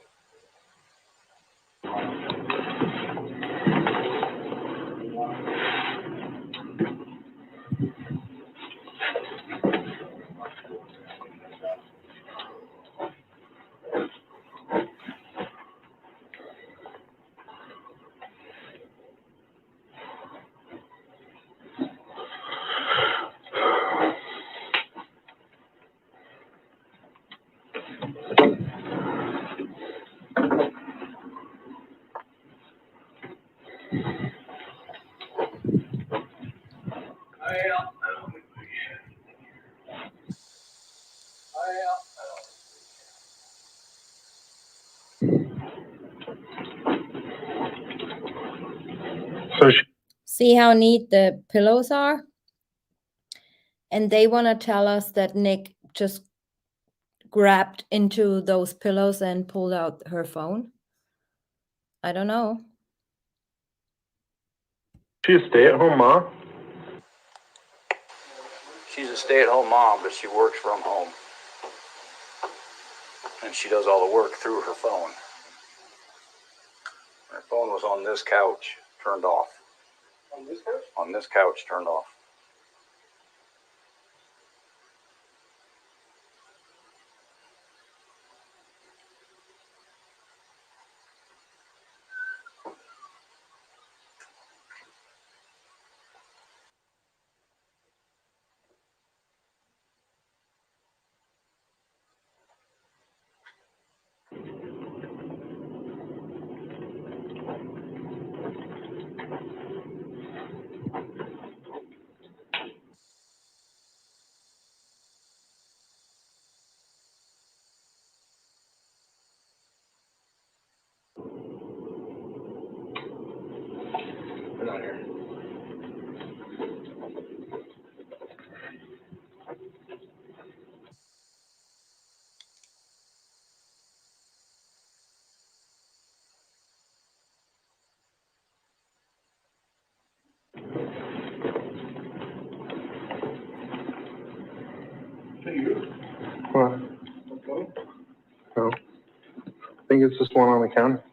So she, See how neat the pillows are? And they want to tell us that Nick just grabbed into those pillows and pulled out her phone. I don't know. she a stay-at-home mom? She's a stay-at-home mom, but she works from home. And she does all the work through her phone. Her phone was on this couch, turned off. On this couch? On this couch, turned off. What? No. I think it's just one on the counter.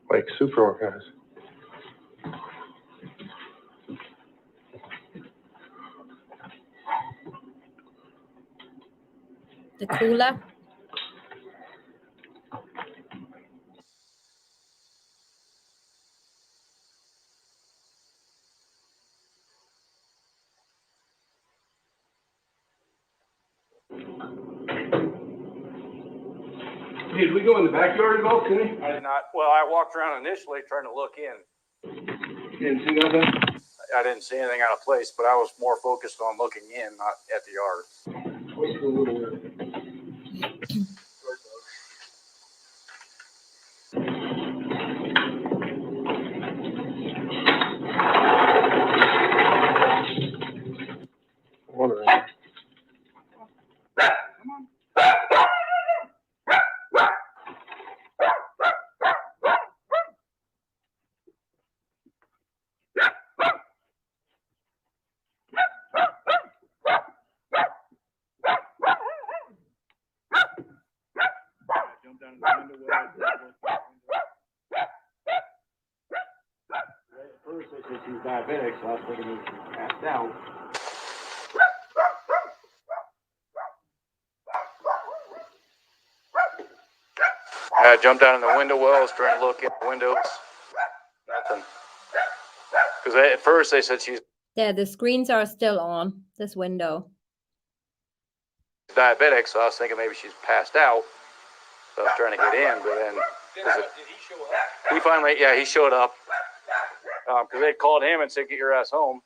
Like super organized. The cooler. Hey, did we go in the backyard at all, Kenny? I did not, well, I walked around initially trying to look in. Didn't see nothing? I didn't see anything out of place, but I was more focused on looking in, not at the yard. What's the little, Water in there. Jump down in the window well. First, they said she was diabetic, so I was thinking he was passed out. I jumped down in the window wells, trying to look in the windows. Nothing. Because at first they said she's Yeah, the screens are still on this window. diabetic, so I was thinking maybe she's passed out. So I was trying to get in, but then did he show up? he finally, yeah, he showed up. Because they called him and said, "Get your ass home."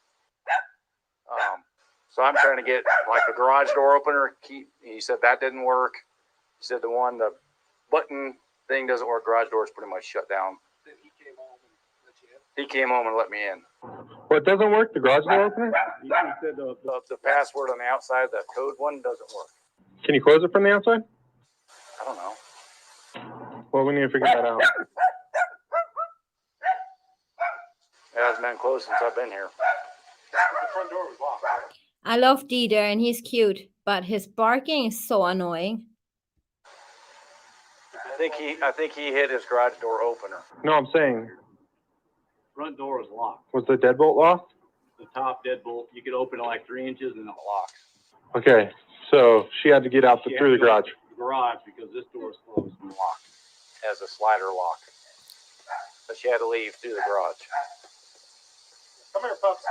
So I'm trying to get like the garage door opener key. He said that didn't work. He said the button thing doesn't work. Garage door is pretty much shut down. Then he came home and let you in? He came home and let me in. What doesn't work? The garage door opener? He said the password on the outside, the code one, doesn't work. Can you close it from the outside? I don't know. Well, we need to figure that out. It hasn't been closed since I've been here. The front door was locked, right? I love Dieter and he's cute, but his barking is so annoying. I think he hit his garage door opener. No, I'm saying, Front door was locked. was the deadbolt locked? The top deadbolt, you could open it like 3 inches and it locks. Okay, so she had to get out through the garage. The garage, because this door is closed and locked. Has a slider lock. So she had to leave through the garage. Come here, pups.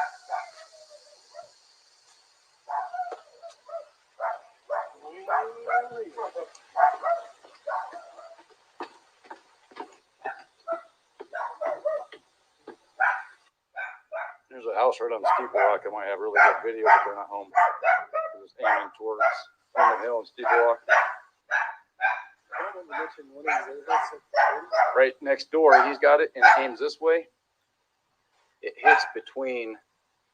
There's a house right on Steeple Rock. I might have really good video, but they're not home. It's aiming towards Roman Hill and Steeple Rock. Right next door, he's got it and it aims this way. It hits between,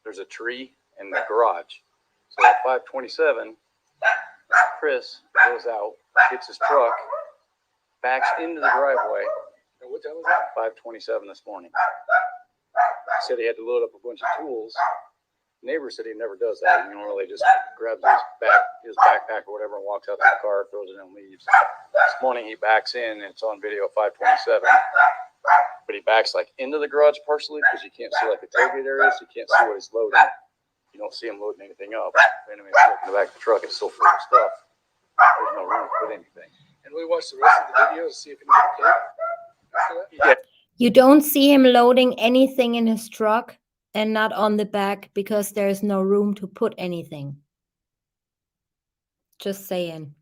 there's a tree and the garage. So at 527, Chris goes out, gets his truck, backs into the driveway. And what time was that? 527 this morning. He said he had to load up a bunch of tools. Neighbor said he never does that. He normally just grabs his backpack or whatever and walks out to the car, throws it in and leaves. This morning he backs in and it's on video at 527. But he backs like into the garage partially because you can't see like the tailgate area, so you can't see what he's loading. You don't see him loading anything up. And when you look in the back of the truck, it's so full of stuff. There's no room to put anything. And we watched the rest of the video to see if anything came after that? Yeah. You don't see him loading anything in his truck and not on the back because there's no room to put anything. Just saying.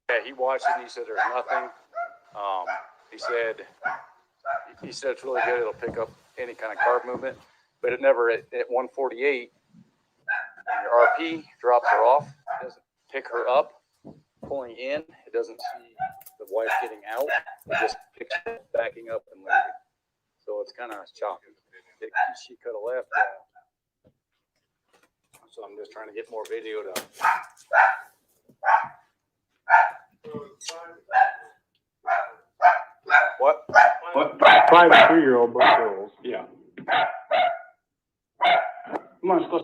Yeah, he watched it and he said there's nothing. He said it's really good. It'll pick up any kind of carb movement, but it never at 148. Your RP drops her off. It doesn't pick her up. pulling in, it doesn't see the wife getting out. It just picks it backing up and leaving. So it's kind of choppy. She cut a left. So I'm just trying to get more video to. What? 5 and 3-year-old, both girls. Yeah. Come on, let's go.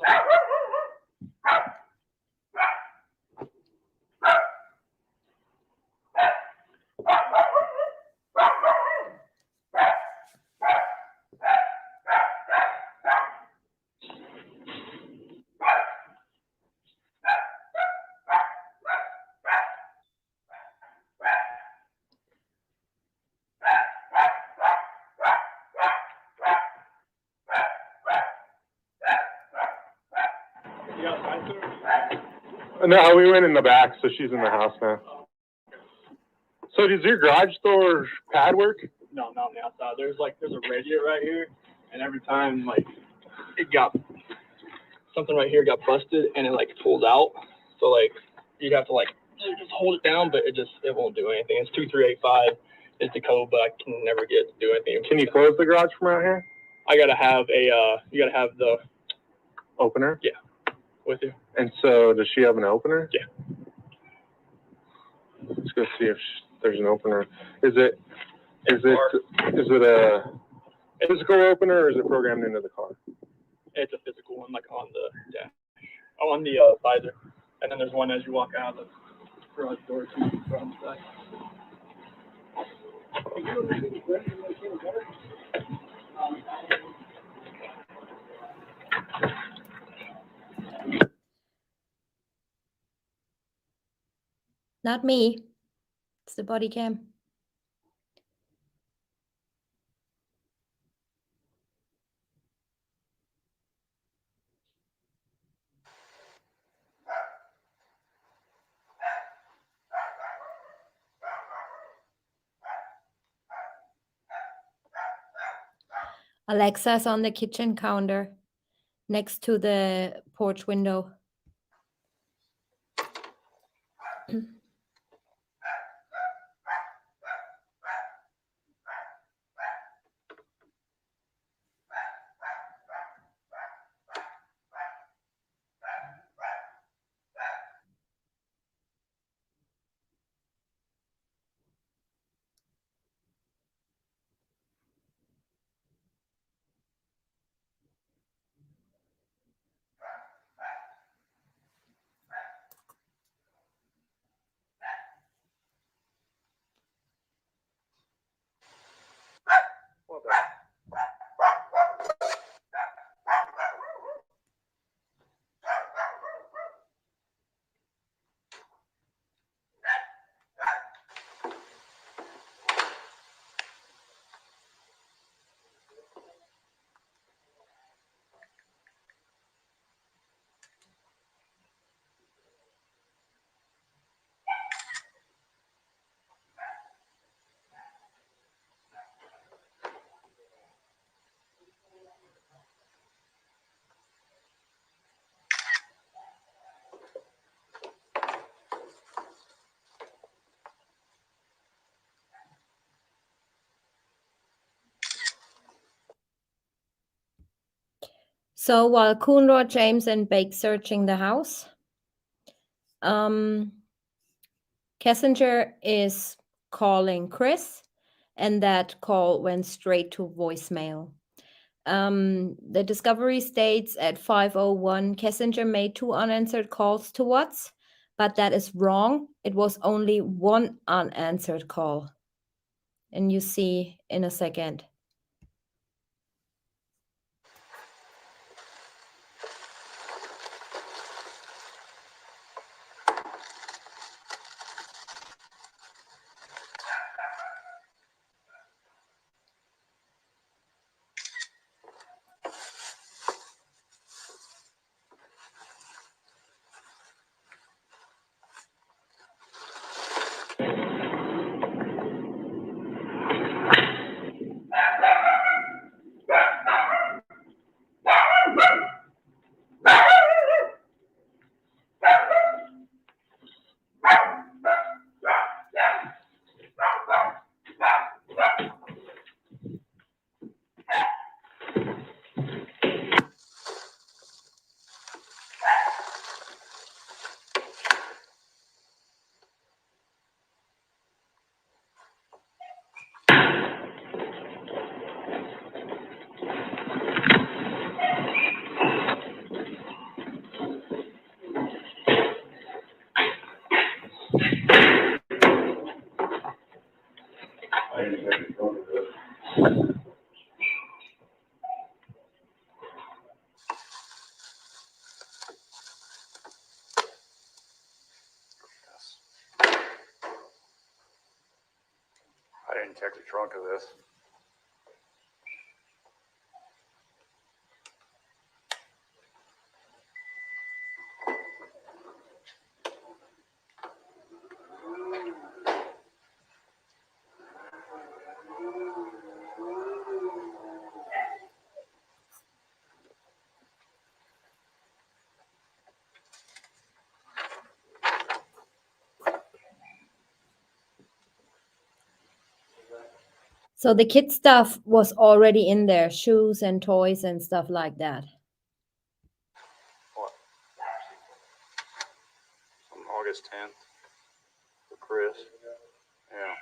No, we went in the back, so she's in the house now. So does your garage door pad work? No, not on the outside. There's a radiator right here, and every time something right here got busted and it pulled out. So you'd have to just hold it down, but it won't do anything. It's 2385 is the code, but I can never get it to do anything. Can you close the garage from out here? I gotta have you gotta have the Opener? with you. And so does she have an opener? Yeah. Let's go see if there's an opener. Is it a physical opener or is it programmed into the car? It's a physical one, on the dash, on the visor, and then there's one as you walk out of the garage door too from the side. Not me. It's the body cam. Alexa's on the kitchen counter next to the porch window. Well done. So while Coonrod, James, and Bake searching the house, Kessinger is calling Chris, and that call went straight to voicemail. The discovery states at 5:01, Kessinger made 2 unanswered calls to Watts, but that is wrong. It was only 1 unanswered call. And you see in a second. check the trunk of this. So the kid stuff was already in there, shoes and toys and stuff like that. What? On August 10th for Chris. Yeah.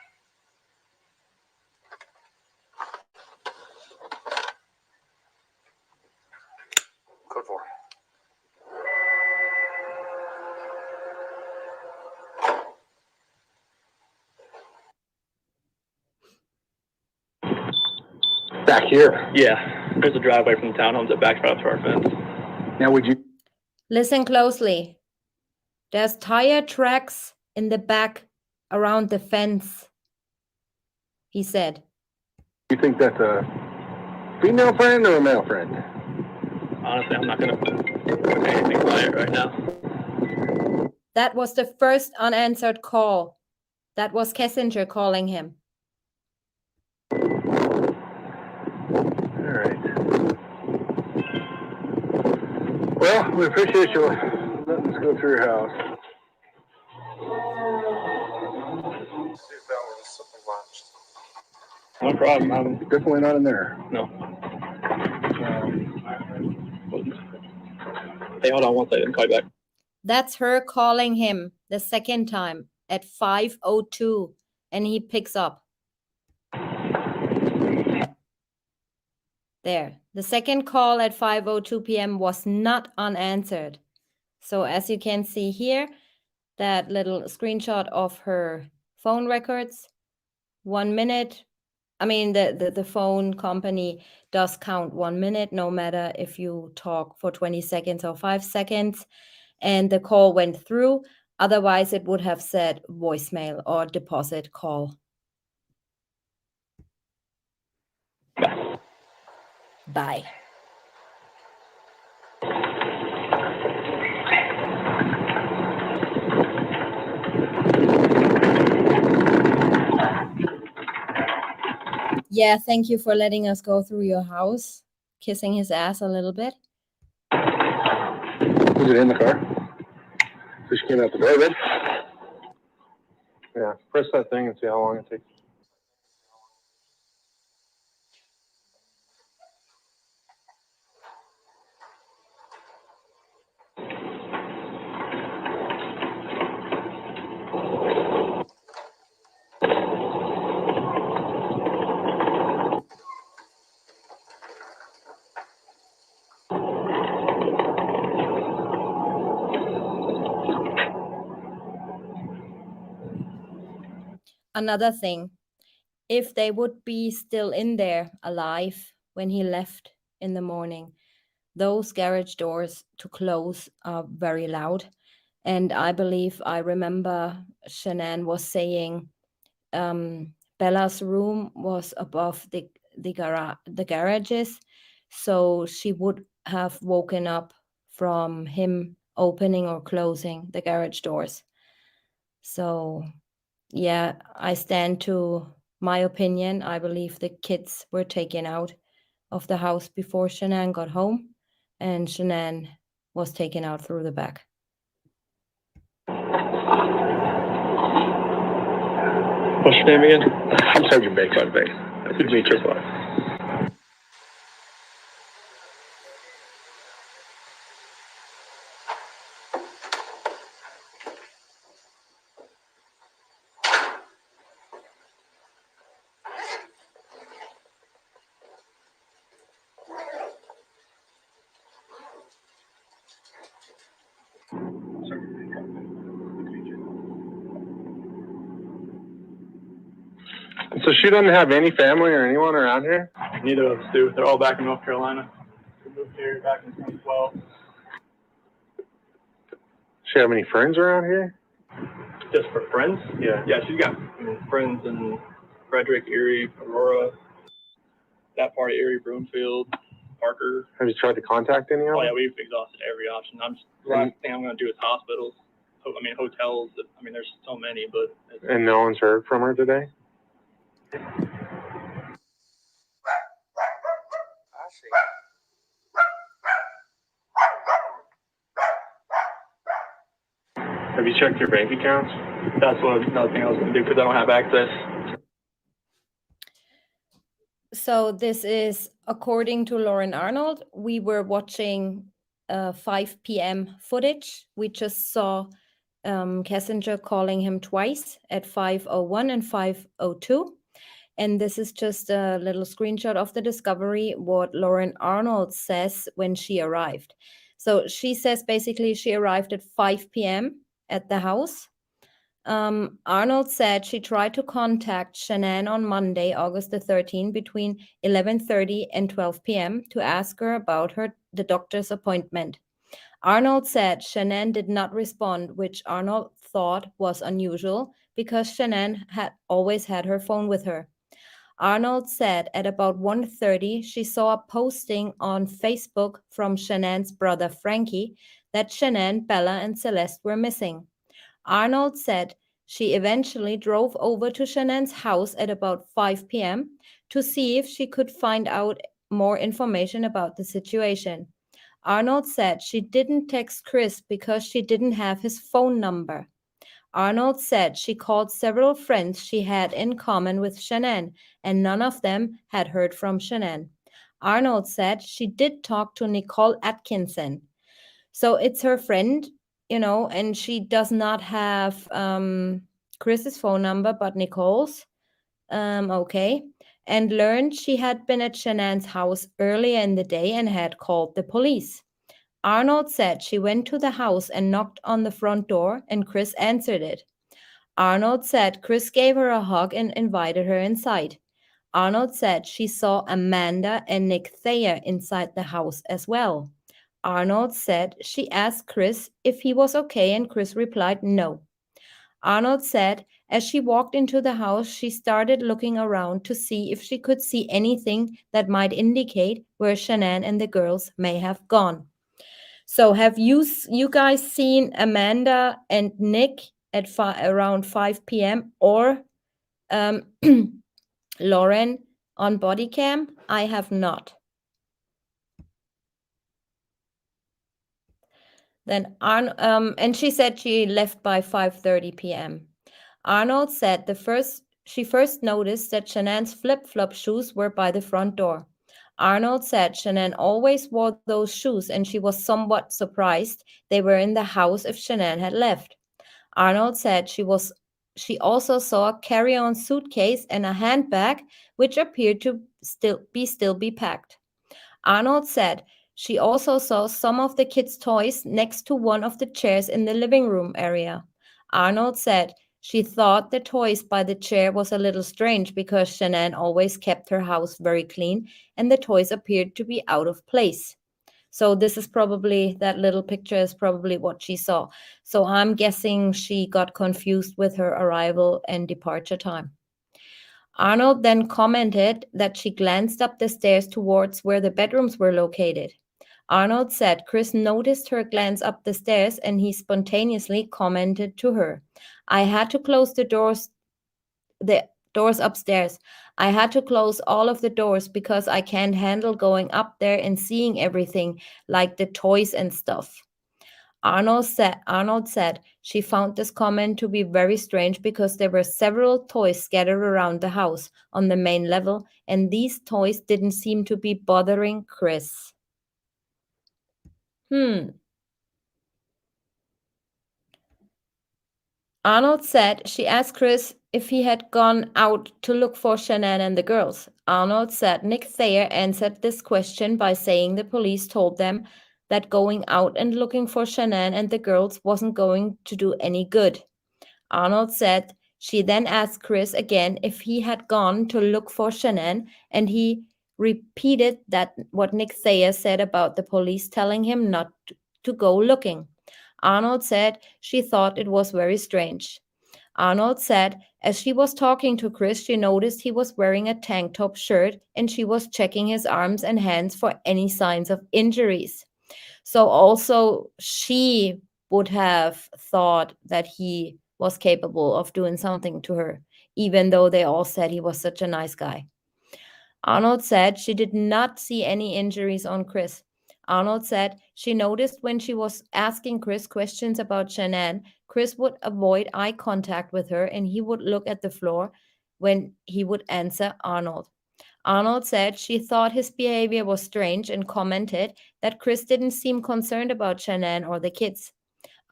Code 4. Back here. Yeah, there's a driveway from the townhomes that backs right up to our fence. Now, would you? Listen closely. There's tire tracks in the back around the fence, he said. You think that's a female friend or a male friend? Honestly, I'm not gonna say anything about it right now. That was the first unanswered call. That was Kessinger calling him. All right. Well, we appreciate you letting us go through your house. See if that was something launched. No problem. I'm Definitely not in there. no. Hey, hold on one second. Call you back. That's her calling him the second time at 5:02, and he picks up. There. The second call at 5:02 p.m. was not unanswered. So as you can see here, that little screenshot of her phone records, 1 minute. I mean, the phone company does count 1 minute, no matter if you talk for 20 seconds or 5 seconds. And the call went through. Otherwise, it would have said voicemail or deposit call. Bye. Yeah, thank you for letting us go through your house, kissing his ass a little bit. Was it in the car? So she came out the door, then? Yeah, press that thing and see how long it takes. Another thing, if they would be still in there alive when he left in the morning, those garage doors to close are very loud. And I believe I remember Shanann was saying Bella's room was above the garages, so she would have woken up from him opening or closing the garage doors. So yeah, I stand to my opinion. I believe the kids were taken out of the house before Shanann got home, and Shanann was taken out through the back. What's your name again? I'm Sergeant Baker. Sergeant Baker. Good to meet you. So she doesn't have any family or anyone around here? Neither of us do. They're all back in North Carolina. We moved here back in 2012. She have any friends around here? Just for friends? Yeah. Yeah, she's got friends and Frederick, Erie, Aurora, that part of Erie, Broomfield, Parker. Have you tried to contact any of Oh them? yeah, we've exhausted every option. Last thing I'm gonna do is hospitals. I mean, hotels. I mean, there's so many, but And no one's heard from her today? I see. Have you checked your bank accounts? that's another thing I was gonna do because I don't have access. So this is according to Lauren Arnold. We were watching 5 p.m. footage. We just saw Kessinger calling him twice at 5:01 and 5:02. And this is just a little screenshot of the discovery, what Lauren Arnold says when she arrived. So she says basically she arrived at 5 p.m. at the house. Arnold said she tried to contact Shanann on Monday, August the 13th, between 11:30 and 12 p.m. to ask her about the doctor's appointment. Arnold said Shanann did not respond, which Arnold thought was unusual because Shanann had always had her phone with her. Arnold said at about 1:30 she saw a posting on Facebook from Shanann's brother Frankie that Shanann, Bella, and Celeste were missing. Arnold said she eventually drove over to Shanann's house at about 5 p.m. to see if she could find out more information about the situation. Arnold said she didn't text Chris because she didn't have his phone number. Arnold said she called several friends she had in common with Shanann, and none of them had heard from Shanann. Arnold said she did talk to Nicole Atkinson. So it's her friend, and she does not have Chris's phone number, but Nicole's. Okay. And learned she had been at Shanann's house earlier in the day and had called the police. Arnold said she went to the house and knocked on the front door, and Chris answered it. Arnold said Chris gave her a hug and invited her inside. Arnold said she saw Amanda and Nick Thayer inside the house as well. Arnold said she asked Chris if he was okay, and Chris replied no. Arnold said as she walked into the house, she started looking around to see if she could see anything that might indicate where Shanann and the girls may have gone. So have you guys seen Amanda and Nick at around 5 p.m. or Lauren on body cam? I have not. Then and she said she left by 5:30 p.m. Arnold said she first noticed that Shanann's flip-flop shoes were by the front door. Arnold said Shanann always wore those shoes and she was somewhat surprised they were in the house if Shanann had left. Arnold said she also saw a carry-on suitcase and a handbag which appeared to still be packed. Arnold said she also saw some of the kids' toys next to one of the chairs in the living room area. Arnold said she thought the toys by the chair was a little strange because Shanann always kept her house very clean and the toys appeared to be out of place. So this is probably, that little picture is probably what she saw. So I'm guessing she got confused with her arrival and departure time. Arnold then commented that she glanced up the stairs towards where the bedrooms were located. Arnold said Chris noticed her glance up the stairs and he spontaneously commented to her, I had to close the doors upstairs. I had to close all of the doors because I can't handle going up there and seeing everything, like the toys and stuff. Arnold said she found this comment to be very strange because there were several toys scattered around the house on the main level, and these toys didn't seem to be bothering Chris. Arnold said she asked Chris if he had gone out to look for Shanann and the girls. Arnold said Nick Thayer answered this question by saying the police told them that going out and looking for Shanann and the girls wasn't going to do any good. Arnold said she then asked Chris again if he had gone to look for Shanann, and he repeated that what Nick Thayer said about the police telling him not to go looking. Arnold said she thought it was very strange. Arnold said, as she was talking to Chris, she noticed he was wearing a tank top shirt and she was checking his arms and hands for any signs of injuries. So also she would have thought that he was capable of doing something to her, even though they all said he was such a nice guy. Arnold said she did not see any injuries on Chris. Arnold said she noticed when she was asking Chris questions about Shanann, Chris would avoid eye contact with her and he would look at the floor when he would answer Arnold. Arnold said she thought his behavior was strange and commented that Chris didn't seem concerned about Shanann or the kids.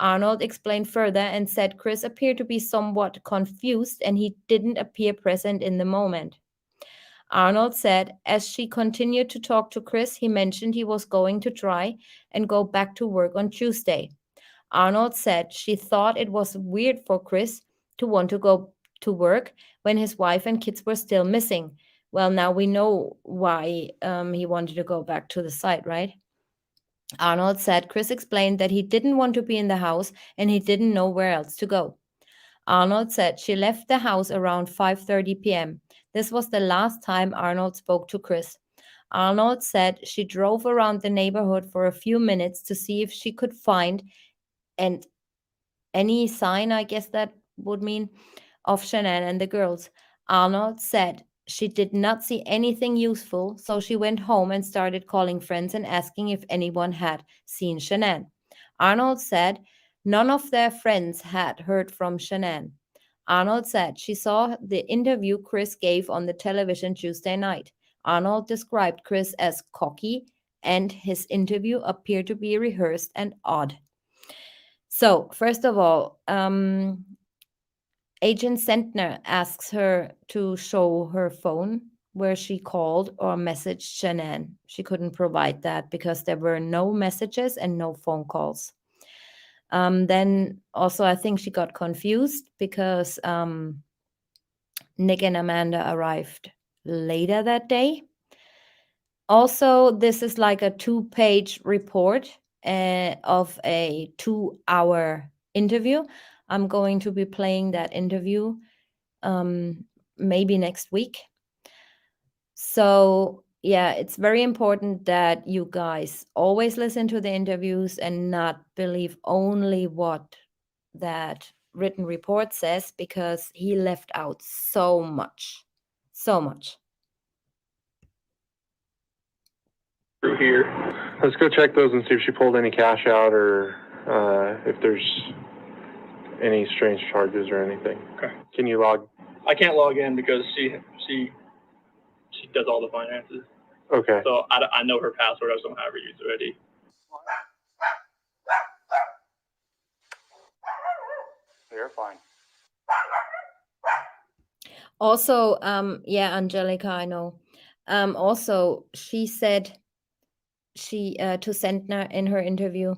Arnold explained further and said Chris appeared to be somewhat confused and he didn't appear present in the moment. Arnold said as she continued to talk to Chris, he mentioned he was going to try and go back to work on Tuesday. Arnold said she thought it was weird for Chris to want to go to work when his wife and kids were still missing. Well, now we know why he wanted to go back to the site, right? Arnold said Chris explained that he didn't want to be in the house and he didn't know where else to go. Arnold said she left the house around 5:30 p.m. This was the last time Arnold spoke to Chris. Arnold said she drove around the neighborhood for a few minutes to see if she could find any sign, I guess that would mean, of Shanann and the girls. Arnold said she did not see anything useful, so she went home and started calling friends and asking if anyone had seen Shanann. Arnold said none of their friends had heard from Shanann. Arnold said she saw the interview Chris gave on the television Tuesday night. Arnold described Chris as cocky, and his interview appeared to be rehearsed and odd. So, first of all, Agent Sentner asks her to show her phone where she called or messaged Shanann. She couldn't provide that because there were no messages and no phone calls. Then also, I think she got confused because Nick and Amanda arrived later that day. Also, this is like a 2-page report of a 2-hour interview. I'm going to be playing that interview maybe next week. So yeah, it's very important that you guys always listen to the interviews and not believe only what that written report says, because he left out so much. Through here. Let's go check those and see if she pulled any cash out or if there's any strange charges or anything. Okay. Can you log? I can't log in because she does all the finances. Okay. So I know her password. I just don't have her used already. They're fine. Also, yeah, Angelica, I know. Also, she said to Sentner in her interview,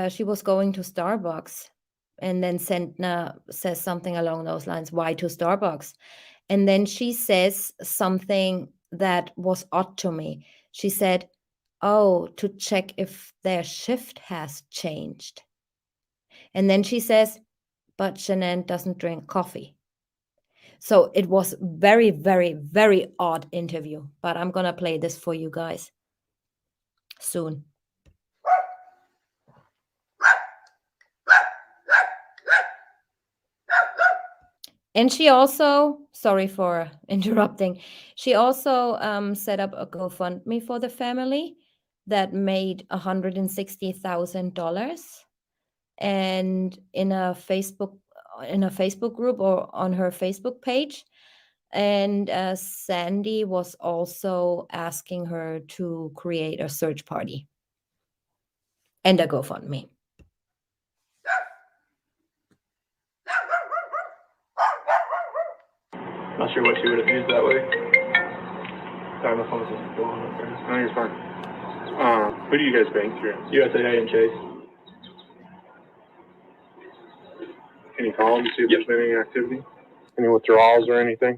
she was going to Starbucks, and then Sentner says something along those lines, why to Starbucks? And then she says something that was odd to me. She said, oh, to check if their shift has changed. And then she says, but Shanann doesn't drink coffee. So it was very, very, very odd interview, but I'm going to play this for you guys soon. And she also, sorry for interrupting, she also set up a GoFundMe for the family that made $160,000. And in a Facebook group or on her Facebook page. And Sandy was also asking her to create a search party and a GoFundMe. Not sure what she would have used that way. Sorry, my phone was just blowing up there. No, you're fine. Who do you guys bank through? USAA and Chase. Can you call them to see if there's been any activity? Any withdrawals or anything?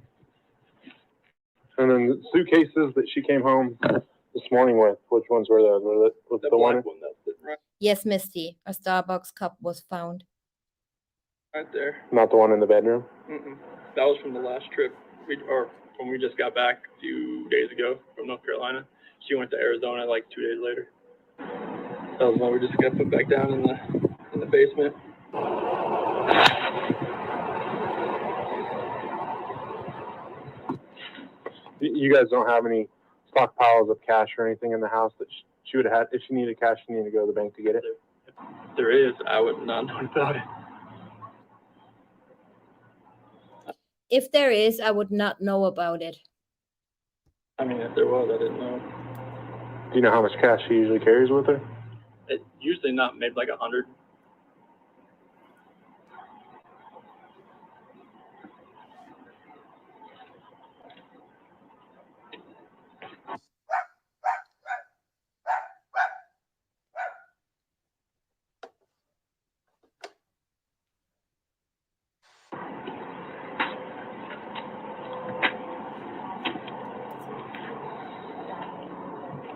And then the suitcases that she came home this morning with, which ones were those? Was the one? That's it, right? Yes, Misty, a Starbucks cup was found. Right there. Not the one in the bedroom? Mm-mm. That was from the last trip, or when we just got back a few days ago from North Carolina. She went to Arizona like 2 days later. That was one we just got put back down in the basement. You guys don't have any stockpiles of cash or anything in the house that she would have had? If she needed cash, she needed to go to the bank to get it? If there is, I would not know about it. If there is, I would not know about it. I mean, if there was, I didn't know. Do you know how much cash she usually carries with her? It usually not, maybe like 100.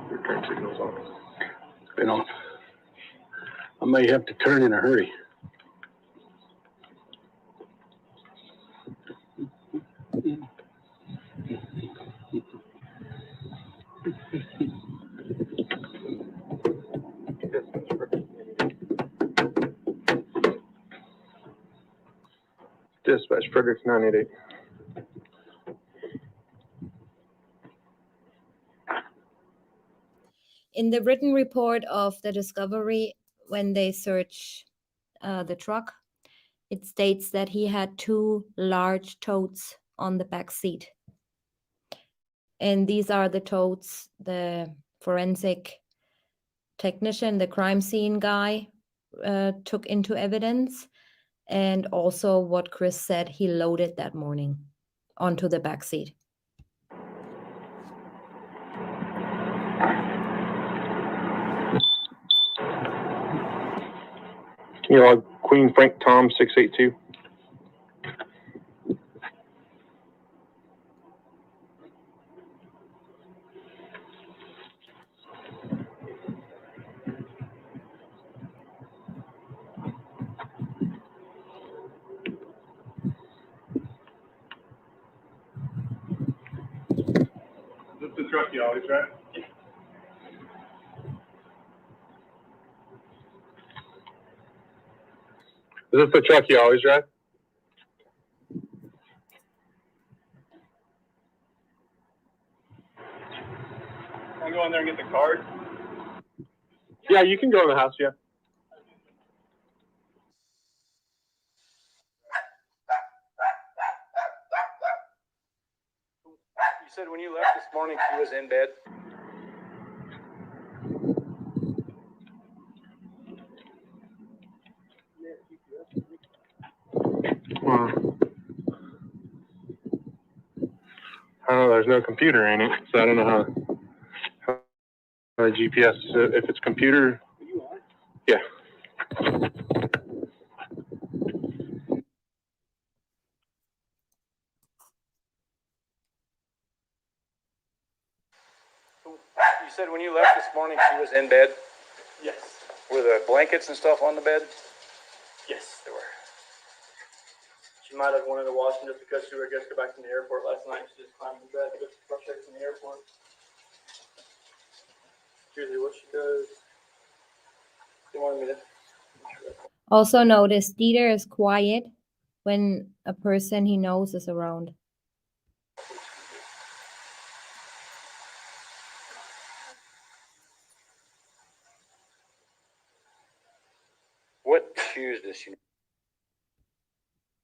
Your turn signal's on. Been off. I may have to turn in a hurry. Dispatch Frederick 988. In the written report of the discovery, when they search the truck, it states that he had 2 large totes on the back seat. And these are the totes the forensic technician, the crime scene guy, took into evidence, and also what Chris said he loaded that morning onto the back seat. Can you log Queen Frank Tom 682? This is the truck you always drive? Is this the truck you always drive? I'll go in there and get the card. Yeah, you can go in the house, yeah. You said when you left this morning, she was in bed? I don't know, there's no computer in it, so I don't know how the GPS, if it's computer, yeah. You said when you left this morning, she was in bed? Yes. Were the blankets and stuff on the bed? Yes, they were. She might have wanted to wash them just because she would just go back from the airport last night. She just climbed in bed to go brush her from the airport. Usually what she does. She wanted me to. Also notice Dieter is quiet when a person he knows is around. What shoes does she?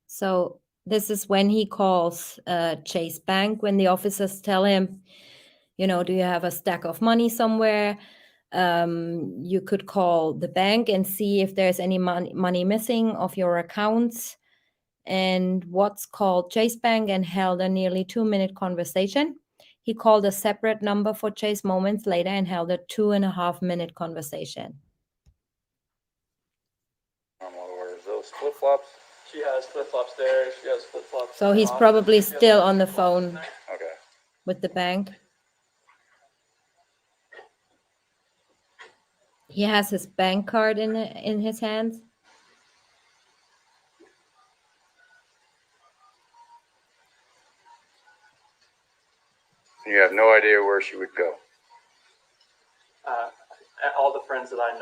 So this is when he calls Chase Bank, when the officers tell him, you know, do you have a stack of money somewhere? You could call the bank and see if there's any money missing of your accounts. And Watts called Chase Bank and held a nearly 2-minute conversation. He called a separate number for Chase moments later and held a 2.5-minute conversation. Those flip flops? She has flip flops there. She has flip flops. So he's probably still on the phone Okay. with the bank. He has his bank card in his hands. You have no idea where she would go. All the friends that I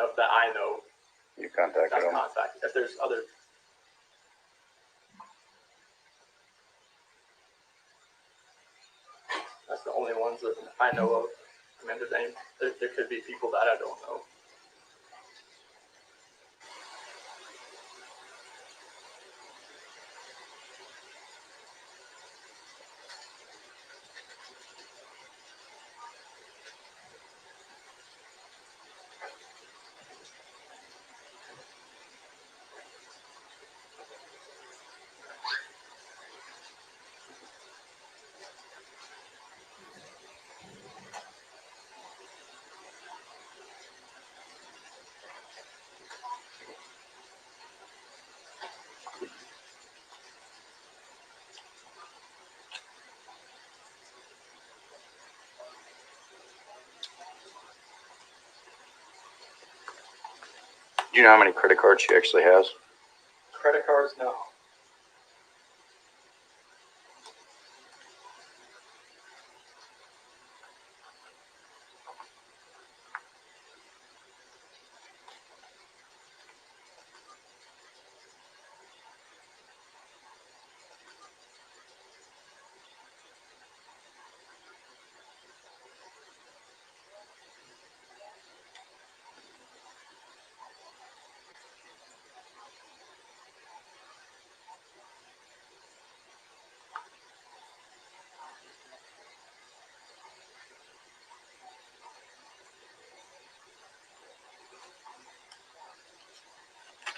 know You contacted that's them. contacted. If there's other, that's the only ones that I know of. I mean, there could be people that I don't know. Do you know how many credit cards she actually has? Credit cards, no.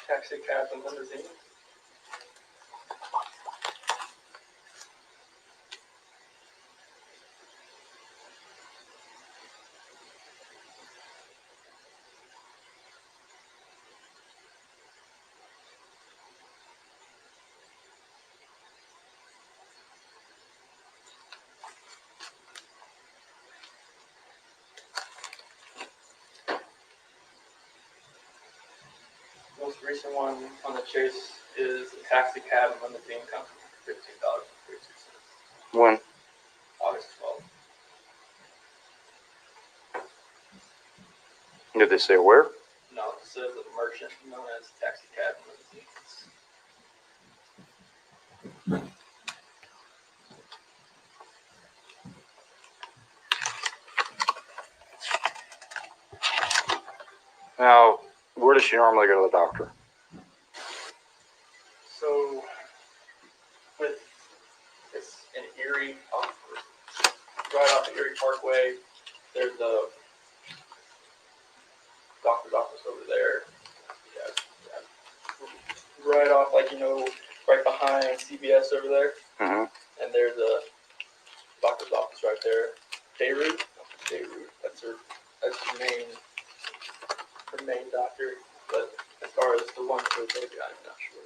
Taxi cabs and limousines. Most recent one on the chase is a taxi cab and limousine company for $15.32. When? August 12th. Did they say where? No, it says a merchant known as Taxi Cab and Limousines. Now, where does she normally go to the doctor? So, it's in Erie, right off the Erie Parkway. There's a doctor's office over there. Yeah. Right off, right behind CBS over there. Mm-hmm. And there's a doctor's office right there. Beirut. That's her main doctor. But as far as the one for the baby, I'm not sure.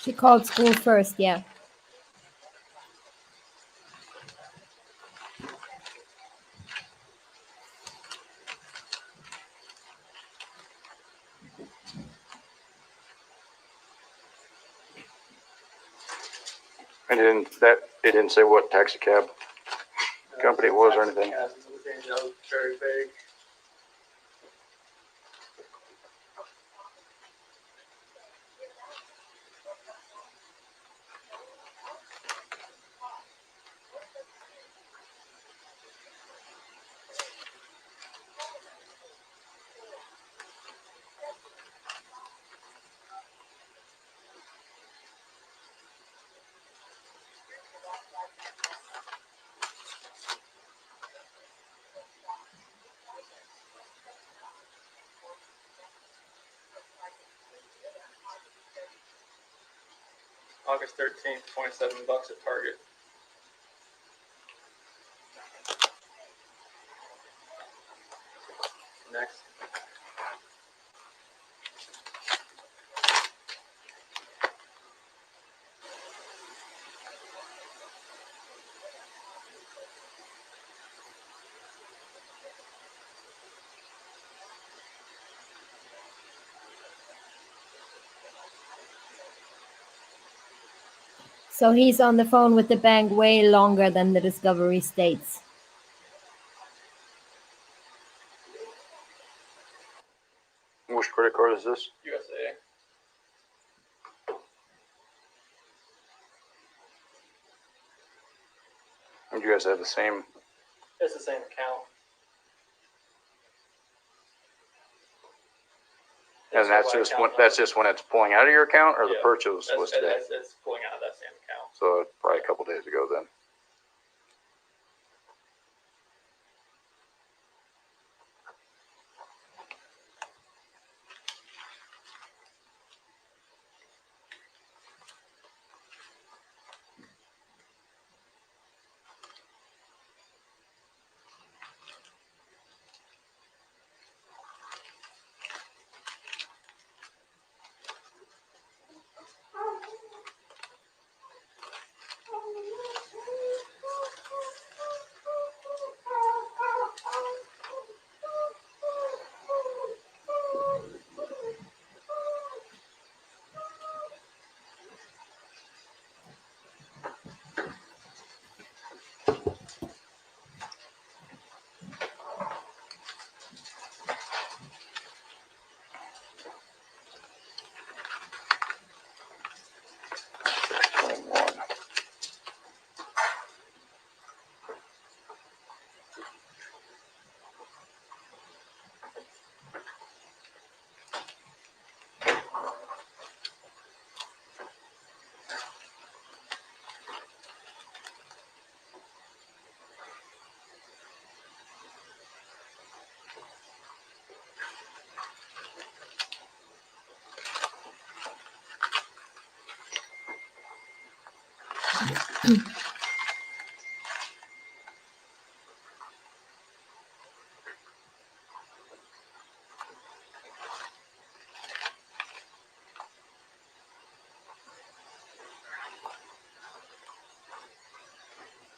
She called school first, yeah. And it didn't say what taxi cab company it was or anything. Yeah, that was very vague. August 13th, $27 at Target. Next. So he's on the phone with the bank way longer than the discovery states. Which credit card is this? USA. And you guys have the same. It's the same account. And that's just when it's pulling out of your account, or the Yeah. purchase was today. It's pulling out of that same account. So probably a couple days ago then.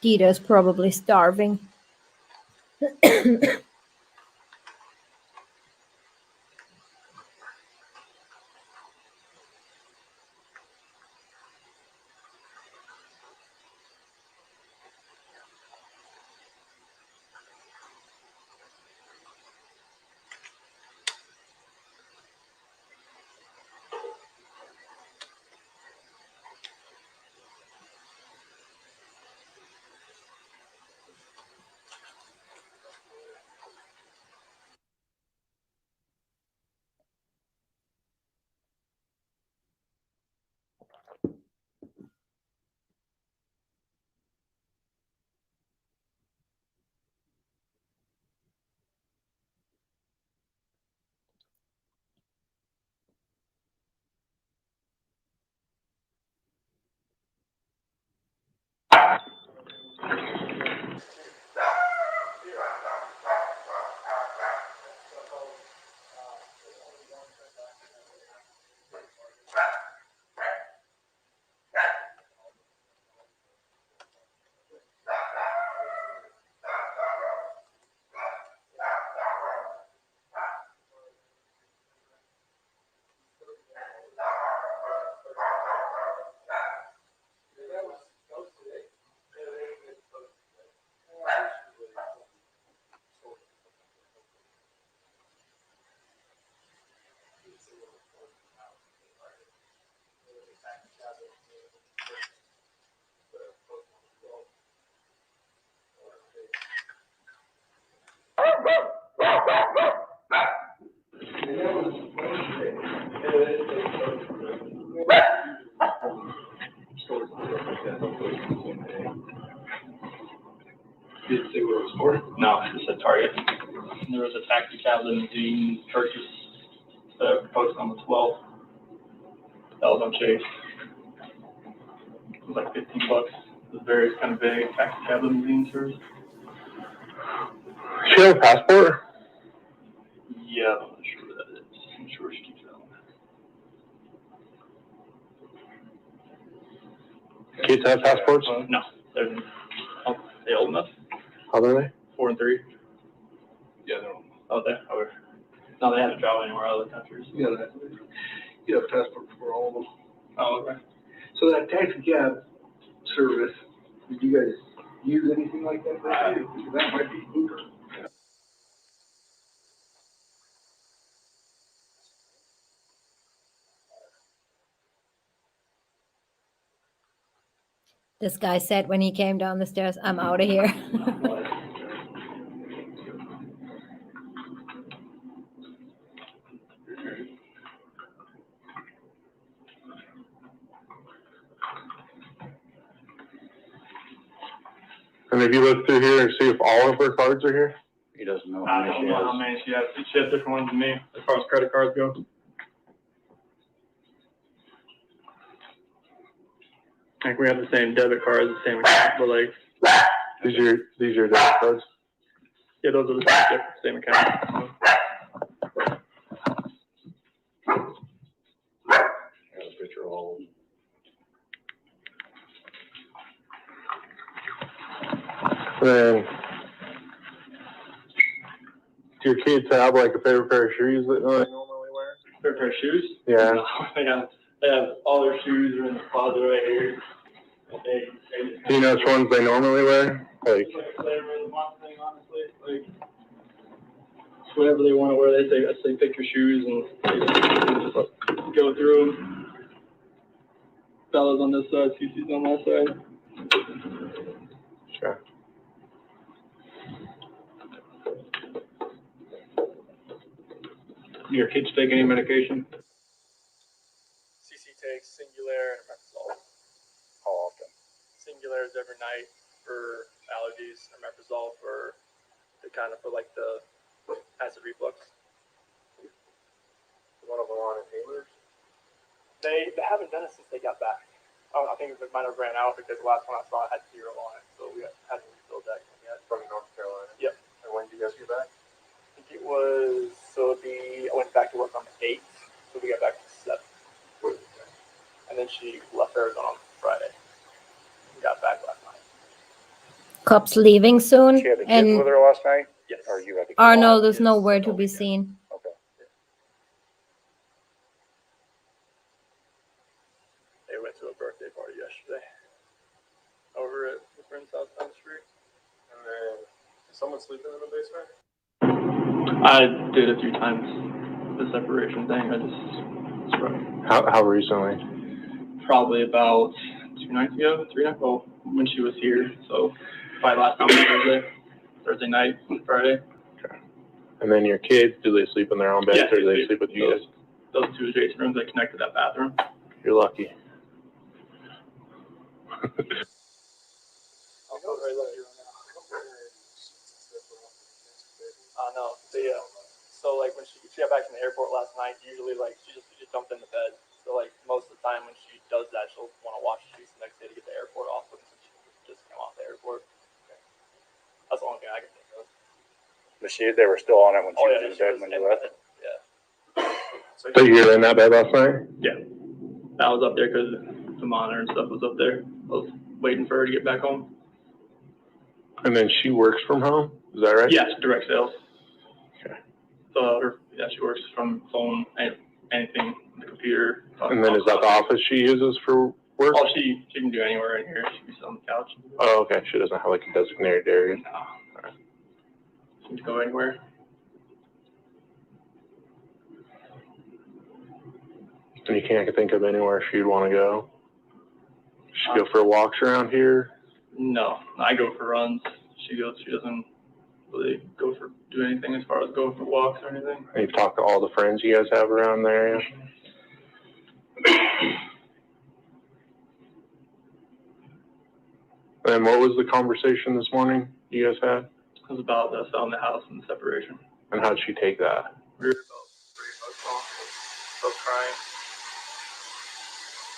Tito's probably starving. Did it say where it was for? No, it said Target. And there was a taxi cab limousine purchase posted on the 12th. That was on Chase. It was like $15. It was various kind of big taxi cab limousine service. She have a passport? Yeah, I'm not sure what that is. I'm sure she keeps that one. Kids have passports? No, they're old enough. How old are they? 4 and 3. Yeah, they're all. Oh, they are. No, they haven't traveled anywhere other countries. You have a passport for all of them. Oh, okay. So that taxi cab service. Did you guys use anything like that? Because that might be Uber. This guy said when he came down the stairs, I'm out of here. And if you look through here and see if all of her cards are here? He doesn't know I how don't many she know how has. many she has. She has different ones than me as far as credit cards go. Like we have the same debit cards, the same account, but like These are your debit cards? yeah, those are the same account. Got a picture of all of them. Then, do your kids have like a favorite pair of shoes that they normally wear? Favorite pair of shoes? Yeah. No, they have all their shoes are in the closet right here. Do you know which ones they normally wear? Like, It's like a flavor of the month thing, honestly. Like whatever they want to wear, I say pick your shoes and they just go through them. Fellas on this side, CC's on that side. sure. Your kids take any medication? CC takes Singulair and Omeprazole. How often? Singulair is every night for allergies, Omeprazole for the kind of for like the acid reflux. One of them on inhalers. They haven't done it since they got back. Oh, I think it might have ran out because the last one I saw had 0 on it, so we hadn't refilled that yet. From North Carolina. Yep. And when did you guys get back? I think it was I went back to work on the 8th, so we got back to the 7th. And then she left Arizona on Friday. We got back last night. Cops leaving soon. She had the kids And with her last night? Yes. Or you had the kids? Arnold is Yes. nowhere to be seen. Okay. They went to a birthday party yesterday over at a friend's house down the street. And then, did someone sleep in the basement? I did a few times the separation thing. I just How recently? probably about 2 nights ago, 3 nights ago when she was here. So probably last time was Thursday night, Friday. And then your kids, do they sleep in their own beds Yeah, or do they they- sleep with you guys? Those 2 adjacent rooms that connect to that bathroom. You're lucky. No, so like when she got back from the airport last night, usually like she just jumped in the bed. So like most of the time when she does that, she'll want to wash her sheets the next day to get the airport off. But since she just came off the airport, that's the only thing I can think of. But they were still on it when she was in she bed was when in you left? bed. Yeah. So you were in that bed last night? Yeah. I was up there because the monitor and stuff was up there. I was waiting for her to get back home. And then she works from home? Is that right? Yes, direct sales. Okay. So she works from phone, anything, the computer. And then is that the office she uses for work? Oh, she can do anywhere in here. She can sit on the couch. Oh, okay. She doesn't have like a designated area. No. She can go anywhere. And you can't think of anywhere she'd want to go? She go for walks around here? No, I go for runs. She doesn't really do anything as far as go for walks or anything. And you've talked to all the friends you guys have around the area? And what was the conversation this morning you guys had? It was about selling the house and the separation. And how'd she take that? We were about 3 months off. I was crying.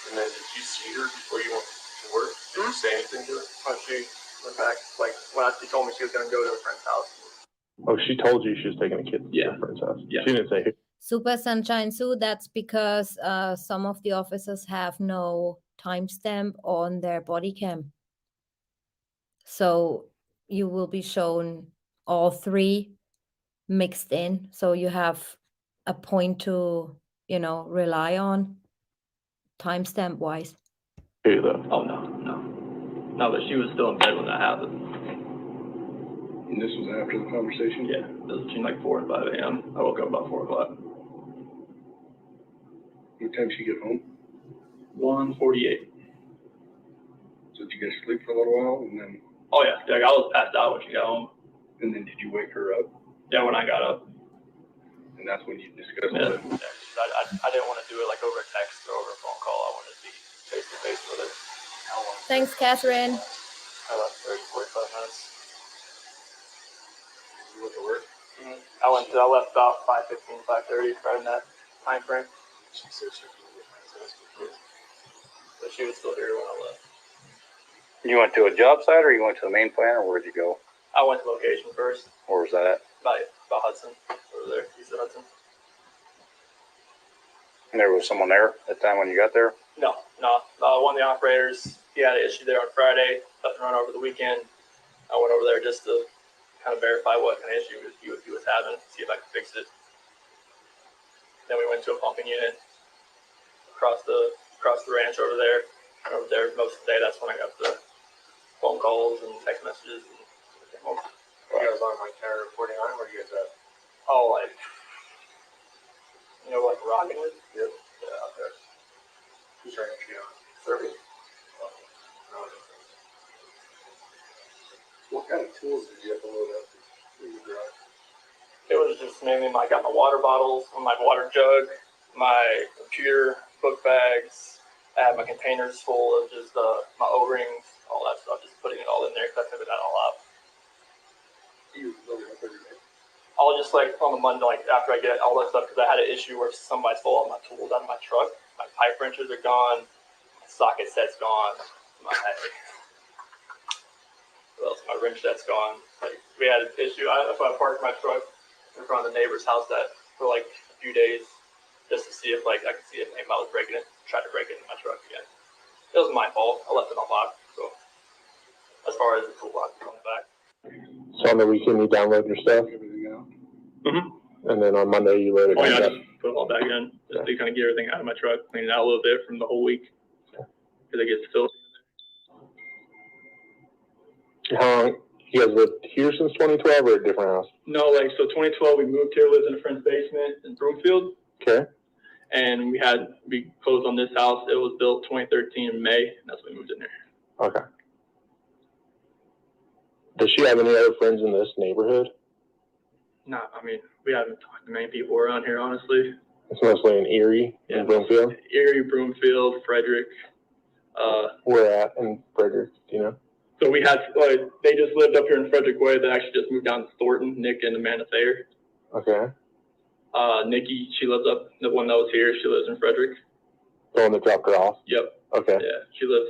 And then did you see her before you went to work? Did you say anything to her? When she went back, like when she told me she was gonna go to a friend's house. Oh, she told you she was taking the kids to Yeah. her friend's house? Yeah. She didn't say who? Super Sunshine Sue, that's because some of the officers have no timestamp on their body cam. So you will be shown all 3 mixed in. So you have a point to, rely on timestamp wise. Who though? Oh no. No, but she was still in bed when that happened. And this was after the conversation? Yeah, it was between like 4 and 5 a.m. I woke up about 4 o'clock. What time did she get home? 1:48. So did you guys sleep for a little while and then, Oh yeah, like I was passed out when she got home. did you wake her up? Yeah, when I got up. And that's when you discussed Yeah. it? I didn't want to do it like over a text or over a phone call. I wanted to be face to face with her. Thanks, Catherine. I left 30, 45 minutes. You went to work? Mm-hmm. I left about 5:15, 5:30, right in that time frame. She said she was but she was still here when I left. You went to a job site, or you went to the main plant, or where'd you go? I went to location first, Where was that at? by Hudson, over there, east of Hudson. And there was someone there at the time when you got there? No. One of the operators, he had an issue there on Friday, left and run over the weekend. I went over there just to kind of verify what kind of issue he was having, see if I could fix it. Then we went to a pumping unit across the ranch over there. I was there most of the day. That's when I got the phone calls and text messages. And came home. You guys on like terror reporting on, where you guys at? Oh, like, like Rockinwood? Yep. Yeah, out there. Who's trying to get on? Serving. What kind of tools did you have to load up in your garage? It was just mainly I got my water bottles, my water jug, my computer, book bags. I had my containers full of just my O-rings, all that stuff, just putting it all in there because I figured that all out. You load it up every day. I'll just like on the Monday, like after I get all that stuff, because I had an issue where somebody stole all my tools out of my truck. My pipe wrenches are gone, my socket set's gone, my what else? My wrench set's gone. Like we had an issue. That's why I parked my truck in front of the neighbor's house for like a few days, just to see if I could see if anybody was breaking it. Tried to break it in my truck again. It was my fault. I left it unlocked. So as far as the toolbox comes back. So on the weekend you download your stuff? Everything out. Mm-hmm. And then on Monday you load it Oh yeah, back I just put it all back in, just to kind of get everything out of my truck, clean it out a little bit from the whole week, because it gets filthy. How long, you guys lived here since 2012 or a different house? No, so 2012 we moved here, lived in a friend's basement in Broomfield, Okay. and we closed on this house. It was built 2013 in May, and that's when we moved in there. Okay. Does she have any other friends in this neighborhood? No, we haven't talked to many people around here, honestly. It's mostly in Erie and Broomfield? Erie, Broomfield, Frederick. Where at in Frederick, do you know? So we had, they just lived up here in Frederick Way. They actually just moved down to Thornton, Nick and Amanda Thayer. Okay. Nikki, she lives up, the one that was here, she lives in Frederick. The one that dropped her off? Yep. Okay. Yeah, she lives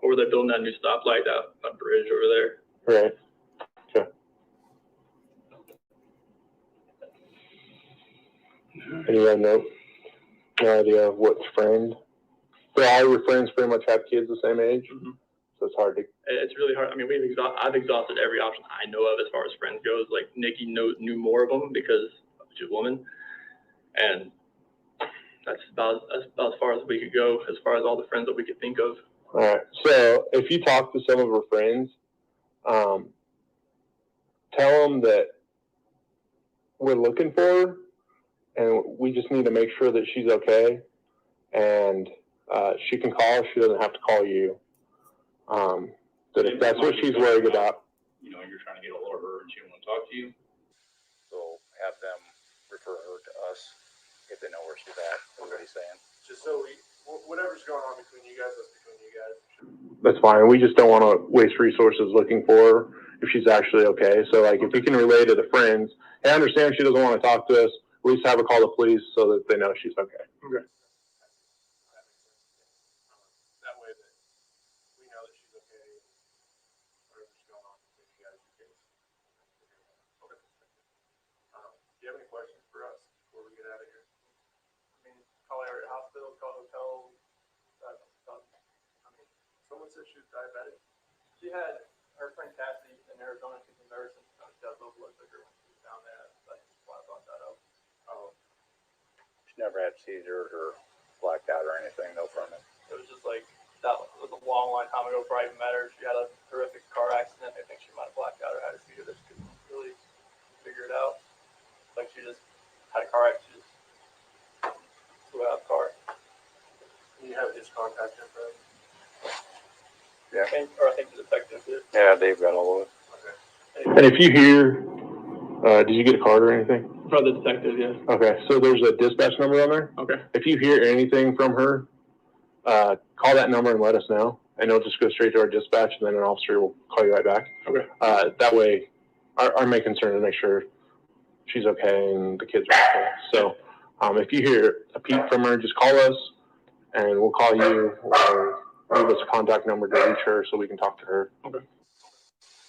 over there building that new stoplight, that bridge over there. Right. Okay. And you have no idea of which friend? So all your friends pretty much have kids the same age? Mm-hmm. So it's hard to... It's really hard. I've exhausted every option I know of as far as friends goes. Like Nikki knew more of them because she's a woman, and that's about as far as we could go as far as all the friends that we could think of. All right. So if you talk to some of her friends, tell them that we're looking for her, and we just need to make sure that she's okay, and she can call. She doesn't have to call you. That if that's what she's worried about. You're trying to get a hold of her and she don't want to talk to you. So have them refer her to us if they know where she's at, is what he's saying. Just so whatever's going on between you guys, that's between you guys. That's fine. We just don't want to waste resources looking for her if she's actually okay. So if you can relay to the friends, hey, I understand she doesn't want to talk to us, at least have her call the police so that they know she's okay. Okay. That way that we know that she's okay. Whatever's going on between you guys. Okay. Do you have any questions for us before we get out of here? Call area hospital, call hotel. Someone said she was diabetic. She had her friend Cassie in Arizona. She's a nurse, and she got low blood sugar when she was down there. That's why I brought that up. Oh, She never had seizures or blacked out or anything, though, from it. It was just like that. The long time ago before I even met her. She had a horrific car accident. I think she might have blacked out or had a seizure. Just couldn't really figure it out. Like she just had a car accident. She just flew out of the car. You have his contact info. Or I think the detective did. Yeah, Dave got all of it. And if you hear, did you get a card or anything? For the detective, yeah. Okay, so there's a dispatch number on there. Okay. If you hear anything from her, call that number and let us know, and it'll just go straight to our dispatch, and then an officer will call you right back. Okay. That way, our main concern is to make sure she's okay and the kids are okay. So, if you hear a peep from her, just call us, and we'll call you, or leave us a contact number to reach her so we can talk to her. Okay.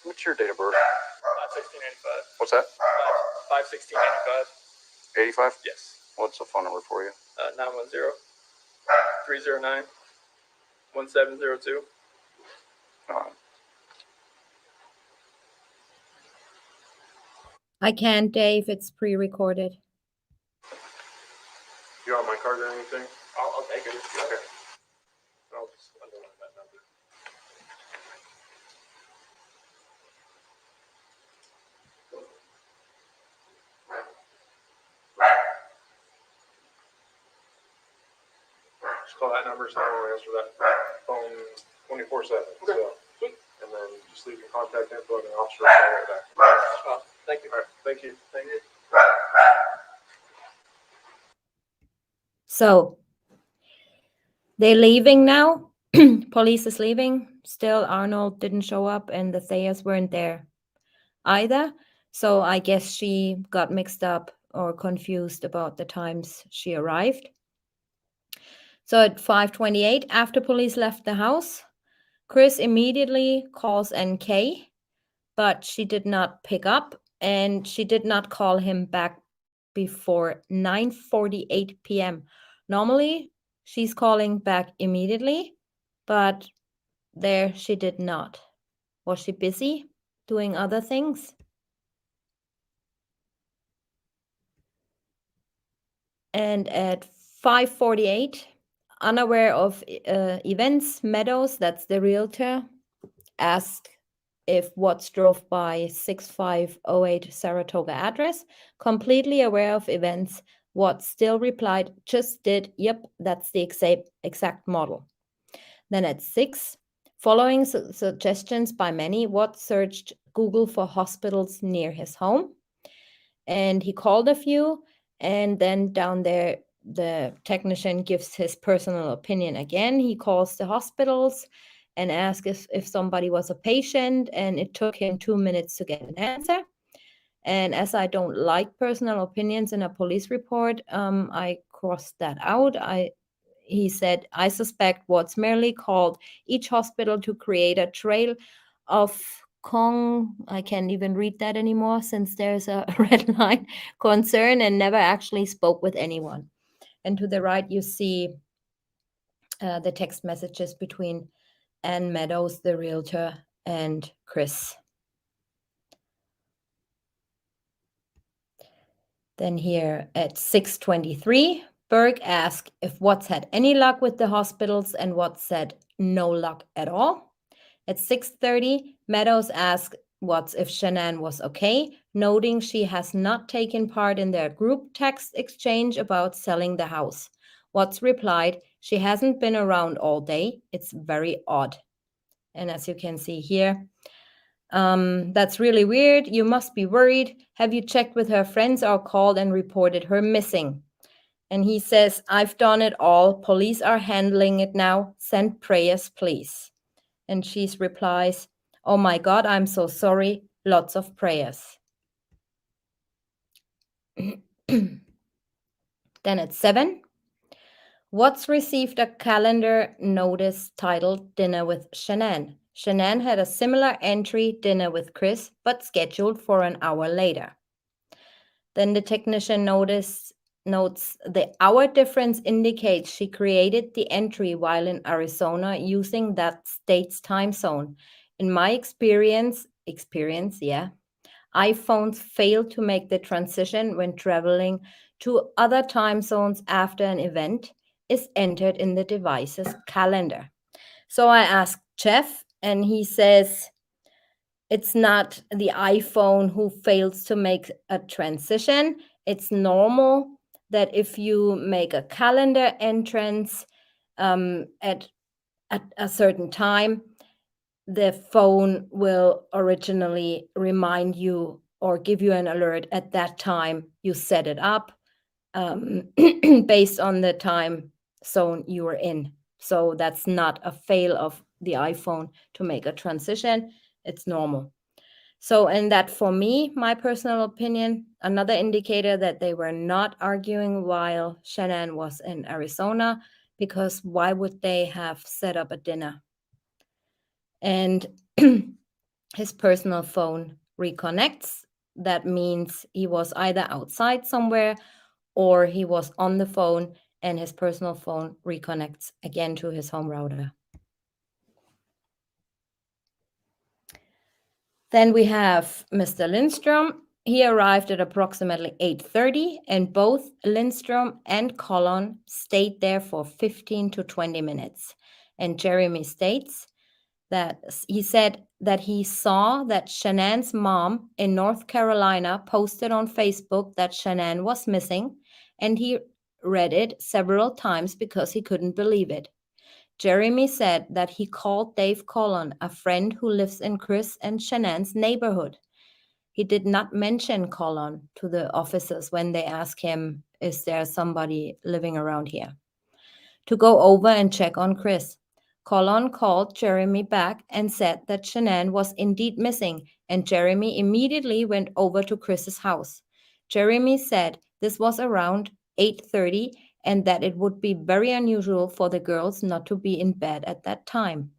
What's your date of birth? 5/16/85. What's that? 5/16/85. 85? Yes. What's the phone number for you? 910-309-1702. I can't, Dave. It's pre-recorded. You want my card or anything? I'll take it. Okay. I'll just underline that number. Just call that number, so I will answer that phone 24/7. Okay. So, and then just leave your contact info and the officer will call right back. Thank you. All right. Thank you. Thank you. So they're leaving now. Police is leaving. Still, Arnold didn't show up, and the Thayers weren't there either. So I guess she got mixed up or confused about the times she arrived. So at 5:28, after police left the house, Chris immediately calls NK, but she did not pick up, and she did not call him back before 9:48 p.m. Normally, she's calling back immediately, but there she did not. Was she busy doing other things? And at 5:48, unaware of events, Meadows, that's the realtor, asked if Watts drove by 6508 Saratoga address. Completely aware of events, Watts still replied, just did, yep, that's the exact model. Then at 6, following suggestions by many, Watts searched Google for hospitals near his home. And he called a few, and then down there, the technician gives his personal opinion again. He calls the hospitals and asks if somebody was a patient, and it took him 2 minutes to get an answer. And as I don't like personal opinions in a police report, I crossed that out. He said, I suspect Watts merely called each hospital to create a trail of I can't even read that anymore since there's a red line, concern, and never actually spoke with anyone. And to the right, you see the text messages between Ann Meadows, the realtor, and Chris. Then here at 6:23, Berg asked if Watts had any luck with the hospitals, and Watts said no luck at all. At 6:30, Meadows asked Watts if Shanann was okay, noting she has not taken part in their group text exchange about selling the house. Watts replied, she hasn't been around all day. It's very odd. And as you can see here, that's really weird. You must be worried. Have you checked with her friends or called and reported her missing? And he says, I've done it all. Police are handling it now. Send prayers, please. And she replies, oh my God, I'm so sorry. Lots of prayers. Then at 7, Watts received a calendar notice titled Dinner with Shanann. Shanann had a similar entry, Dinner with Chris, but scheduled for an hour later. Then the technician notes the hour difference indicates she created the entry while in Arizona using that state's time zone. In my experience, iPhones fail to make the transition when traveling to other time zones after an event is entered in the device's calendar. So I asked Jeff, and he says it's not the iPhone who fails to make a transition. It's normal that if you make a calendar entrance at a certain time, the phone will originally remind you or give you an alert at that time you set it up, based on the time zone you were in. So that's not a fail of the iPhone to make a transition. It's normal. So, and that for me, my personal opinion, another indicator that they were not arguing while Shanann was in Arizona, because why would they have set up a dinner? And his personal phone reconnects. That means he was either outside somewhere or he was on the phone, and his personal phone reconnects again to his home router. Then we have Mr. Lindstrom. He arrived at approximately 8:30, and both Lindstrom and Colon stayed there for 15 to 20 minutes. And Jeremy states that he said that he saw that Shanann's mom in North Carolina posted on Facebook that Shanann was missing, and he read it several times because he couldn't believe it. Jeremy said that he called Dave Colon, a friend who lives in Chris and Shanann's neighborhood. He did not mention Colon to the officers when they asked him, is there somebody living around here, to go over and check on Chris. Colon called Jeremy back and said that Shanann was indeed missing, and Jeremy immediately went over to Chris's house. Jeremy said this was around 8:30 and that it would be very unusual for the girls not to be in bed at that time.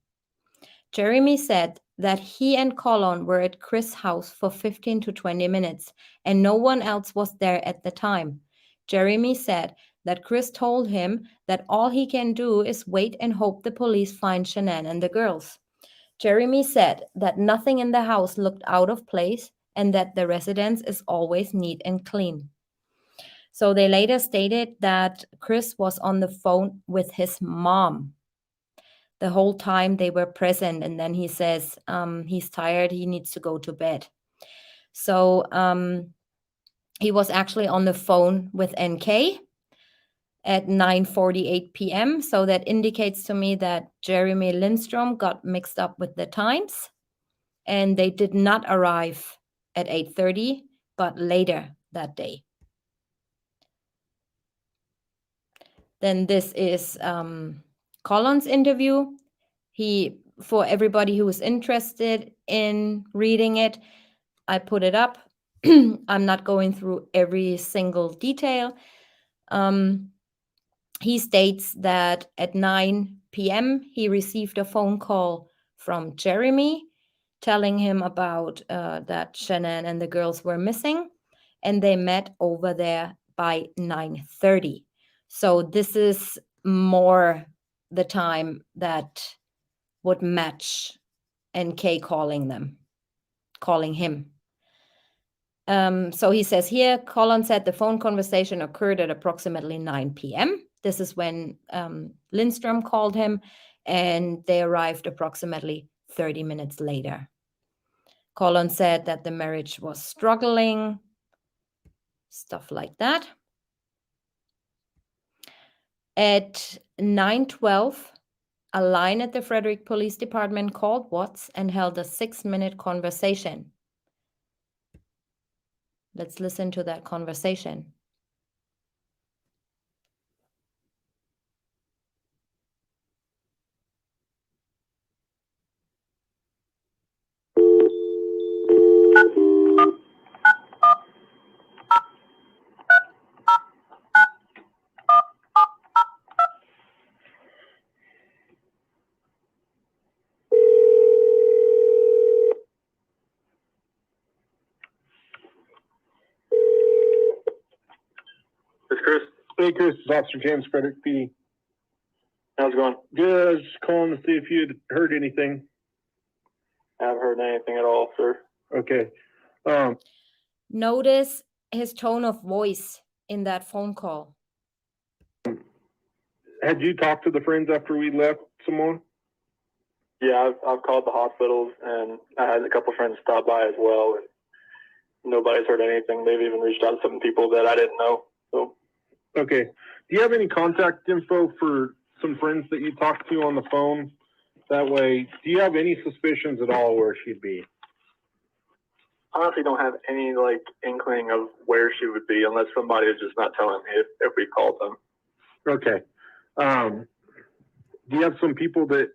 Jeremy said that he and Colon were at Chris' house for 15 to 20 minutes and no one else was there at the time. Jeremy said that Chris told him that all he can do is wait and hope the police find Shanann and the girls. Jeremy said that nothing in the house looked out of place and that the residence is always neat and clean. So they later stated that Chris was on the phone with his mom the whole time they were present. And then he says he's tired, he needs to go to bed. So he was actually on the phone with NK at 9:48 p.m. So that indicates to me that Jeremy Lindstrom got mixed up with the times and they did not arrive at 8:30, but later that day. Then this is Colon's interview. For everybody who is interested in reading it, I put it up. I'm not going through every single detail. He states that at 9 p.m. he received a phone call from Jeremy telling him about that Shanann and the girls were missing, and they met over there by 9:30. So this is more the time that would match NK calling him. So he says here, Colon said the phone conversation occurred at approximately 9 p.m. This is when Lindstrom called him, and they arrived approximately 30 minutes later. Colon said that the marriage was struggling, stuff like that. At 9:12, a line at the Frederick Police Department called Watts and held a 6-minute conversation. Let's listen to that conversation. This Chris? Hey, Chris, it's Officer James Frederick PD. How's it going? Good. I was just calling to see if you had heard anything. I haven't heard anything at all, sir. Okay. Notice his tone of voice in that phone call. Had you talked to the friends after we left, Simone? Yeah, I've called the hospitals, and I had a couple friends stop by as well, and nobody's heard anything. They've even reached out to some people that I didn't know. So, Okay. Do you have any contact info for some friends that you talked to on the phone? That way, do you have any suspicions at all where she'd be? honestly, don't have any like inkling of where she would be unless somebody is just not telling me if we called them. Okay. Do you have some people that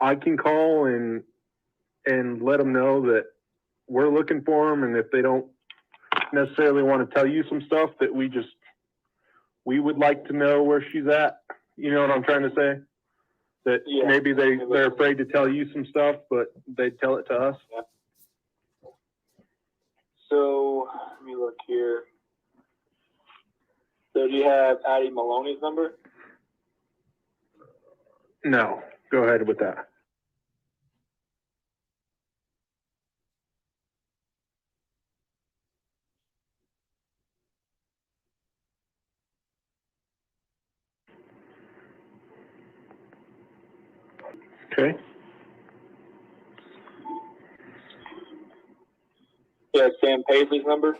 I can call and let them know that we're looking for them, and if they don't necessarily want to tell you some stuff, that we would like to know where she's at? You know what I'm trying to say? That Yeah. maybe they're afraid to tell you some stuff, but they'd tell it to us. So let me look here. So do you have Addie Maloney's number? No. Go ahead with that. Okay. Yeah, Sam Paisley's number.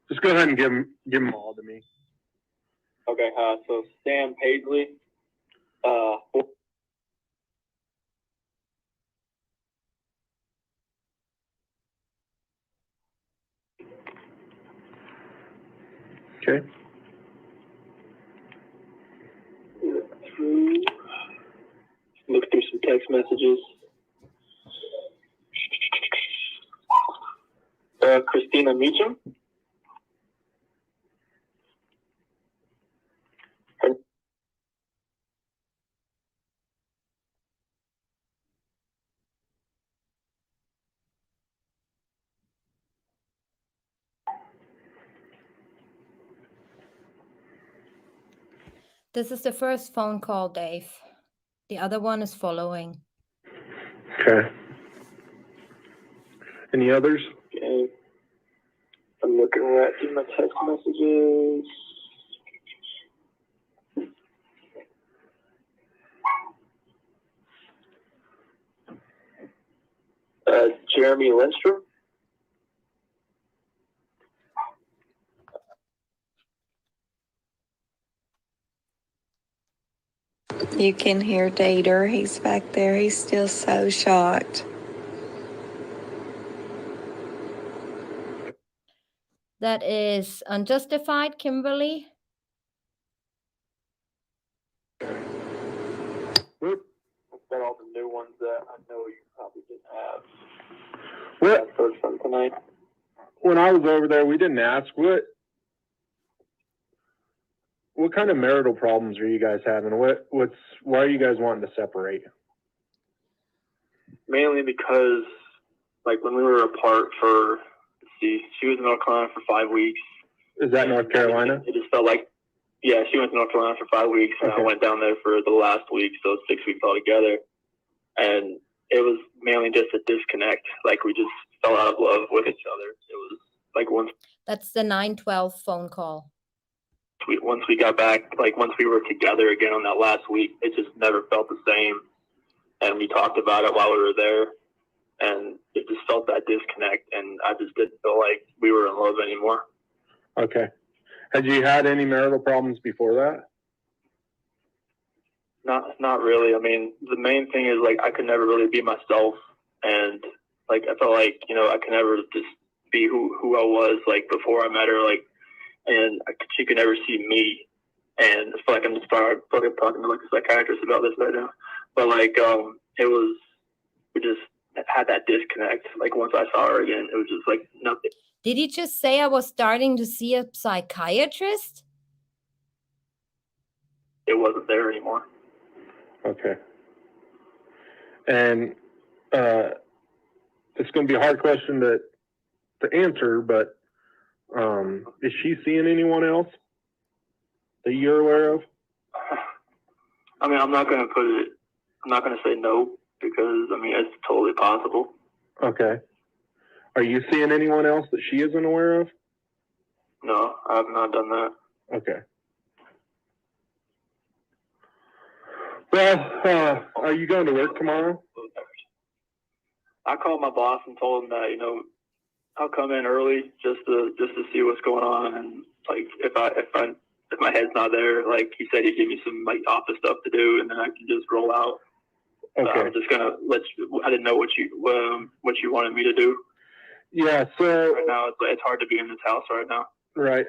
Just go ahead and give them all to me. Okay, so Sam Paisley, Okay. look through some text messages. Christina Meacham. This is the first phone call, Dave. The other one is following. Okay. Any others? Okay. I'm looking right through my text messages. Jeremy Lindstrom. You can hear Dater. He's back there. He's still so shocked. That is unjustified, Kimberly. Whoop. Got all the new ones that I know you probably didn't have. What? That first one tonight. When I was over there, we didn't ask what kind of marital problems are you guys having? Why are you guys wanting to separate? Mainly because, like, when we were apart for, she was in North Carolina for 5 weeks. Is that North Carolina? It just felt like, yeah, she went to North Carolina for 5 weeks, and Okay. I went down there for the last week, so it's 6 weeks altogether. And it was mainly just a disconnect. Like, we just fell out of love with each other. It was like once That's the 912 phone call. we got back, like once we were together again on that last week, it just never felt the same. And we talked about it while we were there, and it just felt that disconnect, and I just didn't feel like we were in love anymore. Okay. Had you had any marital problems before that? Not really. I mean, the main thing is like I could never really be myself, and like I felt like, you know, I could never just be who I was like before I met her, like, and she could never see me. And I feel like I'm just talking to like a psychiatrist about this right now, but like we just had that disconnect. Like once I saw her again, it was just like nothing. Did he just say I was starting to see a psychiatrist? It wasn't there anymore. Okay. And it's going to be a hard question to answer, but is she seeing anyone else that you're aware of? I mean, I'm not going to say no, because I mean, it's totally possible. Okay. Are you seeing anyone else that she isn't aware of? No, I have not done that. Okay. Well, are you going to work tomorrow? I called my boss and told him that, you know, I'll come in early just to see what's going on, and like if my head's not there, like he said, he'd give me some like office stuff to do, and then I can just roll out. Okay. I'm just gonna I didn't know what you wanted me to do. Yeah. So right now it's hard to be in this house right now. Right.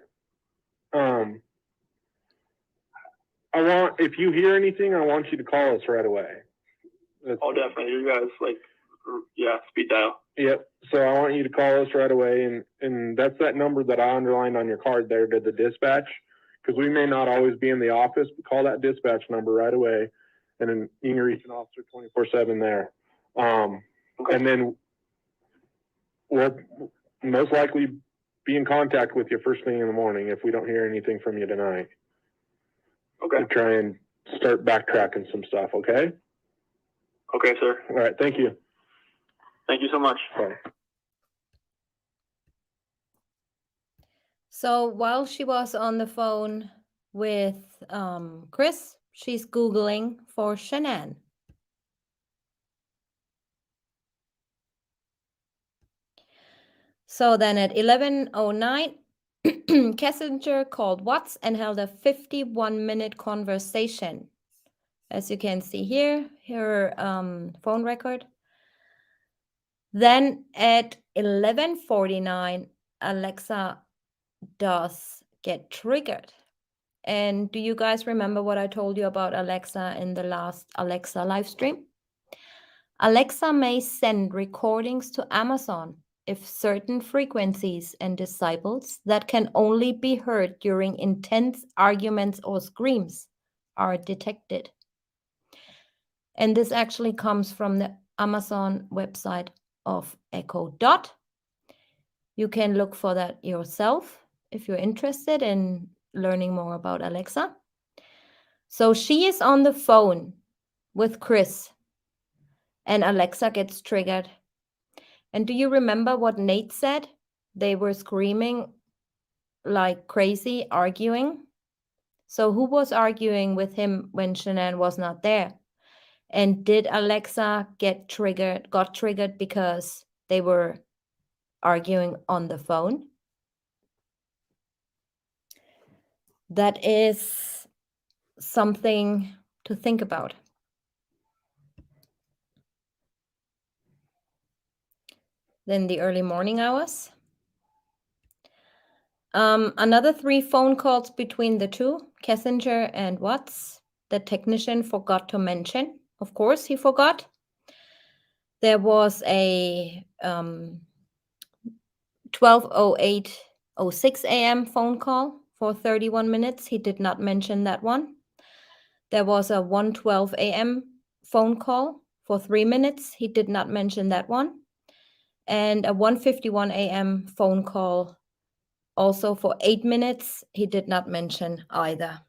If you hear anything, I want you to call us right away. Oh, definitely. You guys speed dial. Yep. So I want you to call us right away, and that's that number that I underlined on your card there to the dispatch, because we may not always be in the office, but call that dispatch number right away, and then you can reach an officer 24/7 there. Okay. And then we'll most likely be in contact with you first thing in the morning if we don't hear anything from you tonight. Okay. To try and start backtracking some stuff, okay? Okay, sir. All right, thank you. Thank you so much. Bye. So while she was on the phone with Chris, she's Googling for Shanann. So then at 11:09, Kessinger called Watts and held a 51-minute conversation. As you can see here, her phone record. Then at 11:49, Alexa does get triggered. And do you guys remember what I told you about Alexa in the last Alexa live stream? Alexa may send recordings to Amazon if certain frequencies and decibels that can only be heard during intense arguments or screams are detected. And this actually comes from the Amazon website of Echo Dot. You can look for that yourself if you're interested in learning more about Alexa. So she is on the phone with Chris, and Alexa gets triggered. And do you remember what Nate said? They were screaming like crazy, arguing. So who was arguing with him when Shanann was not there? And did Alexa got triggered because they were arguing on the phone? That is something to think about. Then the early morning hours. Another 3 phone calls between the two, Kessinger and Watts. The technician forgot to mention. Of course, he forgot. There was a 12:06 a.m. phone call for 31 minutes. He did not mention that one. There was a 1:12 a.m. phone call for 3 minutes. He did not mention that one. And a 1:51 a.m. phone call also for 8 minutes. He did not mention either.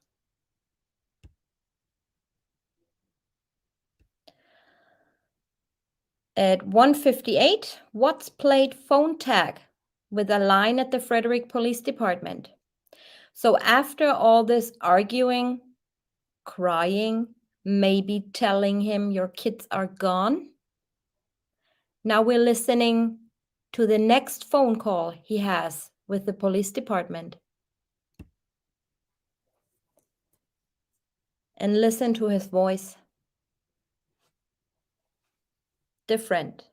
At 1:58, Watts played phone tag with a line at the Frederick Police Department. So after all this arguing, crying, maybe telling him your kids are gone, now we're listening to the next phone call he has with the police department. And listen to his voice. Different.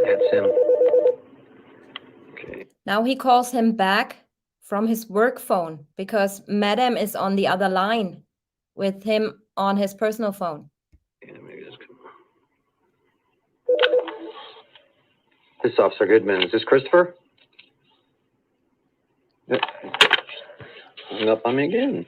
That's him. Okay. Now he calls him back from his work phone because Madam is on the other line with him on his personal phone. Yeah, maybe this could... This is Officer Goodman. Is this Christopher? Yep. Hung up on me again.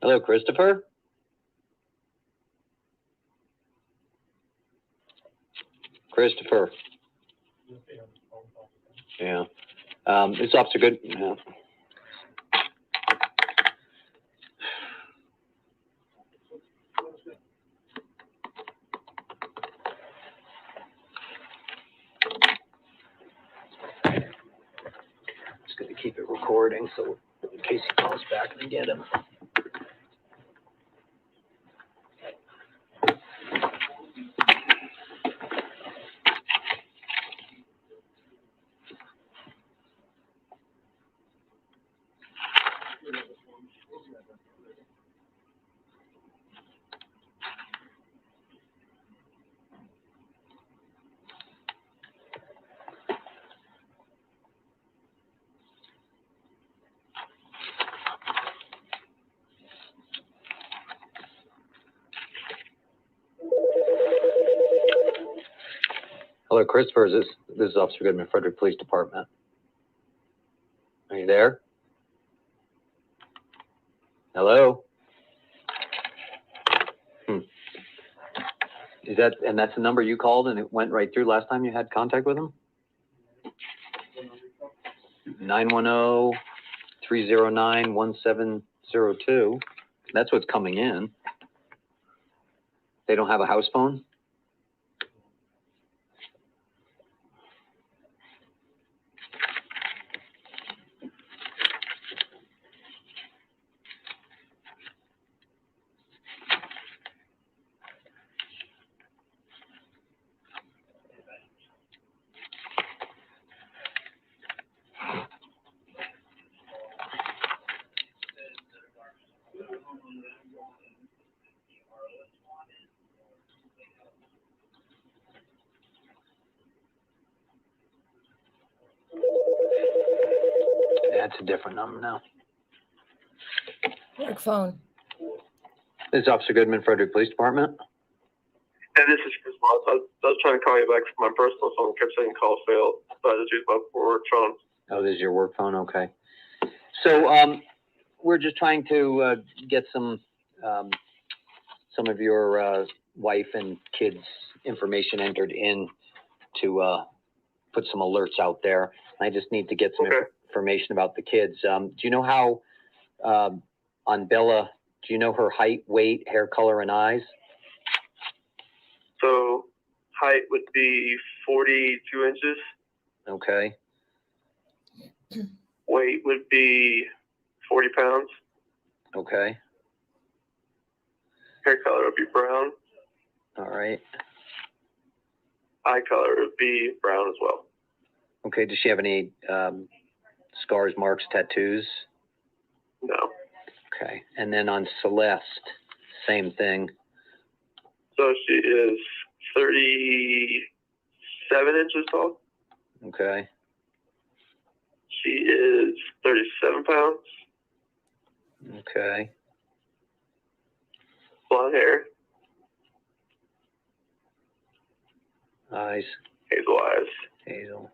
Hello, Christopher? Christopher. Yeah. It's Officer Good. Yeah. Just going to keep it recording so in case he calls back and get him. Hello, Christopher. This is Officer Goodman, Frederick Police Department. Are you there? Hello? That's the number you called and it went right through last time you had contact with him? 910-309-1702. That's what's coming in. They don't have a house phone? That's a different number now. Work phone. This is Officer Goodman, Frederick Police Department. And this is Chris Moss. I was trying to call you back from my personal phone. Kept saying call failed. So I just used my work phone. Oh, this is your work phone? Okay. So, we're just trying to, get some of your, wife and kids' information entered in to, put some alerts out there. I just need to get some information about the kids. Do you know how, on Bella, do you know her height, weight, hair color, and eyes? So height would be 42 inches. Okay. Weight would be 40 pounds. Okay. Hair color would be brown. All right. Eye color would be brown as well. Okay. Does she have any scars, marks, tattoos? No. Okay. And then on Celeste, same thing. So she is 37 inches tall. Okay. She is 37 pounds. Okay. Blonde hair. Eyes. Hazel eyes. Hazel.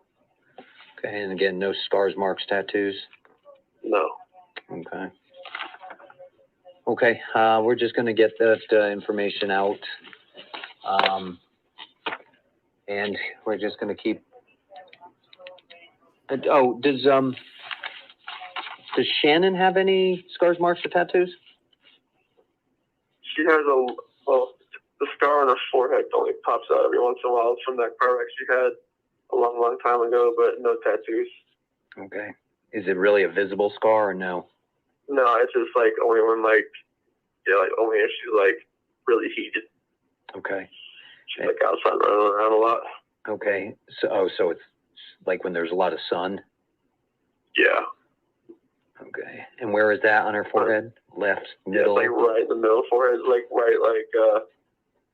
Okay. And again, no scars, marks, tattoos? No. Okay. Okay. We're just going to get that information out. And we're just going to keep. Oh, does Shannon have any scars, marks, or tattoos? She has the scar on her forehead only pops out every once in a while. It's from that car wreck she had a long, long time ago, but no tattoos. Okay. Is it really a visible scar or no? No, it's just like only when only if she's like really heated. Okay. She's like outside running around a lot. Okay. So it's like when there's a lot of sun? Yeah. Okay. And where is that on her forehead? Left, middle? Yeah, it's like right in the middle forehead,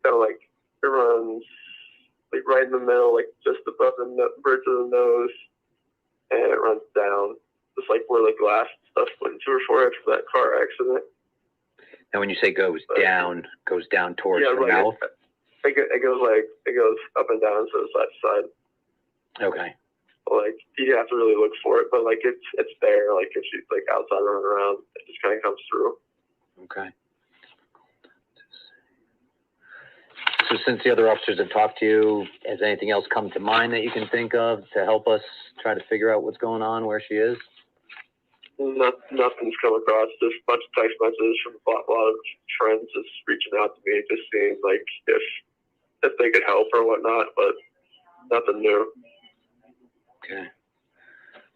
kind of like it runs like right in the middle, like just above the bridge of the nose, and it runs down, just like where the glass stuff went into her forehead for that car accident. And when you say goes down towards her mouth? It goes up and down, so side to side. Okay. Like you have to really look for it, but like it's there. Like if she's like outside running around, it just kind of comes through. Okay. So since the other officers have talked to you, has anything else come to mind that you can think of to help us try to figure out what's going on, where she is? Nothing's come across. Just a bunch of text messages from a lot of friends just reaching out to me, just seeing like if they could help or whatnot, but nothing new. Okay.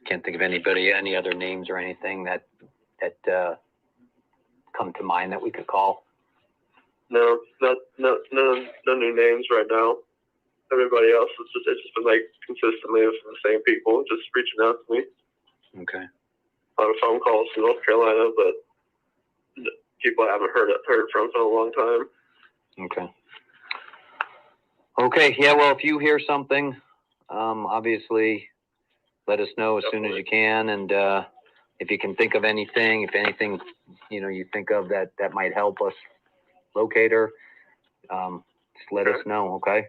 Can't think of any other names or anything that come to mind that we could call? No new names right now. Everybody else, it's just been like consistently the same people just reaching out to me. Okay. A lot of phone calls from North Carolina, but people I haven't heard from for a long time. Okay. Okay. Yeah. Well, if you hear something, obviously, let us know as soon as you can, and if you can think of anything, if anything, you think of that might help us locate her, just let us know. Okay.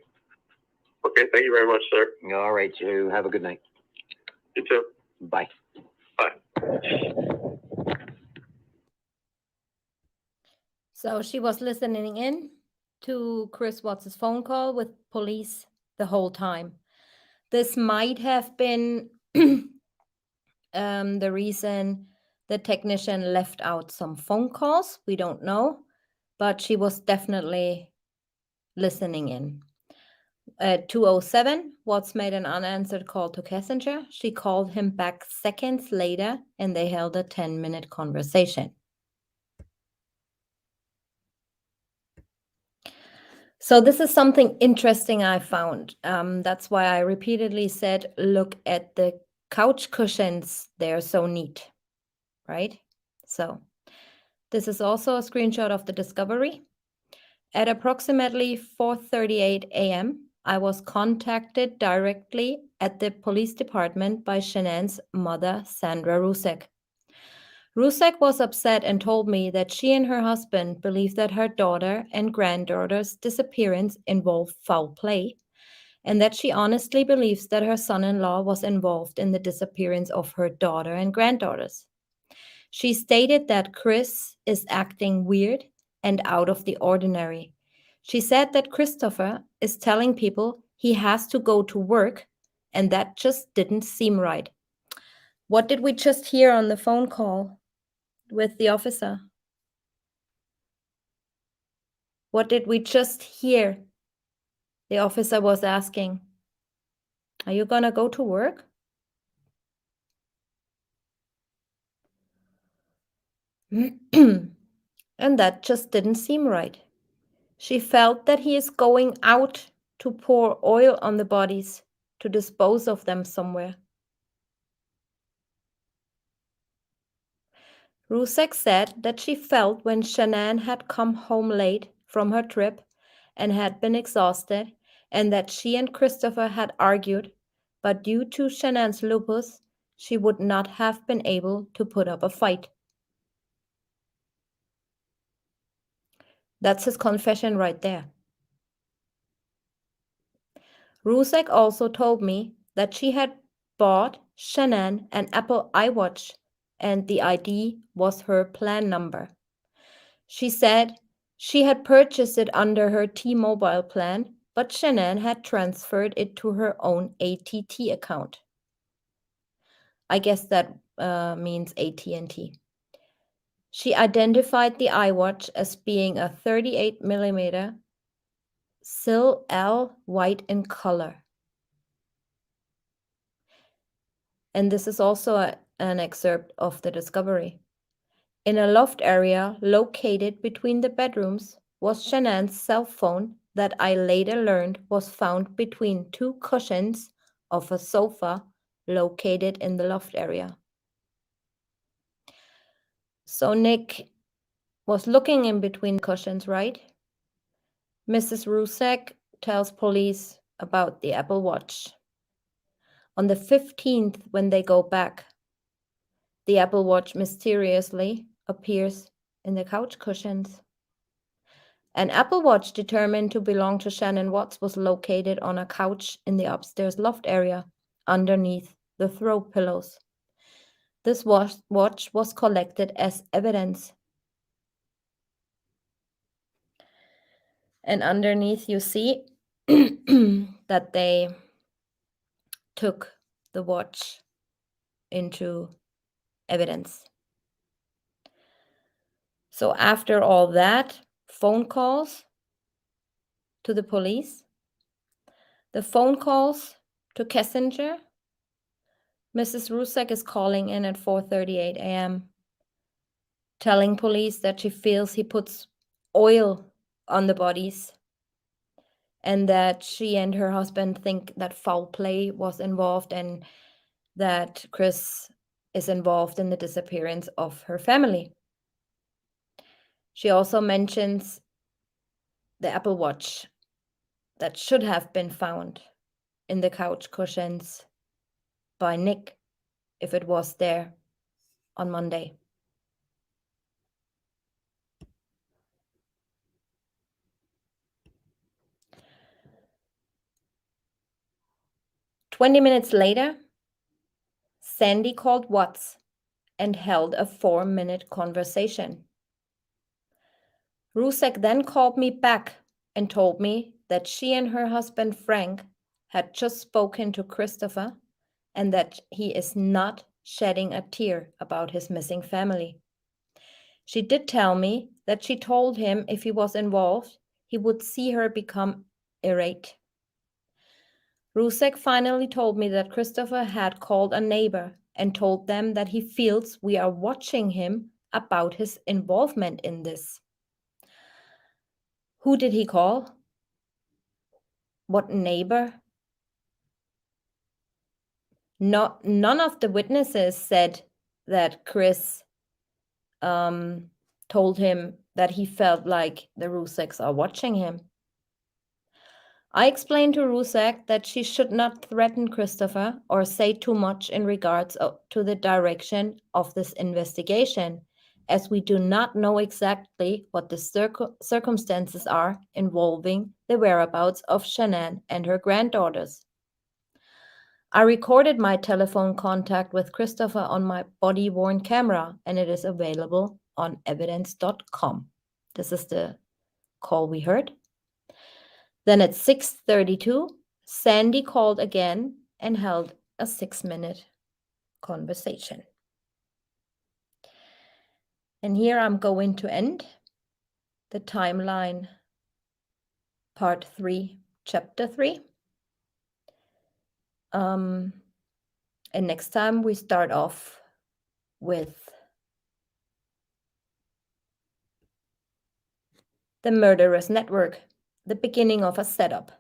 Okay. Thank you very much, sir. All right. You have a good night. You too. Bye. Bye. So she was listening in to Chris Watts' phone call with police the whole time. This might have been the reason the technician left out some phone calls. We don't know, but she was definitely listening in. At 2:07, Watts made an unanswered call to Kessinger. She called him back seconds later, and they held a 10-minute conversation. So this is something interesting I found. That's why I repeatedly said, look at the couch cushions. They're so neat, right? So this is also a screenshot of the discovery. At approximately 4:38 a.m., I was contacted directly at the police department by Shanann's mother, Sandra Rusek. Rusek was upset and told me that she and her husband believe that her daughter and granddaughter's disappearance involved foul play, and that she honestly believes that her son-in-law was involved in the disappearance of her daughter and granddaughters. She stated that Chris is acting weird and out of the ordinary. She said that Christopher is telling people he has to go to work, and that just didn't seem right. What did we just hear on the phone call with the officer? What did we just hear? The officer was asking, are you gonna go to work? And that just didn't seem right. She felt that he is going out to pour oil on the bodies to dispose of them somewhere. Rusek said that she felt when Shanann had come home late from her trip and had been exhausted, and that she and Christopher had argued, but due to Shanann's lupus, she would not have been able to put up a fight. That's his confession right there. Rusek also told me that she had bought Shanann an Apple iWatch, and the ID was her plan number. She said she had purchased it under her T-Mobile plan, but Shanann had transferred it to her own AT&T account. I guess that means AT&T. She identified the iWatch as being a 38mm Sil-L white in color. And this is also an excerpt of the discovery. In a loft area located between the bedrooms was Shanann's cell phone that I later learned was found between two cushions of a sofa located in the loft area. So Nick was looking in between cushions, right? Mrs. Rusek tells police about the Apple Watch. On the 15th, when they go back, the Apple Watch mysteriously appears in the couch cushions. An Apple Watch determined to belong to Shanann Watts was located on a couch in the upstairs loft area, underneath the throw pillows. This watch was collected as evidence. And underneath you see that they took the watch into evidence. So after all that, phone calls to the police, the phone calls to Kessinger, Mrs. Rusek is calling in at 4:38 a.m., telling police that she feels he puts oil on the bodies and that she and her husband think that foul play was involved and that Chris is involved in the disappearance of her family. She also mentions the Apple Watch that should have been found in the couch cushions by Nick if it was there on Monday. "20 minutes later, Sandy called Watts and held a 4-minute conversation. Rusek then called me back and told me that she and her husband Frank had just spoken to Christopher and that he is not shedding a tear about his missing family. She did tell me that she told him if he was involved, he would see her become irate. Rusek finally told me that Christopher had called a neighbor and told them that he feels we are watching him about his involvement in this. Who did he call? What neighbor? None of the witnesses said that Chris told him that he felt like the Ruseks are watching him. I explained to Rusek that she should not threaten Christopher or say too much in regards to the direction of this investigation, as we do not know exactly what the circumstances are involving the whereabouts of Shanann and her granddaughters. I recorded my telephone contact with Christopher on my body-worn camera, and it is available on evidence.com. This is the call we heard. Then at 6:32, Sandy called again and held a 6-minute conversation. And here I'm going to end the timeline, part 3, chapter 3. And next time we start off with the murderous network, the beginning of a setup.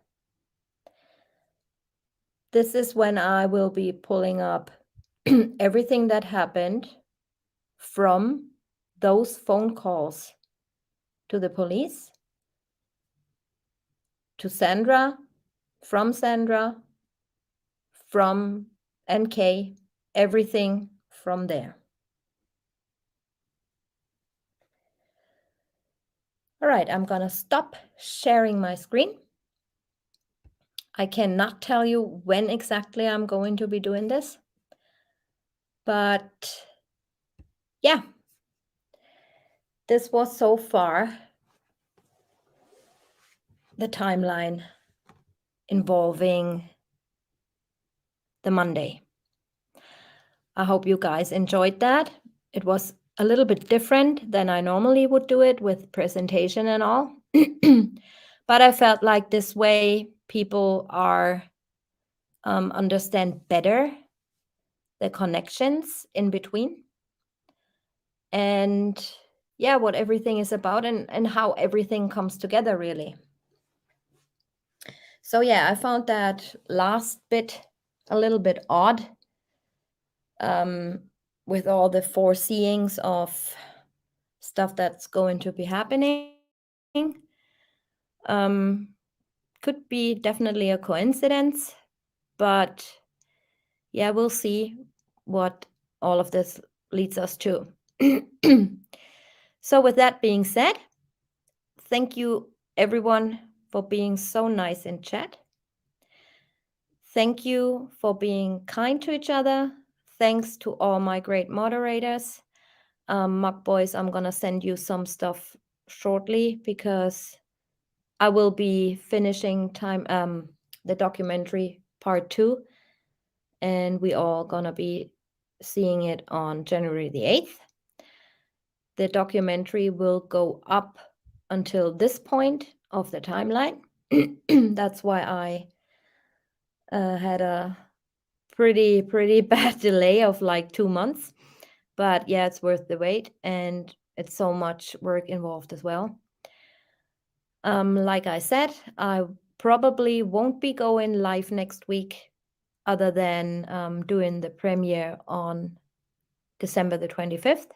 This is when I will be pulling up everything that happened from those phone calls to the police, to Sandra, from NK, everything from there. All right, I'm gonna stop sharing my screen. I cannot tell you when exactly I'm going to be doing this, but yeah, this was so far the timeline involving the Monday. I hope you guys enjoyed that. It was a little bit different than I normally would do it with presentation and all. But I felt like this way people are understand better the connections in between. And yeah, what everything is about and how everything comes together really. So yeah, I found that last bit a little bit odd with all the foreseeings of stuff that's going to be happening. Could be definitely a coincidence, but yeah, we'll see what all of this leads us to. So with that being said, thank you everyone for being so nice in chat. Thank you for being kind to each other. Thanks to all my great moderators. Muck Boys, I'm gonna send you some stuff shortly because I will be finishing the documentary part 2, and we all gonna be seeing it on January the 8th. The documentary will go up until this point of the timeline. That's why I had a pretty bad delay of like 2 months. But yeah, it's worth the wait, and it's so much work involved as well. Like I said, I probably won't be going live next week other than doing the premiere on December the 25th,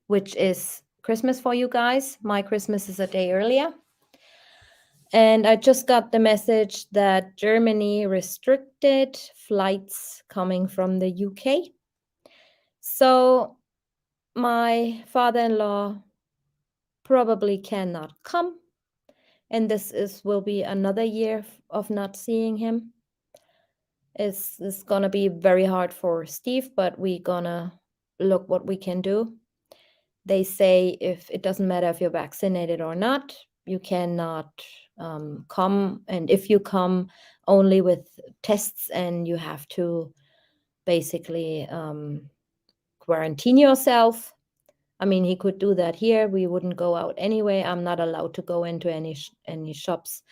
which is Christmas for you guys. My Christmas is a day earlier. And I just got the message that Germany restricted flights coming from the UK. So my father-in-law probably cannot come. And this will be another year of not seeing him. It's gonna be very hard for Steve, but we're gonna look what we can do. They say if it doesn't matter if you're vaccinated or not, you cannot come. And if you come, only with tests, and you have to basically quarantine yourself. I mean, he could do that here. We wouldn't go out anyway. I'm not allowed to go into any shops.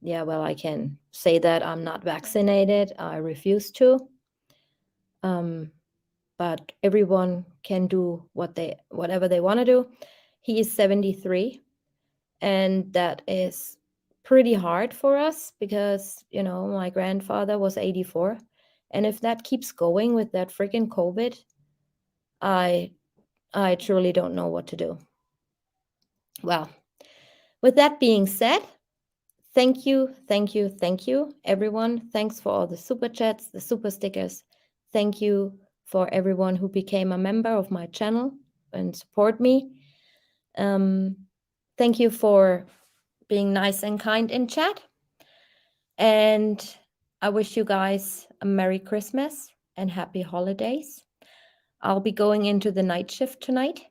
Yeah, well, I can say that I'm not vaccinated. I refuse to. But everyone can do whatever they want to do. He is 73, and that is pretty hard for us because, you know, my grandfather was 84. And if that keeps going with that freaking COVID, I truly don't know what to do. Well, with that being said, thank you, everyone. Thanks for all the super chats, the super stickers. Thank you for everyone who became a member of my channel and support me. Thank you for being nice and kind in chat. And I wish you guys a Merry Christmas and Happy Holidays. I'll be going into the night shift tonight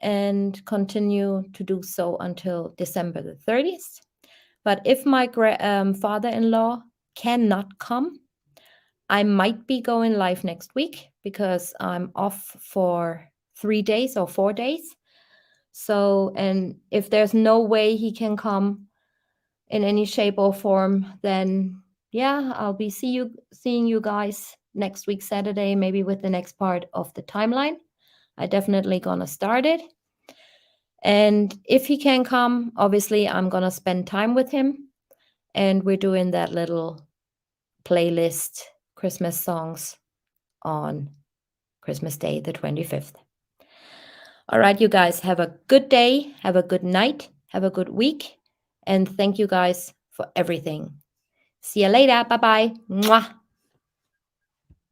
and continue to do so until December the 30th. But if my father-in-law cannot come, I might be going live next week because I'm off for 3 days or 4 days. So, and if there's no way he can come in any shape or form, then yeah, I'll be seeing you guys next week, Saturday, maybe with the next part of the timeline. I definitely gonna start it. And if he can come, obviously I'm gonna spend time with him. And we're doing that little playlist, Christmas songs on Christmas Day, the 25th. All right, you guys, have a good day, have a good night, have a good week. And thank you guys for everything. See you later. Bye-bye. Mwah.